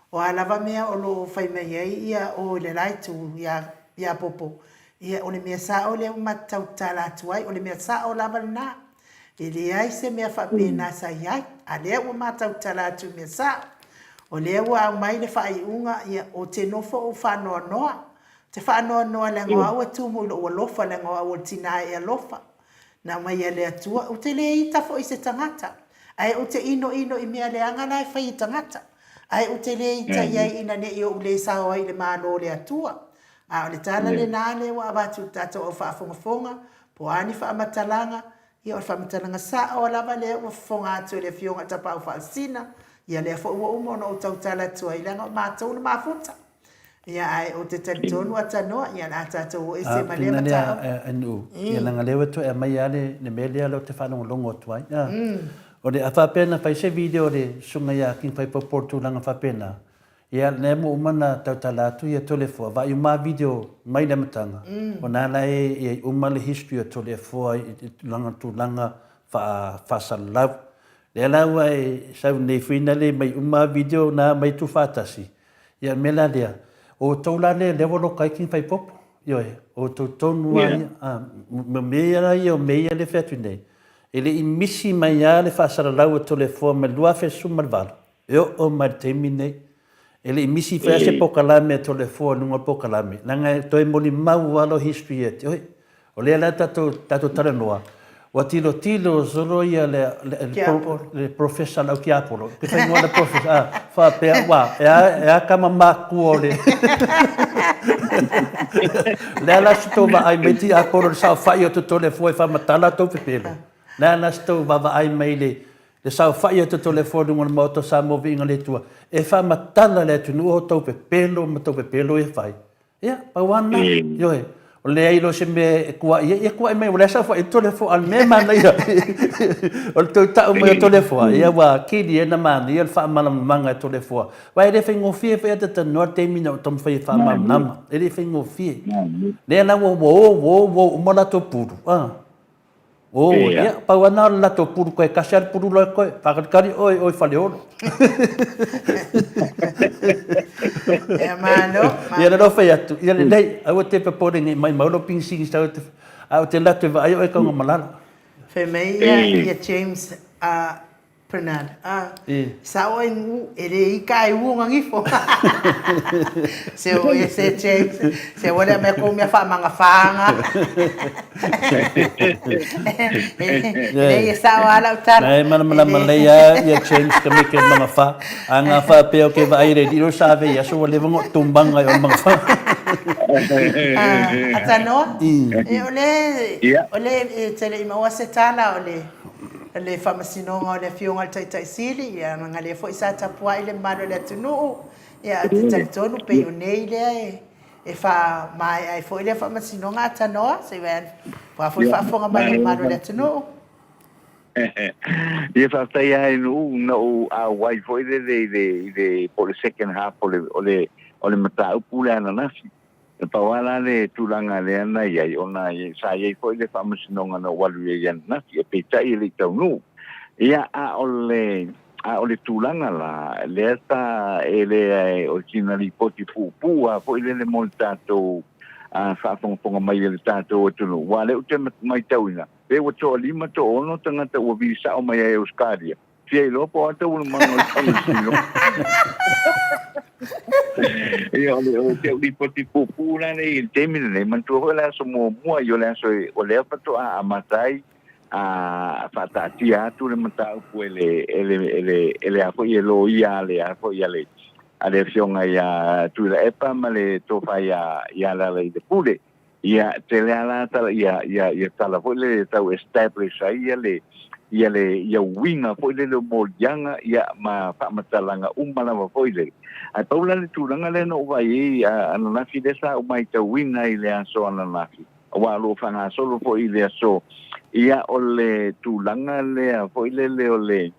O alava mea o lo whai mei ia o le laitu ia popo. Ia o le mea sa o le matau tala atuai, o le mea sa o lava na. E le ai se mea whape na sa iai, a lea ua matau tala atu mea sa. O lea ua au mai le whai unga ia o te nofo o whanoa noa. Te whanoa noa le ngoa ua tumu ilo ua lofa le ngoa ua tina e a lofa. Na mai e le atua, o te le I tafo I se tangata. Ai o te ino I mea le angana e whai tangata. Ai o te le tai ai ina ne o le sao ai le malo le atua. A le tala le nane wa abatu tato o whaafonga po ani whaamatalanga. Ia o whaamatalanga sa o lava le o fonga atu le fionga tapa o whaasina. Ia le fo ua umo no tau tala tua i langa o mātou na mafuta. Ia ai o te talitonu atanoa ia na tato o ese male matao. Ia langa lewe tu e mai ale ne melea lo te whanongo tuai. O le awhapena whai se video le sunga ia king whai paportu langa whapena. Ia ne mo umana tau talatu ia tole fua. Vai uma video mai le matanga. O nana e uma le history o tole fua langa tu langa whasalau. Le laua e sau nei whina le mai uma video na mai tu whatasi. Ia mela lea. O taula le lewolo kai king whai popo. Ioe. O tau tonu ai. Mea ia o mea le whetu nei. Ele I misi mai a le whaasaralau o tole fua me lua whesu marwala. Eo o maritemi nei. Ele I misi whea se pokalame a tole fua nunga pokalame. Nanga toi moli mau walo history e te oi. O le la tato tala noa. Wa tilo solo ia le professor lau ki apolo. Ke fai ngoa le professor. Fa pea wa. Ea kama maku o le. Le ala sito wa ai meti apolo sa fai o tutole foi fa matala tau pepelo. Le ala sito wa ai mai le sa fai o tutole foi nunga moto sa movi inga le tua. E fa matala le tunu o tau pepelo e fai. Ia, pawana. Yo he. O le ai lo se me kua ia kua me o le sa fai tole foi al me mana ia. O le tau me tole foi. Ia wa kidi e na mana ia fa malam manga tole foi. Wa e le fai ngofie fai ata no te mina o tom fai fa mam nama. E le fai ngofie. Le na wo mo la to puru. Oh, ia pawana la to puru ko kasar puru lo ko pakari oi fale olo. E malo. Ia no fai atu. Ia nei au te pepore ni mai maulo pinsing sta au te la te vai ai ko malala. Fe mei ia James Bernard. Sa o ingu ele ika u ngifo. Se o ese James se wala me ko me fa manga fanga. Ele sa wala utar. Nei mana Malaya ia James ke me ke manga fa. Anga fa pe o ke vai re diro save ia so le vongo tumbang ai o manga fa. Atano? Ole tele ima wasetala le whamasinonga o le whionga taitai sili, ia nga le fo isa tapua i le malo le tunu, ia te talitonu pe o nei le e wha mai ai fo i le whamasinonga atanoa, se wen, pa fo i whafonga mai le malo le tunu. Ia whaftai ai na o a wai fo i le po le second half o le matau pule ana nasi. E pawala le tulanga le ana iai ona sa iai foi le whamasinonga na walu iai ana nasi e peitai le taunu. Ia a ole tulanga la le ata ele o kinali poti pupu a foi le moltato a whafonga mai le tato o tunu. Wale o te mai tauina. Pe o toa lima to ono tangata ua visa o mai ai Euskaria. Fia i lopo ata ulu manga o whamasino. Ia o te uli poti pupu la nei il temine nei mantua ho la so mua io la so o le pato a matai a fatatia tu le matau pu ele a foi lo ia le a foi ale fionga ia tu la epa male to fa ia la le de pule ia te le ala ta ia tala foi le tau establish ia winga foi le mo yanga ia ma fa matalanga umala foi le ai paula le tulanga le no vai ana na fi desa o mai te winga i le aso ana na fi wa lo fanga solo foi i le aso ia o le tulanga le foi le o le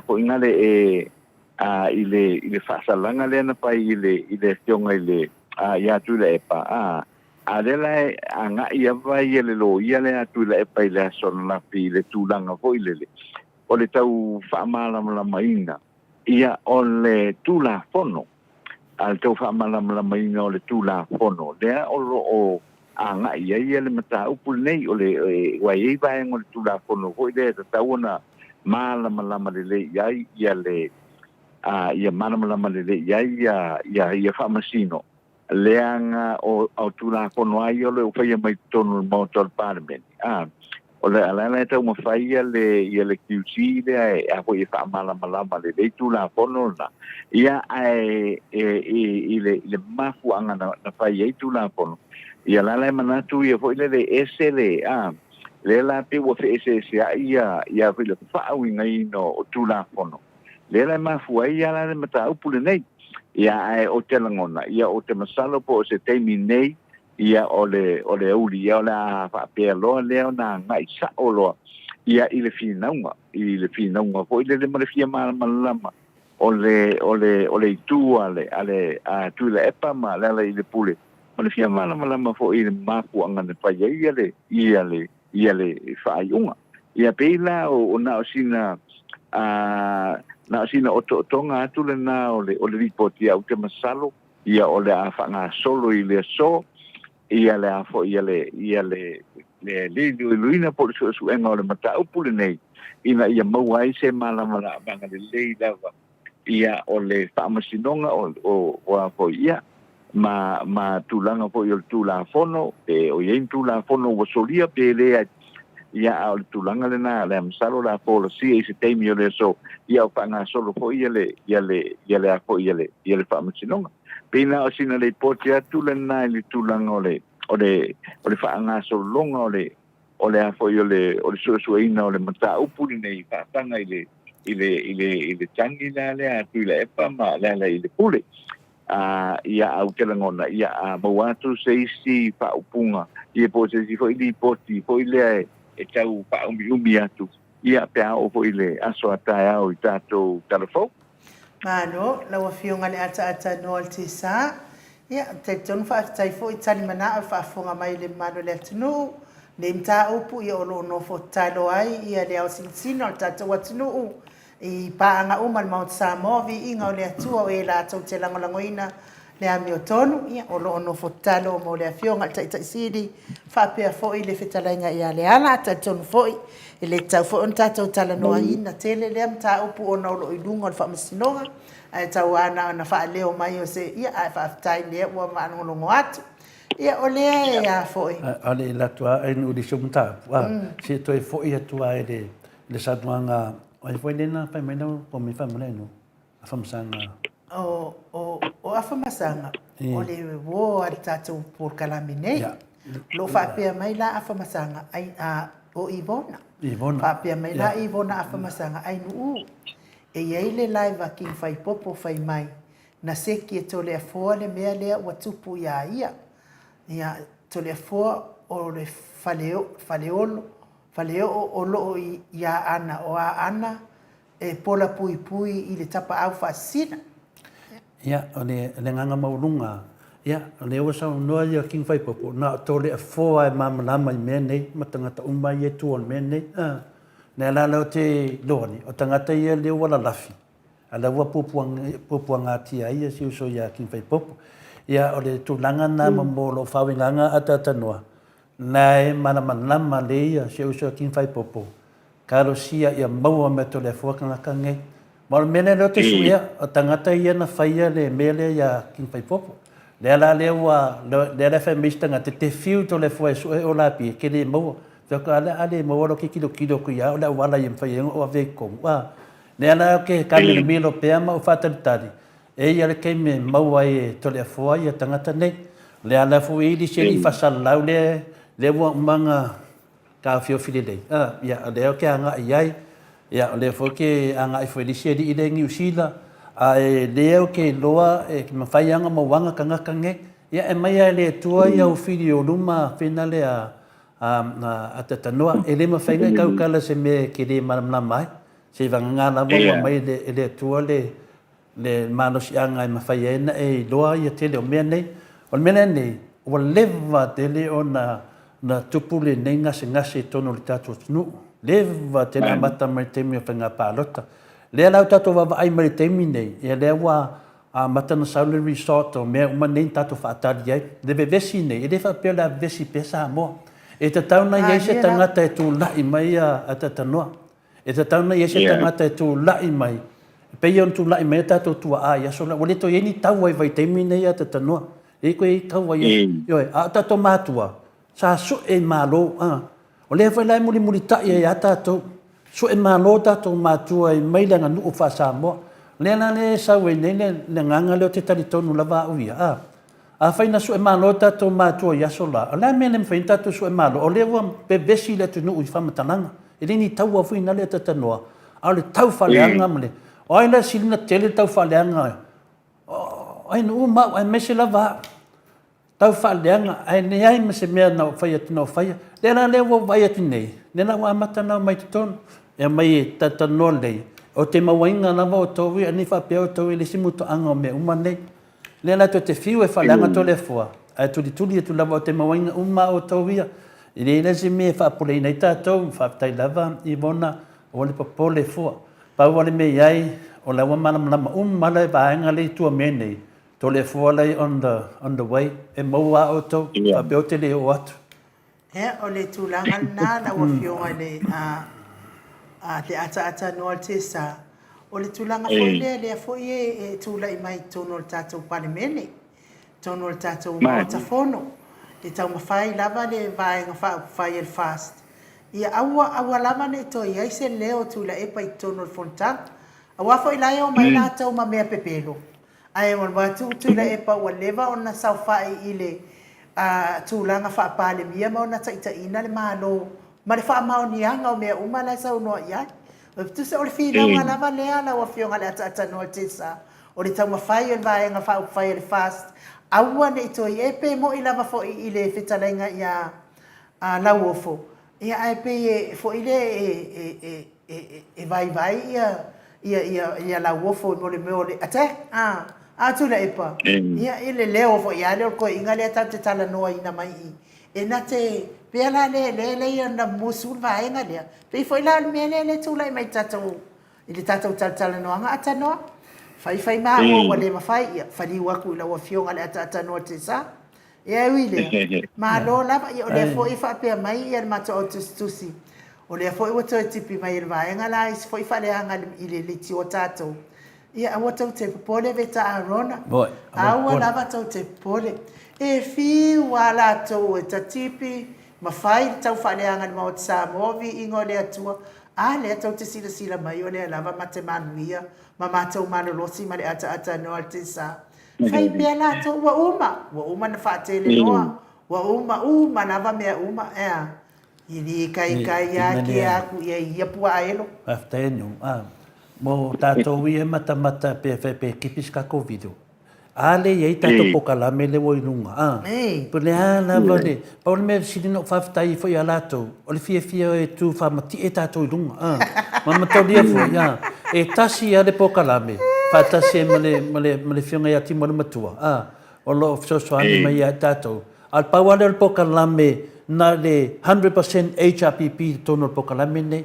foi ngale i le fasalanga le na pai i le tionga i le ia tu le epa adela anga ia vai le lo ia le tu le epa i le aso na fi le tulanga foi le o le tau fa mala la mainga ia o le tula fono al tau whamalama mainga o le tula fono lea o anga ia le mata upu nei o le wai ei vaenga o le tula fono hoi lea ta tauna malama le iai ia le ia malama le iai ia whamasino leanga o tula fono ai o le uwhaia mai tonu mautor parliament o le ala tau mawhaia le QC le a hoi e whaamalama le tula fono na ia i le mafu anga na whai e tula fono ia lala manatu ia hoi le ese le la pe wo fe ese ia hoi le whaawinga ino o tula fono le la mafu ai ia la mata upule nei ia o te langona ia o te masalo po o se teimi nei ia ole uli ia ole a whapea loa leo na ngai sa o loa ia i le whinaunga po i le mare fia malama ole itua ale a tu le epa ma lele i le pule mare fia malama po i le mapu anga ne pai ia le whaaiunga ia peila o na o sina na sina o tonga atu le na ole ripoti au te masalo ia ole a whanga solo i le so ia le afo ia le luina por su enga le mata upule nei ina ia mauai se malama la banga le lava ia ole famasinonga o afo ia ma tulanga po yo tula fono o yen tula fono wo solia pe le ia o tulanga le na le amsalo la policy se temi o le so ia o panga solo po ia le po ia le fa masinonga pina o sina le potia tulana le tulanga o le fa anga so longa o le afo yo le so ina o le mata upuri nei fa tanga ile tangi la le atu le epa ma la ile pule ia au te langona ia mawatu seisi pa upunga ia po seisi fo ili poti fo ile e tau pa umi atu ia pe o fo ile aso atai o tato telefo Mano, la wafionga le ata no altisa. Ia, te tonu fa tai fo itali mana fa fonga mai le mano le tunu. Le mta upu ia olo no fo talo ai ia le au sinsino al tato watunu I paanga uma le Mount Samoa vi inga o le atua o e la tau te langolangoina le ami o tonu ia o lo ono fotalo mo le afionga ta sidi fa pea foi le fetalainga ia le ala ta tonu foi e le tau foi on tatou tala noa ina tele le mta upu ona lo idunga o le whamasinoga ai tau ana na fa leo mai o se ia ai fa tai le ua maanongolongo atu ia o le ia foi ale la tua en udi sumta si to e foi atua e le saduanga ai foi nena fa mena ko mi fa mena fa msanga o afamasanga o le wo al tatou por kalamine lo fa pea mai la afamasanga ai o Ivona fa pea mai la Ivona afamasanga ai nu e ia le live king fai popo fai mai na seki e tole a fo le mea le wa tupu ia tole a fo o le faleo o lo ia ana o ana e pola pui I le tapa au fasina ia o le nganga maulunga ia o le o sa no ia king fai popo na tole a fo ai mamama I mene matangata umai e tu on mene ne la lo te loni o tangata ia le wala lafi ala wa pupuanga tia ia si uso ia king fai popo ia o le tulanga na mamolo fawinganga atata noa nai mana le ia si uso king fai popo kalo sia ia maua me to le fuakanga kange mal mene lo te suia o tangata ia na faia le mele ia king fai popo le ala le wa le la femista nga te fiu to le foi so o la pi ke le maua to ka ale maua lo ke kilo ku ia o la wala ia fai o ave ko wa le ala ke kami milo peama o fataltari e ia le ke me maua e to le foi ia tangata nei le ala fu I se I fasal lau le wa manga ka fio filidei ia le ke anga iai ia le fo ke anga I foi se di ile ngi usila ai le ke loa e ma fai anga ma wanga kanga kange ia e mai le tua ia o filio luma finale a tatanoa e le ma fai ngai kau kala se me ke le mana mai se vanga na mo mai le tua le manos anga ma fai ena e loa ia tele o me nei o me nei o leva tele ona na tupule nei ngase tono le tatu nu leva te na mata mai te mi fanga palota le la tatu va ai mai te mi nei e le wa mata na saule resort o me uma nei tatu fa tali ai deve vesi nei e deve per la vesi pesa mo e te tauna ia se tangata e tu lai mai a tata noa e te tauna ia se tangata e tu lai mai pe yon tu lai mai tatu tu a ia so la wale to ye ni tau ai vai te mi nei a tata noa e ko e tau ai yo a tatu matua sa su e malo o le foi lai muli ta ia ata to su e malo ta to matua I mai langa nu fa sa mo le na le sa we ne le nganga le te tali tonu lava o ia a fai na su e malo ta to matua ia sola la me le fai ta to su e malo o le wa pe besi le tu nu I fa matananga e le ni tau fu ina le ta noa a le tau fa le anga mle o ina silina tele tau fa le anga o ina ma ai me se lava tau fa leanga ai nei ai me se mea na fai no fai le na le wo vai nei le na wa mata na mai ton e mai tata no le o te mawainga na wa to wi ani fa pe o to le simu to anga me uma nei le na to te fiu e fa leanga to le fua ai tu e tu lava o te mawainga uma o to wi le le se me fa pole nei tato fa tai lava I bona o le popole fua pa wale me ai o la wa mana le vaenga le tu me nei to le fualai on the way e maua o to pa beote le o atu o le tulanga na wa fionga le le ata no te sa o le tulanga foi le foi e tula I mai tono tatou palemene tono le tātou mo tafono. Te tau mawhai lava le vaenga whai el fast. Ia aua lama ne to ia se leo tu la epa I tono le fontang. Awa fo ilai o mai la tau ma mea pepelo. Ai mon wa tu la epa wa leva ona sau whai ile tu langa wha pale mia ma ona taita ina le malo. Ma le wha mao ni anga o mea umala sau noa iai. Tu se o le whina wa lava lea la wa fionga le ata noa tesa. O le tau mawhai el vaenga whai el fast. Aua ne to ye pe mo I lava fo I le fitalenga ia lau ofo. Ia ai pe fo ile e vai ia lau ofo mo le meo le ate tu la epa. Ia ile leo fo ia le ko inga le tau te tala noa ina mai I. E na te pe la le ia na musul vai nga le. Pe fo ila me le tu la mai tatou. Ile tatou tala noa nga ata noa. Fai ma o le mafai ia fali waku la wa fionga le ata no te sa ia wile ma lo la o le fo fa pe mai ia ma to tusi o le fo o to tipi mai va nga la is fo fa le hanga ile le ti o tato ia o to te pole veta arona a la va to te pole e fi wala to ta tipi mafai tau fa le hanga mo Samoa vi ingo le atua le tau te sila mai o le lava mate manuia ma mātou manolosi ma le ata noa te sa. Whai pia nātou wa uma na whaatele noa, wa uma lava mea uma ea. Ili kai ia ki aku ia pua aelo. Aftaenu, mo tātou ia mata pe kipis ka COVID. Ale ia tātou pokalame le woinunga. Pune lava le, paule mea sirino whaftai fo ia lātou, o le fia e tu whamati e tātou ilunga. Mamatau lia fo ia. E tasi a le pokalame, whaatasi e male whionga ia timo le matua. O lo soani mai a tātou. Al pawale o le pokalame na le 100% HRPP tono le pokalame ne.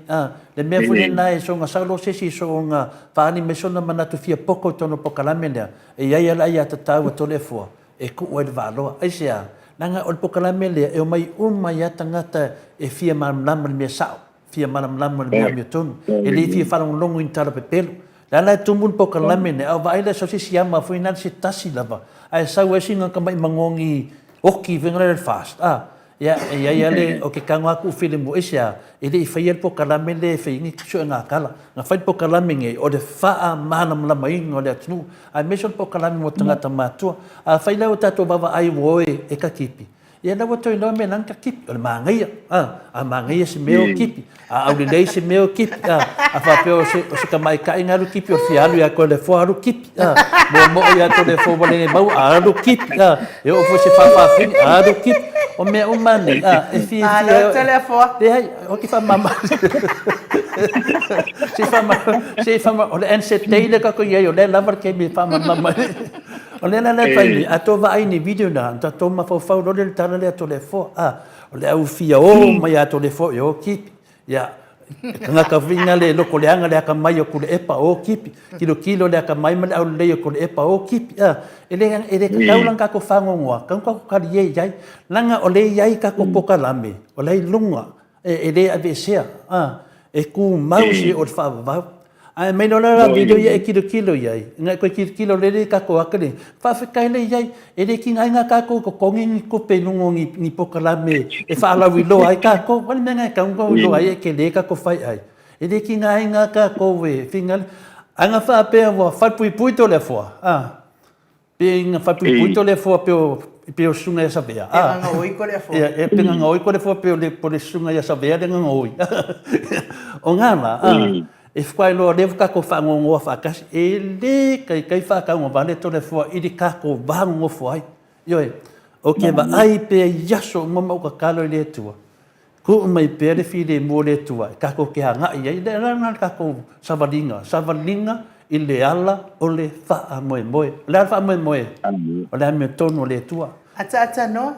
Le mea fune na e so ngā salo sesi so ngā whaani me sona manatu fia poko tono pokalame nea. E iai ala ia tatau a tole fua. E ku oi le wāloa. Aise a, nanga o le pokalame lea e o mai umai a tangata e fia maramlama le mea sao. Fia maramlama le mea mea tonu. E le fia whalong longo in tala pepelo. Lala e tumun pokalame ne. Au waile so sisi ama fui nana se tasi lava. Ai sau e singa ka mai mangongi oki vengare le fast. Ya le o ke kango aku fili mo isia ele I fai po kalame le fai ngi so nga kala nga fai po kalame nge o de fa mana mla mai ngo le tnu a meso po kalame mo tanga tamatua a fai la o tato baba ai woe e ka kipi ia na woto no me nan ka kipi o mangai a mangai se meo kipi a au le se meo kipi a fa pe o se ka mai ka inga lu kipi o fialu ya ko le fo alu kipi mo ya to le fo bole mau a lu kipi e o fo se fa fin a lu kipi o mea umane e fi no telefone de hai o ki fa mama se fa o le NCT le ka ko ye o le lavar ke mi fa mama o le la pai a to va ai ni video na ta to ma fa lo le tana le to le fo o le au fia o mai a to le fo yo ki ya nga ka vinga le loko le anga le ka mai o ku le epa o kipi kilo le ka mai mal au le ko le epa o kipi ele ka kaulang ka ko fango ngoa ka ka ye jai langa o le yai ka ko pokalame o le lunga ele avesea e ku mausi o fa va ai me no la video ye kilo yai nga ko kilo le ka ko akale fa fa kai le yai ele ki nga ka ko kongi ko pe lungo ni pokalame e fa la wilo ai ka ko wal me nga ka ko lo ai ke le ka ko fai ai ele ki nga ka ko we fingal anga fa pe wa fa pui to le fo pe nga fa pui to le fo pe o sunga esa bea nga oi ko le fo e pe nga oi ko le fo pe le sunga esa bea de nga oi o ngama e fai lo le ka ko fa ngo fa ka e le kai fa ka ngo vale to le fo I di ka ko va ngo fo ai yo o ke ba ai pe yaso mama ka kalo le tua ku mai pe le fi de mo le tua ka ko ke nga ai le na ka ko savalinga I le ala o le fa moe le fa moe o le me tono le tua ata no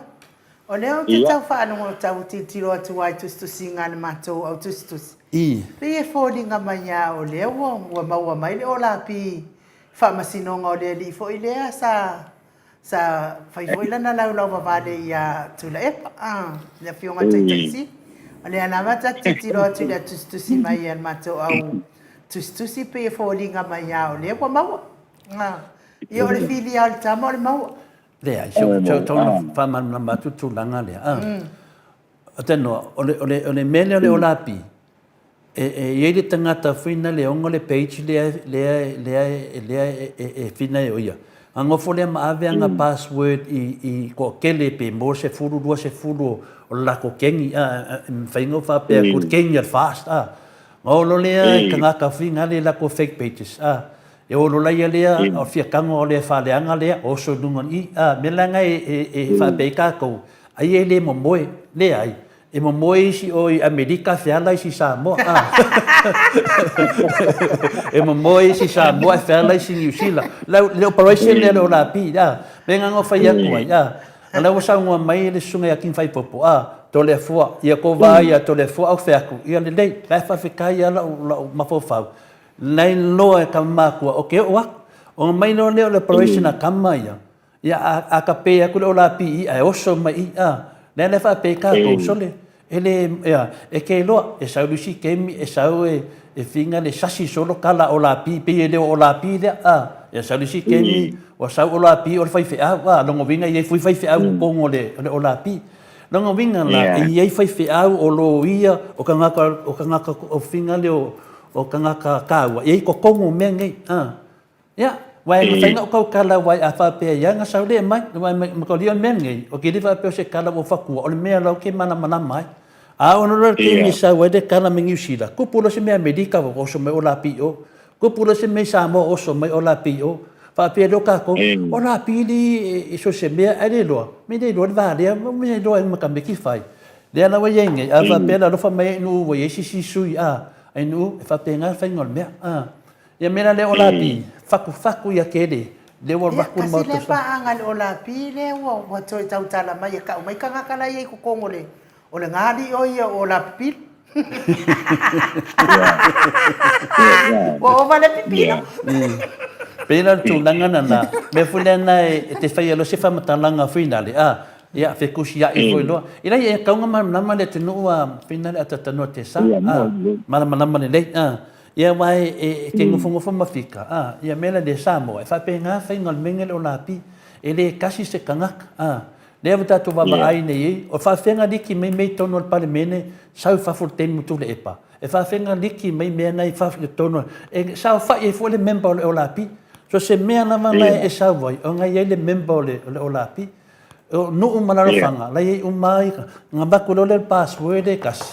o le o te tau fa no tau tiro atu ai tu singa na mato au tu pe foldinga manya o le wa maua mai le ola pi fa masinonga o le li fo ile sa fai foi la na la vale ya tu la le fionga tsi ale ana mata tiro atu le tu si mai en mato au tu si pe foldinga manya o le wa maua io le fili al tamo le maua le ai so fa man na matu tu langa le ateno ole mele ole olapi ye le tangata fina le ongo le page le fina ia ango fole ma ave anga password i ko kele pe mo se fulu o la ko kengi faingo fa pe ko kengi fast o lo le kanga fina le la ko fake pages e o lo la ia o fia kango le fa le anga le o so dungon melanga fa pe ka ko ai le mo moe le ai e mo moe si o Amerika fela si Samoa e mo moe si Samoa fela si New Zealand le operation le o la pi venga ngo fa ia ko ala o sa ngo mai le sunga ya kin fai popo to le fo ia ko vai to le fo au fa ku ia le dei la fa fika ia la ma fo fa nei lo e ka ma ku o ke o mai no le operation a kama ia a ka pe ku le o la pi ai o so mai le fa pe ka ko so le ele e ke lo e sa lusi ke mi e sa e finga le sasi solo kala o la pi pe le o la pi le e sa lusi ke mi o sa o la pi o fai fe longo vinga e fui fai fe ko ngole o la pi longo vinga la e fai fe o lo ia o kanga o finga le o kanga ka e ko kongo mengi ya wai ma fainga ko kala wai a fa pe ya nga sa le mai wai ma ko lion mengi o ke le fa pe se kala o fa ku o le me lo ke mana mai ono ke mi sa wai de kala mengi usila ku pulo se me Amerika o so me o la pi o ku pulo se me Samoa o so me o la pi o fa pe do ka ko o la pi li so se me ale lo me de lo va de me do ma ka me ki fai de la wai yenge a fa pe la lo fa me nu wai si sui ai nu fa pe nga fa ngol me ya mena le o la pi faku ya kede le wa bakun mo to pa angal o la pi le wa to tau tala mai ka mai ka kala ye ko kongole o le ngali o ia o la pi o vale pi pena tu langa na me fulena te fai lo se fa matalanga finale ia fe kusia i foi lo ina ia ka nga ma le tunu finale atata no te sa mana le ia mai ke ngofo mafika ia mela de Samoa fa penga fa ngol mengel o lapi ele kasi se kanga le vata tu baba ai nei o fa fenga diki mai tono al parlemene sau fa forten mutu le epa fa fenga diki mai nei fa tono sau fa e fo le member o lapi so se me na mana e sau voi o ngai le member o lapi no umana fanga la ye umai ngabakulo le password e kasi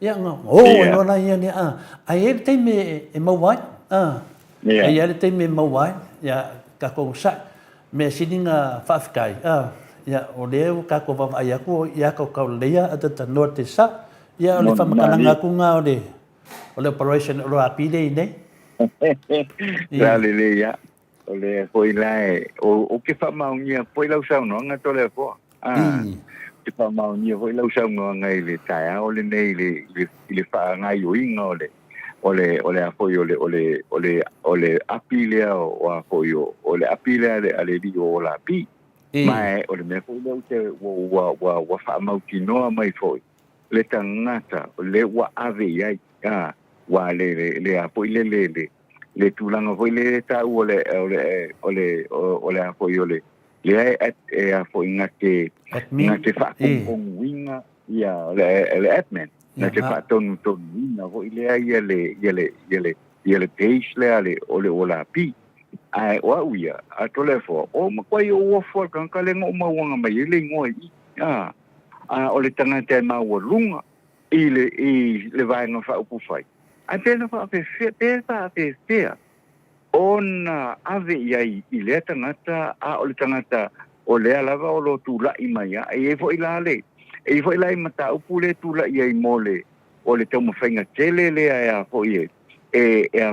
ya nga no na ya ni ai te me e mawai ai ele te me mawai ya ka ko sa me sininga fafkai ya o le ka ko va ya ko ka le ya ata no te sa ya o le fa makalanga ku nga o le operation o rapide ne le ya o le foi lai o ke fa mau nia foi lau sa no nga to le fo te pa mau ni hoi lau sau ngoa ngai le tae o le nei le wha ngai o inga o le a hoi o le api lea o a hoi o le api lea le li o la api mai o le mea hoi lau te wa wha mau ki noa mai hoi le tangata le wa ave iai wa le a hoi le tūlanga hoi le tau o le a hoi o le le a hoi ngate fa kong winga ya le admin na te fa ton winga ho ile ia le page le o la pi ai o uia a to le fo o ma kwai o fo kan ka le ngo ma wanga mai le ngoi o le tanga te ma o lunga le vai no fa ku fai a te no fa fe ona ave ia ile tanga o le tanga o le alava o lo tu la imaya e fo ila le mata upu le tu la ia mole o le tomo fainga tele le a fo e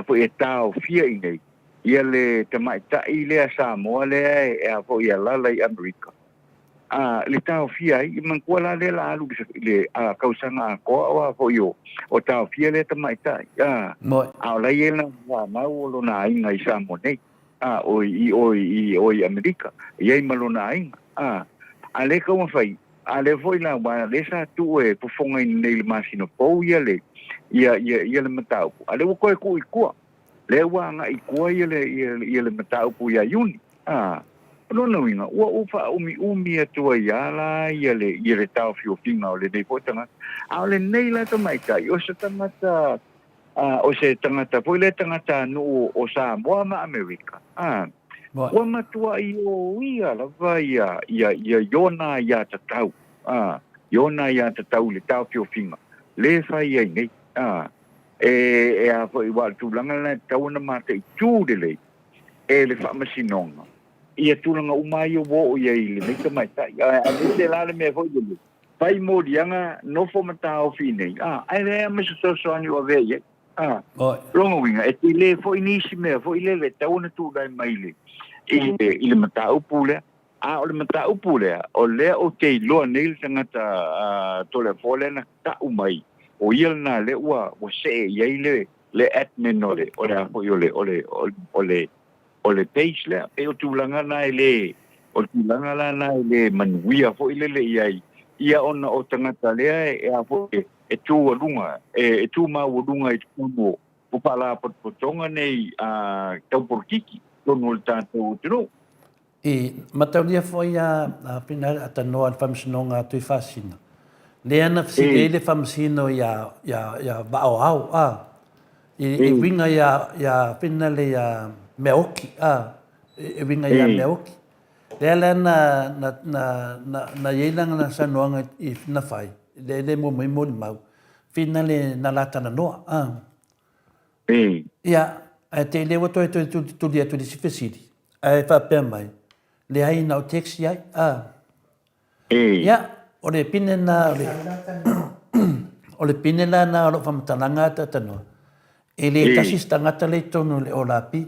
fo e tao fia inei ia le tamaita i le Samoa le a fo ia la lai Amerika le tao fia i man kuala le la alu le a kausanga ko a fo yo o tao fia le tamaita a la ia na ma o lo na inga i Samoa nei oi Amerika ia malona ai ale ko fai ale foi la wa le sa tu e po fonga nei masino po ia le matau ale ko ku le wa nga i ko ia le matau pu ia yuni no no winga wa ufa umi atua yala ile tau fio finga ole dei potanga ale nei la to mai kai o se tangata o se tangata poile tangata no o Samoa ma Amerika wa matua I o ia la vai ia yona ia tatau yona ia tatau le tau fio finga le fai ai nei e a foi wa tu langa na tau na mate tu de le e le fa masinonga ia tulanga umai o wo ia ile nei ka mai tai a se la me foi de pai mo dianga no fo mata o fine ai le me so ani o ve longo winga e le foi nisi me foi le tau na tu dai mai le ile mata upule o le mata upule o le o te lo nei tangata tole fole na ta umai o ia na le wa se ia le admin o le apo o le page le e o tulanga na ile o tulanga la na ile manuia fo ile le ia ona o tangata le e apo e tu lunga e tu ma lunga I tu o pala potonga nei tau porkiki no tanto tro e mataulia foi a pina atanoa famsinonga tui fasina le ana fsike le famsino ya baau e winga ya pina le ya meoki e winga ya meoki le la na yelang na sanoanga I na fai le mo mau fina le na lata na noa ya a te lewa tu dia tu disi fesiri ai fa pe mai le ai na o taxi ai ya o le pine na o le pine na o fa mtananga ta no e le tasi tangata le tonu le olapi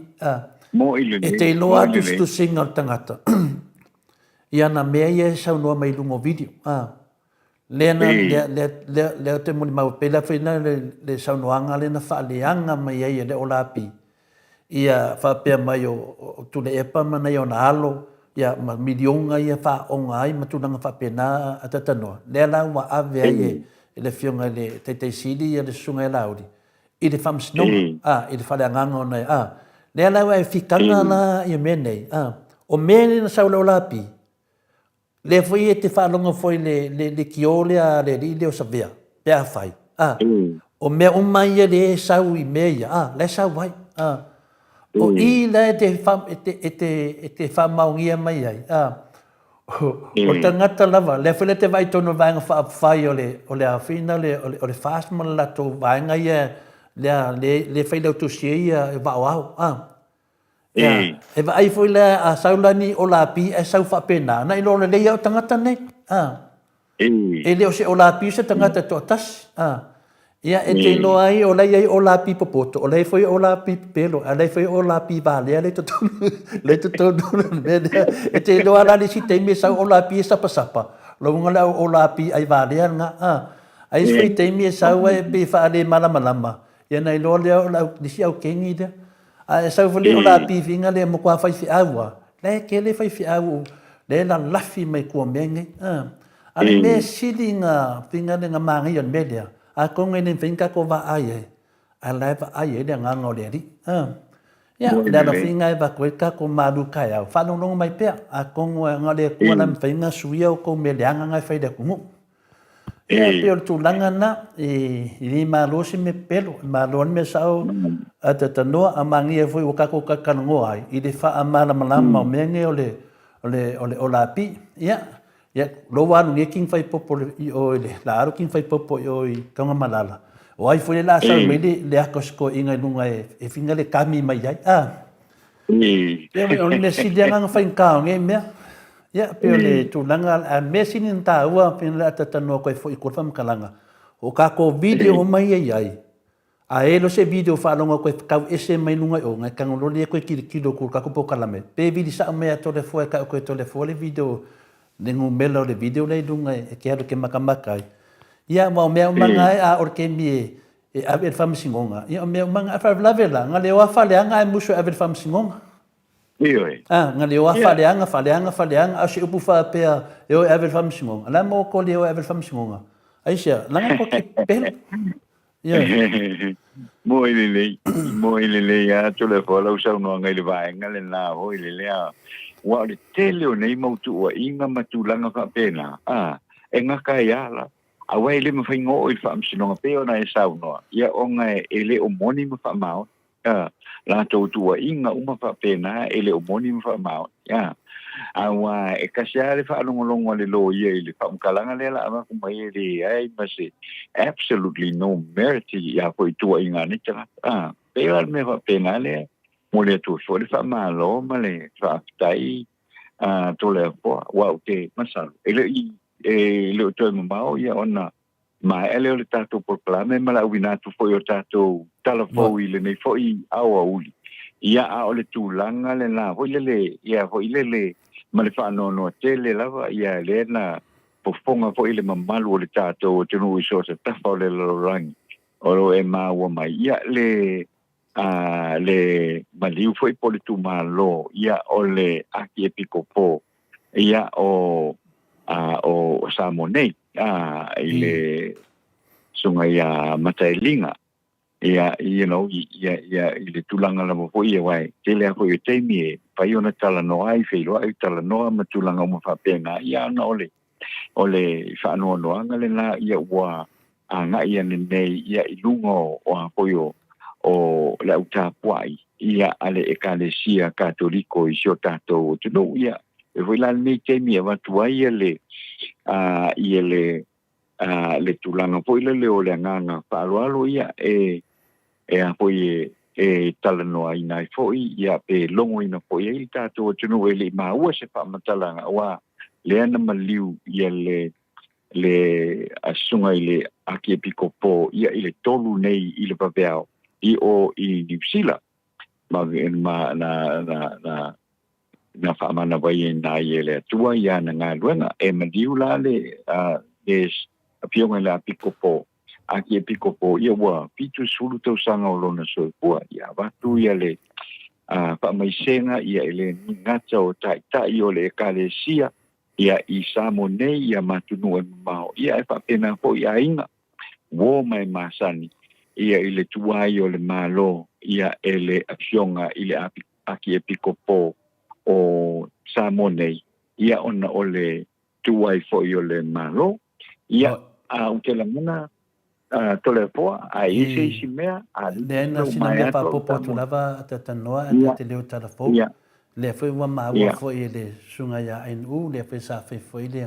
mo ile e te loa tu singa tangata ia na mea ia sa no mai lungo video le na le te mo mau pela fina le sa no anga le na fa le anga mai ia le olapi ia fa pe mai o tu le epa mana ia na alo ia ma milionga ia fa onga ai ma tu nga fa pena atata no le la wa ave ai le fionga le te sidi ia le sunga laudi I le fam sno I le fa le nganga ona le la wa fikanga na ia menei o mene na sa lo lapi le foi te fa longa foi le kiole le le o savia pe a fai o me o mai le sau I meia le sau vai o I le te fa maungia mai ai o tangata lava le fele te vai tono vai fa fai o le afina o le fast man la to vai nga ia le fai le to sia va wow e va ai foi le a saulani o la pi e sau fa pena na I lo le ia o tangata nei e le o se o la pi se tangata to tas ia e te no ai o lai ai o la pi popoto o lai foi o la pi pelo a lai foi o la pi vale le to e te no ala li si te me sa o la pi sapa lo ngala o la pi ai vale nga ai foi te me sa we pe fa le malama ia nei lo le o la di si au kengi de a sa foi o la pi vinga le mo kwa fai fi awa le ke le fai fi awu le la lafi mai ko menge ale me silinga vinga le nga mangi yon media a konge ni finka ko va ai a live ai de nga ngole ri ya da la finga va ko ka ko madu ka ya fa no mai pe a kongo ngale ko na finga suia ko me le nga fai de ko ya pe tu langa na e ma lo si me pelo ma lo me sao ata no a mangi e foi o ka ko ka no ai I de fa amala malama menge o la pi ya ia lo wa no king fai popo o le la aro king fai popo o I kanga malala o ai foi la sa me le akosko inga lunga e finga le kami mai ai ia o le si dia nga fai ka nge me ia pe le tu langa a mesi ni ta wa pin la tata no ko foi ko fam kalanga o ka ko video o mai ai a elo se video fa longa ko ka ese mai lunga o nga kanga lo le ko kilo ko ka ko kalame pe video sa me to le foi ka ko to le foi le video nengu melo le video le dunga e quero que makamaka ia mo me manga a orke mi e ave fam singonga ia me manga fa lavela nga le wa fa le anga muso ave fam singonga nga le wa fa le anga a se upu fa pe e ave fam singonga la mo ko le ave fam singonga aisha langa ko ke pel ia mo ile ya to le fola usa no nga ile va nga le na o ile wa le tele o nei mau tu wa inga matulanga fa pena e nga kai ala a wai le mo faingo o fa msino pe ona e sau no ia onga ele o moni mo fa mau la to tu wa inga uma fa pena ele o moni mo fa mau awa e kasiale fa longo le lo ia le fa kalanga le la ma ku mai le ai masi absolutely no merit ia po tu inga ni tala pero me fa pena le mo le tu fo le fa malo ma le fa tai to le po wa ke masal ele le to mo mau ia ona ma ele le tato por plame ma la wina tu fo yo tato tala fo ile nei fo I awa uli ia a ole tu langa le la ho le ia ho ile ma le fa no tele lava ia le na po fonga fo ile mamalu le tato te no iso se ta fo le rang o e ma wa mai ia le maliu foi po le tu malo ia ole aki epiko po ia o Samonei ile sunga ia matailinga ia ile tulanga la mo ia wai tele ko i temi pa iona tala no ai felo ai tala no ma tulanga mo fa pena ia na ole fa no anga le na ia wa anga ia nei ia ilungo o apoio o la uta puai ia ale ekalesia katoliko i shotato tu ia e voi la nei temi va tuai le le tulanga po le o le nganga pa alo ia apoi tala no ai nai foi ia pe longo ina foi i tato tunu ele ma ua se pa matalanga wa le ana maliu ia le asunga ile aki piko po ia ile tolu nei ile papel I New Zealand ma na fa mana vai na ile tua ia na ngaluenga maliu la le apionga la piko po aki piko po ia wa pitu sulu tau sanga o lona so pua ia watu ia le pa mai senga ia ele ngata o tai o le kalesia ia I Samoa ia matunu e mau ia e pa pena po ia inga wo mai masani ia ile tuai o le malo ia ele apionga ile aki piko po o Samoa ia ona ole tuai fo i o le malo ia utela muna tole poa isi mea le na sina me pa popo tu lava ta noa te leo telefo le foi wa ma wa foi le sunga ya in le foi sa foi le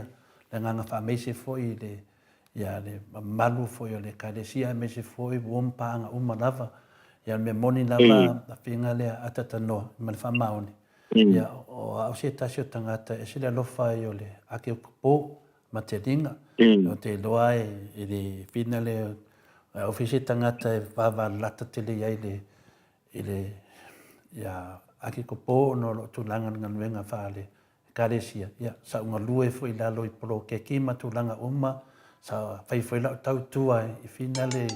nganga fa me se foi le ya le malu foi le kadesia me se foi wom panga lava ya me moni lava a finga le atata no me fa mauni ya o au se ta se tangata e se le lo fai o le ake po matelinga o te loa le finale ofisi tangata e vava lata tele ia ile ya aki kopo no tulanga nganuenga fale karesia ya sa unga lue foi lalo I polo ke kima tulanga uma sa fai la tau tua I finale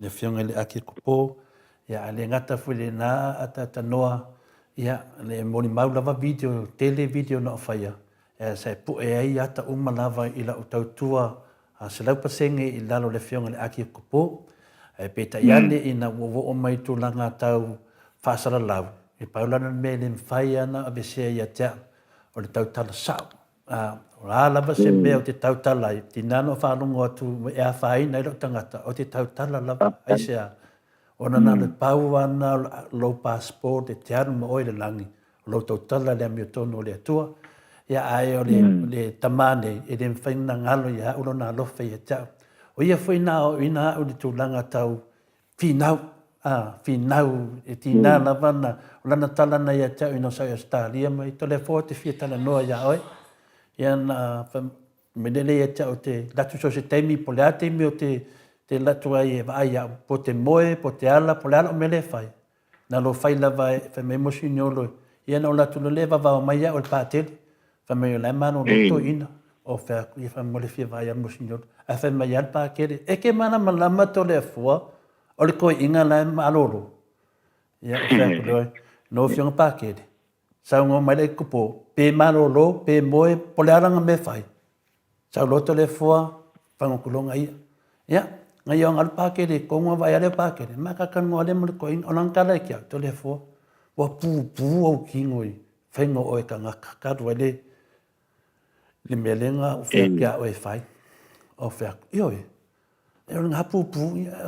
le fionga le aki kopo ya ale ngata foi le na ata noa ya le moni mau lava video tele video no faia sa pu ai ata uma lava ila tau tua se lau pasenge I lalo le fionga le aki kopo pe ta yale ina wo mai tulanga tau fasala lau e paulana me le fai ana abese ia tia o le tau tala sao la lava se me o te tau tala tinano fa longo atu e a fai nei lo tangata o te tau tala lava ai se ona na le pau ana lo passport e te anu mo oile langi lo tau tala le mi tono le tua ia ai o le tamane e le faina ngalo ia ulo na lo fai tia o ia foi na o ina o le tulanga tau finau e tina lavana o lana tala na ia tia ino sa Australia mai tole forte fia tala noa ia oi ia na medele ia tia o te latu so se temi po le atemi o te latu ai e vai po te moe po te ala po le ala o mele fai na lo fai lava e fa me mosignolo ia na o latu lo leva va mai ia o le patele fa me la mano lo to ina o fa ia fa mo le fia vai a mosignolo a fa mai al pakele e ke mana malama to le fua o le ko inga la malolo ia o fa ko no fiong pakele sa ngo mai le kupo pe malolo pe moe po le ala me fai sa lo to le fua fa ngo kulonga ia ngai ang al pakele ko ngo vai ale pakele maka kan ngo le mo ko in onang kala kia to le fua wa pu o kingoi whaingo o e ka ngaka karu le melenga o whea kia o e whai. O whea, ioi. E o ngā pūpū,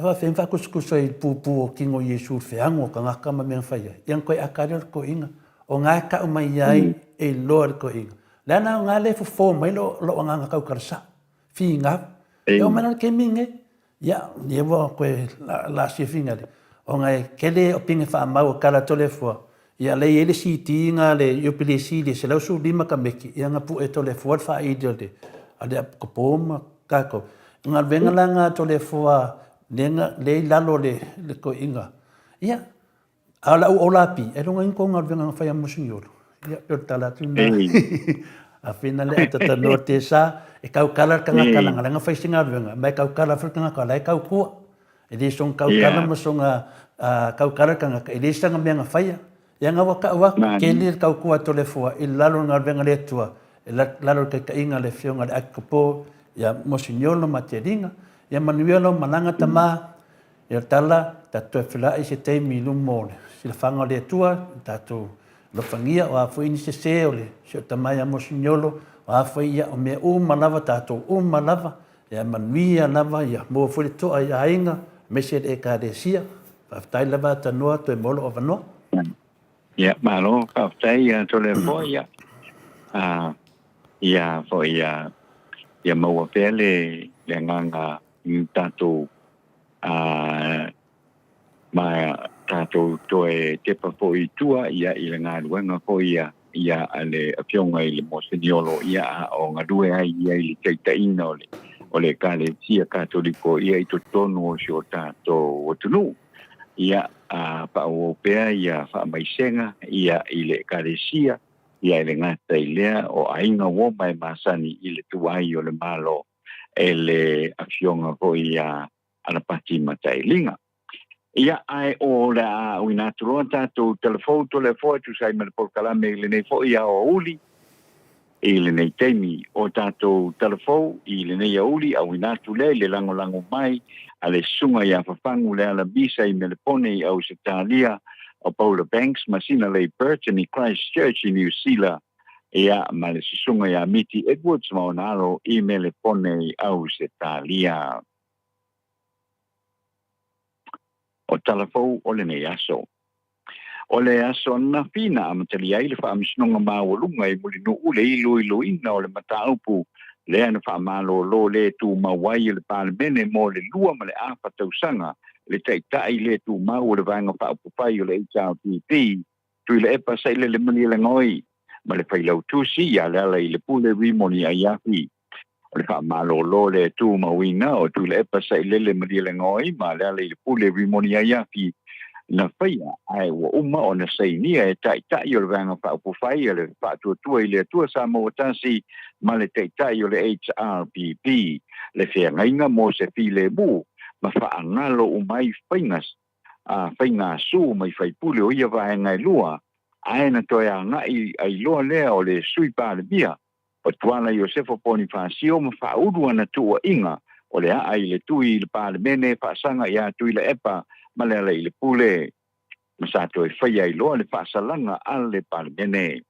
wa whenwha kuskusa i pūpū o kingo Yesu wheango ka ngaka ma mea whaia. Iang koe akare ko inga. O ngā ka o mai ai e loa ko inga. Lana o ngā le fo mai lo ngā ngā kau karasa. Whi ngā. E o mana ke minge. Ia, ni ewa koe la si whinga le. O ngai kele o pinge wha mau o kara tole fua. Ia le ele si ti inga le iopile si le se lausu lima ka meki. Ia ngā pu e tole fua wha i dio le. A le kopoma kako. Ngā venga langa tole fua le lalo le ko inga. Ia, ala o lapi. E runga inko ngā venga ngā whaia musinyoro. Ia, pio tala tuna. A whina le atata no te sa, e kau kala ka ngā kalanga, ngā whaisinga runga, mai kau kala whika ngā kala, e kau kua. E le song kau kala ma song kau kala ka ngā, e le sanga mea ngā whaia. Ia ngā waka waka, ke le kau kua tole fua, i lalo ngā runga le tua, e lalo ka inga le whionga le akapo, ia mosinyolo ma te ringa, ia manuelo mananga tama, ia tala, tatua whila i se teimi lumone, sila whanga le tua, tatua, lo fangia o a foi ni se ole se tamai amo signolo o a foi ia o me o malava tato o malava e manuia lava ia mo foi to ai ainga me se e ka desia pa tai lava ta no to e molo o vano ia malo ka tai ia to le foi ia foi ia mo pele le nganga tato ma tato to e te papo i tua ia i le ngā ruenga ko ia ale apionga i le moseniolo ia o ngā rue ai ia i le teitaina o le kale tia katoliko ia i to tonu o sio tato o tunu ia pa o pea ia wha maisenga ia i le kale sia ia i le ngata i lea o ainga wo mai masani i le tuai o le malo e le apionga ko ia anapati matailinga. Ia ai o la uina trota to telefon tu sai me por kala me le nei fo ia o uli e le nei temi o tato telefon i le nei uli a uina tu le lango mai ale sunga ia fafangu le ala bisa i me le pone au se talia o Paula Banks masina le Perch in Christchurch in New Zealand ia ma le sunga ia miti Edwards maonalo i me le pone au se talia o talafou o le nei aso. O le aso na fina amatali ai le whaamisnonga maawalunga i muli no ule ilo ina o le mataupu le ana whaamalo lo le tu mawai le palemene mo le lua ma le awha tausanga le taitai le tu mau le vanga whaapupai o le HRPP tui le epa sai le mani le ngoi ma le whailau tusi ia le ala i le pule rimoni ai ahi. O le whaamalo lo le tu mawina o tui le epa sai le mani le ngoi ma le ala i le pule rimoni ai ahi na whaia ai wa uma o na sainia e taitai o le vanga whaapupai o le whaatuatua i le atua Samoa tasi ma le taitai o le HRPP le whiangainga mo se file mu ma whaangalo o mai whaingas whainga su mai whaipule o ia vahenga i lua aena toi a ngai ai loa lea o le sui pāle bia o tuana Iosefo Bonifasio ma whaurua na tua inga o le a i le tui le pāle mene whaasanga i a tui le epa ma le ala i le pule ma sa toi whaia i loa le whaasalanga ala le pāle mene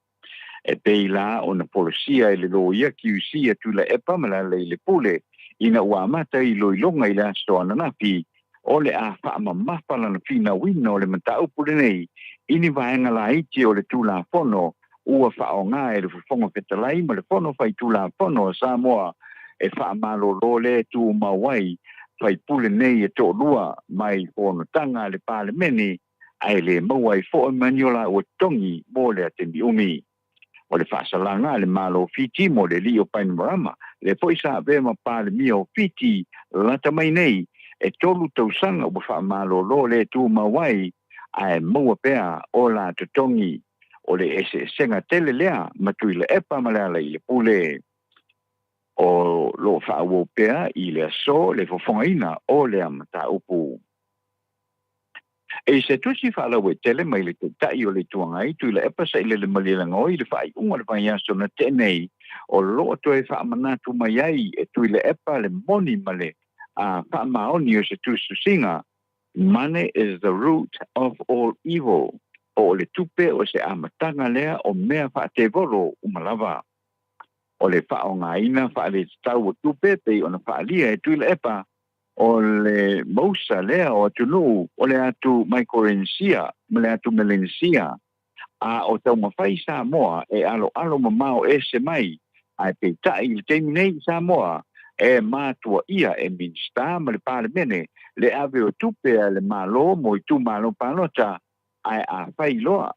e peila o na polosia i le loia QC a tui le epa ma le ala i le pule ina ua mata i loilonga i le astoana napi o le a whaamamawhala na whina wina o le mataupu le nei ini vaenga la iti o le tūla fono ua whaonga e le fufonga whetalai ma le fono whai tūla fono Samoa e whaamalo lo le tū mawai whai pule nei e tō lua mai fono tanga le pāle meni ai le mawai fo maniola o tongi mo le atendi umi o le whaasalanga le malo fiti mo le lio painmarama le poisa ave ma pāle mio fiti lata mai nei e tolu tausanga ua whaamalo lo le tū mawai ai maua pea o la tutongi o le ese senga tele lea matui le epa malala i le pule o lo whaawo pea i le aso le fofongaina o le amata upu. E se tusi whaalawe tele mai le tai o le tuangai tui le epa sa i le malilanga o i le whai unga le whai aso na tenei o lo to e whaamanatu mai ai e tui le epa le moni male a whaamaoni o se tusu singa. Money is the root of all evil. o le tupe o se amatanga lea o mea whaatevoro umalawa. O le whaongaina wha le tau o tupe pe o na whaalia e tuila epa o le mausa lea o atunu o le atu microrencia, me le atu melensia. A o tau mawhai Samoa e alo mamao e se mai ai pe tai le teimi nei Samoa e mātua ia e minsta ma le palemene le ave o tupe le malo mo i tu malo palota ai a whai loa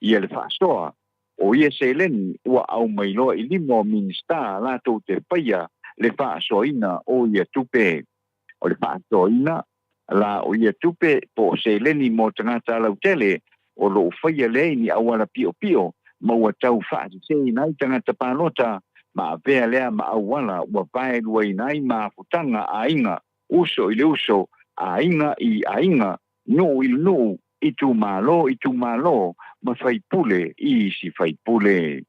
ia le whaasoa o ia se leni ua au mai loa i limo minsta lato te whaia le whaasoina o ia tupe o le whaasoina la o ia tupe po se leni mo tangata lau tele o lo whaia le ni awala pio pio ma ua tau whaati se nai tangata palota ma vea lea ma awala ua pae luai nai ma futanga a inga uso i le uso a inga i a inga no il no i tu malo ma fai pule i si fai pule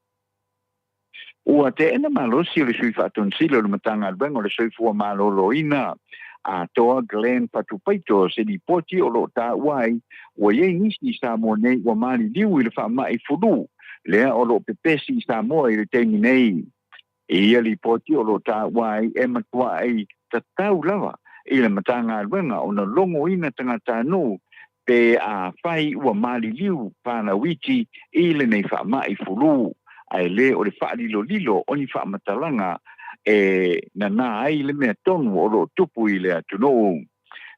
ua te ena malo si le sui faton silo le matanga albengo le sui fua malo loina a toa Glenn Patupaito se di poti o lo ta wai ua ye nisi Samoa nei ua mali liu i le wha mai fulu lea o lo pepesi Samoa i le teimi nei ia li poti o lo ta wai e matua ai tatau lava i le matanga albenga o na longo ina tangata no pe a fai ua mali liu pana witi i le nei wha mai fulu ai le o le wha lilo o ni wha matalanga e na ai le mea tonu o lo tupu i le atunou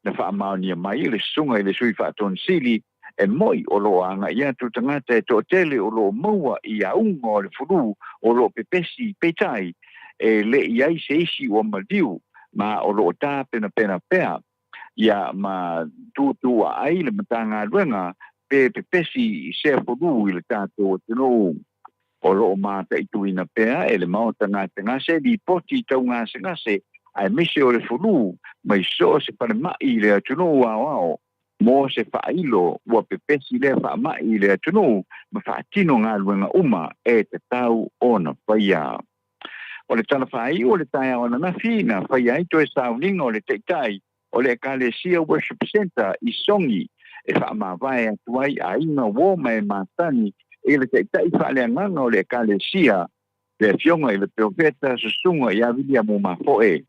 na wha maonia mai le sunga i le sui wha ton sili e moi o lo anga ia tu tangata e to tele o lo maua i a unga o le furu o lo pepesi petai e le iai se isi o maliu ma o lo ta pena pea ia ma tu ai le matanga luenga pe pepesi se furu i le tato o tino o lo mata i tuina pea e le mau tanga se di poti tau ngase ai mise o le furu mai so se pare mai le atuno wao mo se failo ua pepesi le fa mai le atuno ma fa tino nga luenga uma e te tau ona paia o le tala fai o le taia ona na fina faia i to e sauninga o le teitai o le Ecclesia Worship Center i songi e fa mawai atuai a inga woma e matani e le teitai fa le anganga o le Ecclesia le fionga i le profeta susunga i avilia mo mafoe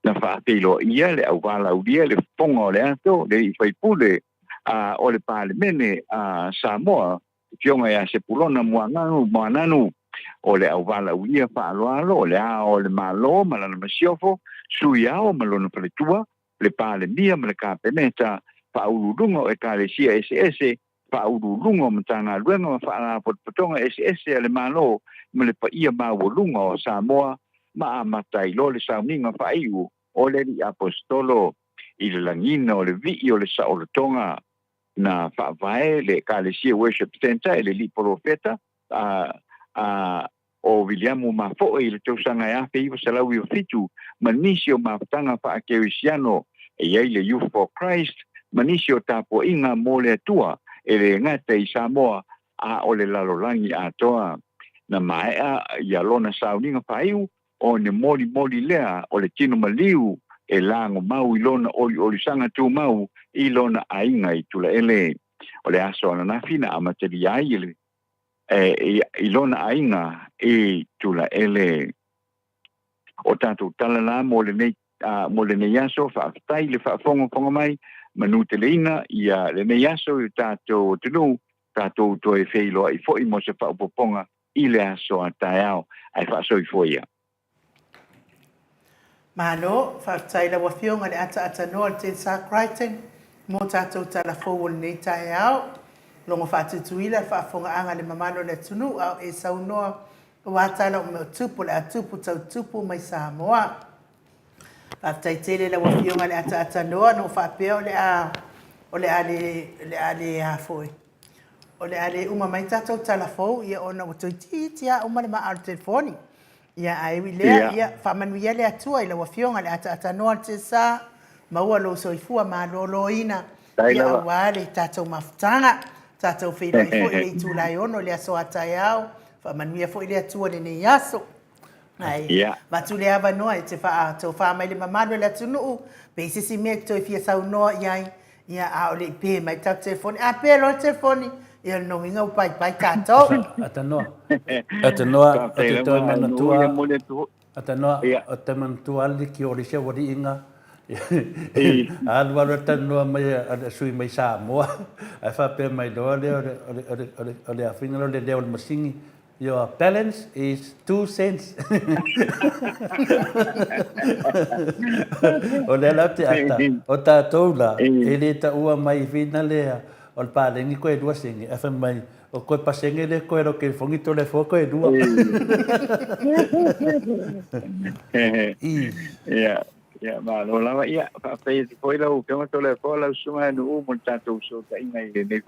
na whaapelo ia le au wala uria le fonga o le ato le i whaipule o le palemene Samoa fionga ia se pulona moananu o le au wala uria whaaloalo o le o le malo malana masiofo sui ao malona paletua le palemia ma le kapeneta whaururunga o Ecclesia SS whaururunga o matanga luenga ma whaala potpotonga SS le malo ma le paia mawolunga o Samoa ma amatai lo le sauninga whaiu o le li apostolo i le langina o le vii o le saolotonga na whaavae le Ecclesia Worship Center le li profeta o Williamu Mafo i le tausanga e afe iwa salawi o fitu manisi o maftanga whaakewisiano e iei le Youth for Christ manisi o tapo inga mo le atua e le ngata i Samoa o le lalolangi atoa na maea i alona sauninga whaiu o ne moli lea o le tino maliu e lango mau i lona oli sanga tu mau i lona ainga i tula ele o le aso ana na fina amateli ai ele i lona ainga i tula ele o tatu talala mo le nei aso whaafatai le whaafonga mai manute leina ia le nei aso i tato tunu tato to e feilo i foi mo se whaupoponga i le aso a taiao ai whaaso i foi ia. Malo, whaatai la wafionga le ata noa le te sa Crichton, mo tātou tala fōu le nei tae au, longo whaatutuila whaafonga anga le mamano le tunu au e saunoa o atala o meo tupu le atupu tau tupu mai Samoa. Whaatai tele la wafionga le ata noa no whaapea o le ale hafoi. O le ale uma mai tātou tala fōu ia ona o toititia uma le maa al telefoni. Ia ai lea ia whamanuia le atua i la wafionga le ata noa te sa maua lo soifua ma loloina ia awale tātou mafutanga tātou whiroi fo i le itulai ono le aso atai au whamanuia fo i le atua le nei aso ai matu le ava noa e te wha le mamano le atunuu pe sisi mea ki toi fia sau noa iai ia a o le pe mai tau telefoni a pe lo telefoni Ia no inga upai tātou. Atanoa. Atanoa, o te toi manatua. Ia mole tu. Atanoa, o te manatua ali ki ori se wari inga. Alua tanoa mai a sui mai Samoa. Ai whape mai doa leo o le awhinga le leo le masingi. Your balance is 2 cents. O le lau te ata. O tātou la, e le ta ua mai whina lea. O le pālengi koe dua sengi. Awha mai, o koe pasenge le koe ro ke whongito le fō koe dua. Ia, lo lava ia, whapei te koe lau, ke mato le fō lau sunga nu mo tātou so ta inga i le nei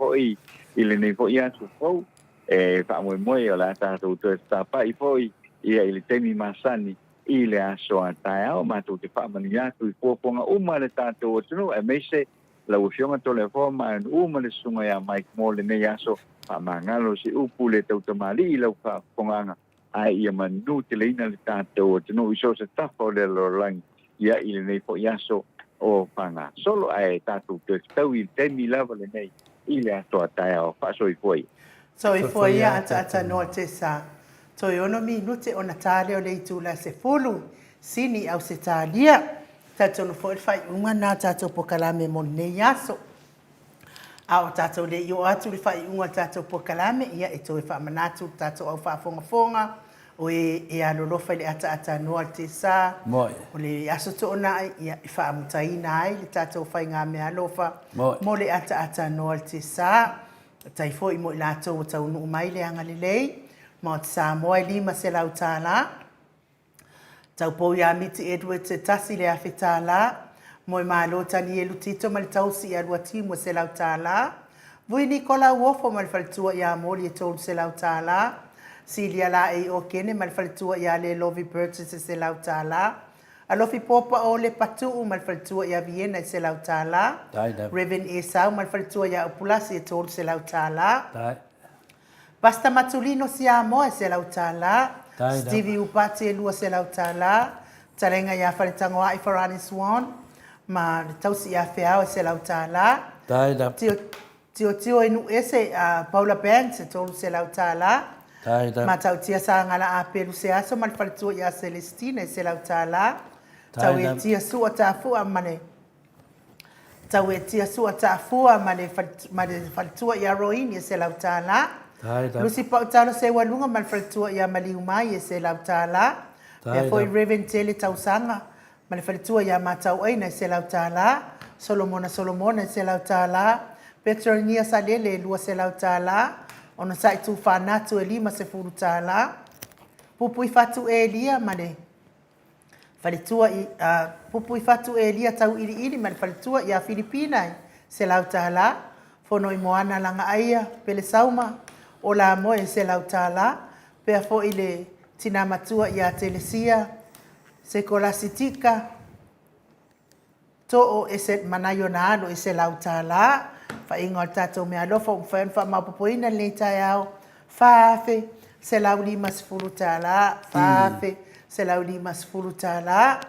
fō i atu fōu. Whaamoe moe o la tātou te tāpai fōi, ia i le temi masani, i le aso a tae au, mātou te whaamani atu i pōponga uma le tātou o tunu, e meise, lau fionga tole fō ma uma le sunga ia Mike mo le nei aso, whaamangalo si upu le tau tamali i lau whaaponganga, ai ia manu te leina le tātou o tunu, i so se tafo le lorangi, ia i le nei fō i aso o whanga. Solo ai tātou te tau i temi lava le nei, i le aso a tae au, whaasoi fōi. So i foi ata no te sa. So i ono minute o Natale o le itula se fulu. Sini au se talia. Tato no foi fai unga na tato pokalame mo ne yaso. Au tato le i o atu le fai unga tato pokalame. Ia e toi wha manatu tato au wha fonga. O e alolofa le ata no te sa. Moi. O le aso to ona ia i wha amutaina ai. Le tato whai ngā mea alofa. Mo le ata no te sa. Tai foi mo i lātou o tau nuu mai le anga lelei, ma o te Samoa i 5 se lau tāla. Tau pou i amiti Edward te tasi le awhi tāla, mo i mālo tani e lutito ma le tausi i arua timu se lau tāla. Vui ni kola uofo ma le whalitua i a mori e tolu se lau tāla. Silia la e o kene ma le whalitua i a le Lovi Purchase se lau tāla. Alofi popa o le patu ma le whalitua i a Vienna se lau tāla. Reverend Esau ma le whalitua i a Upulasi e tolu se lau tāla. Pasta Matulino si a moa se lau tāla. Stevie Upate e lua se lau tāla. Tarenga i a whalitangoa i Farani Swan. Ma le tausi i a Whiao se lau tāla. Tio e nu ese a Paula Band se tolu se lau tāla. Ma tau tia sa ngala a pelu se aso ma le whalitua i a Celestina se lau tāla. Tau e tia sua tāfua mane. Tau e tia sua tāfua mane whalitua i a Roini se lau tāla. Lucy Pautalo se walunga ma le whalitua i a Maliumai se lau tāla. Pea foi Reverend Tele Tausanga ma le whalitua i a Matau Aina se lau tāla. Solomona se lau tāla. Petronia Salele lua se lau tāla. Ona sai tu whanatu e 5 se furu tāla. Pupui fatu e lia mane. Whalitua i pupui fatu e lia tau iri ma le whalitua i a Filipina se lau tāla. Fono i moana langa aia pele sauma o la moe se lau tāla. Pea fo i le tina matua i a Telesia se kolasitika. To o e se manayo na alo i se lau tāla. Fa ingo al tatou mea lofa wha maupopoina le tai au. Whaafe se lau 5 se furu tāla. Whaafe se lau 5 se furu tāla.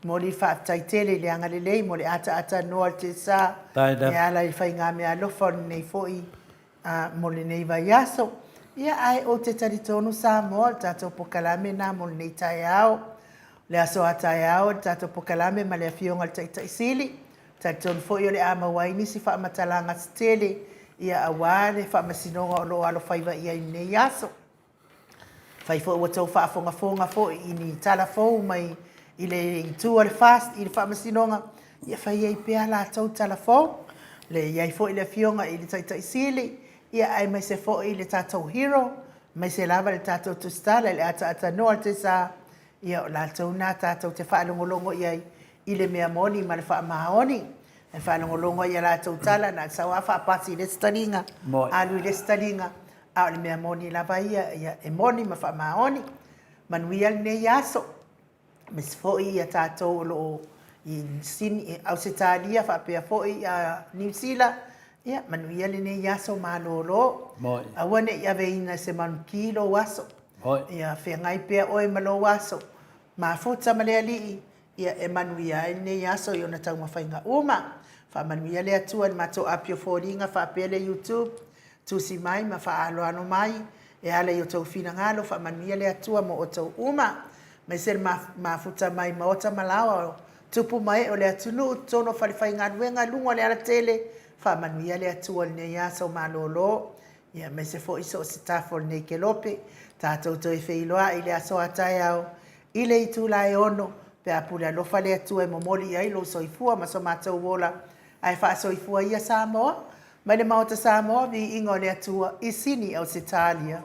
Mo li whaaftaitele le anga lelei, mo le ata noa te sa. E ala i whai ngā mea lofa nei foi mo le nei vai aso. Ia ai o te taritonu Samoa, tatou pokalame na mo le nei tai au. Le aso a tai au, tatou pokalame ma le afionga le taitaisili. Tatou foi o le amawaini si whamatalanga stele ia aware whamasinonga o lo alo whaiva ia i nei aso. Whai fo ua tau whaafonga fo i ni tala fo mai i le tua le fast i le whamasinonga. Ia whai ei pēr la tau tala fo. Le iai fo i le fionga i le taitaisili. Ia ai mai se fo i le tatou hero. Mai se lava le tatou tustala i le ata noa te sa. Ia o la tau nā tatou te whaalongolongo iai. I le mea moni ma le whaamahaoni. E whanongolongo i la tau tala na sa wafa pasi le staringa. Alu le staringa. A le mea moni lava ia e moni ma whaamahaoni. Manuia le nei aso. Mes foi ia tātou lo i sini au se tālia whapea foi a New Zealand. Ia manuia le nei aso ma lolo. Awane ia veina se manu kilo waso. Ia whengai pea oe malo waso. Ma futa malea lii. Ia e manuia e nei aso i ona tau mawhainga uma. Wha manuia le atua ni mato apio fōringa wha apea le YouTube. tusi mai ma whaaloano mai e ala i o tau whina ngalo whamanuia le atua mo o tau uma mai se mafuta mai maota malawa tupu mai o le atunu tono whaliwhai ngaruenga lunga le ala tele whamanuia le atua le ia sau malolo ia mai se fo iso o se tafo le ke lope tātou toi wheiloa i le aso atai au i le itu lai ono pe apule alofa le atua e momoli ia ilo soifua ma so mātou wola ai wha soifua ia Samoa mai le maota Samoa vi ingo le atua i sini au se talia.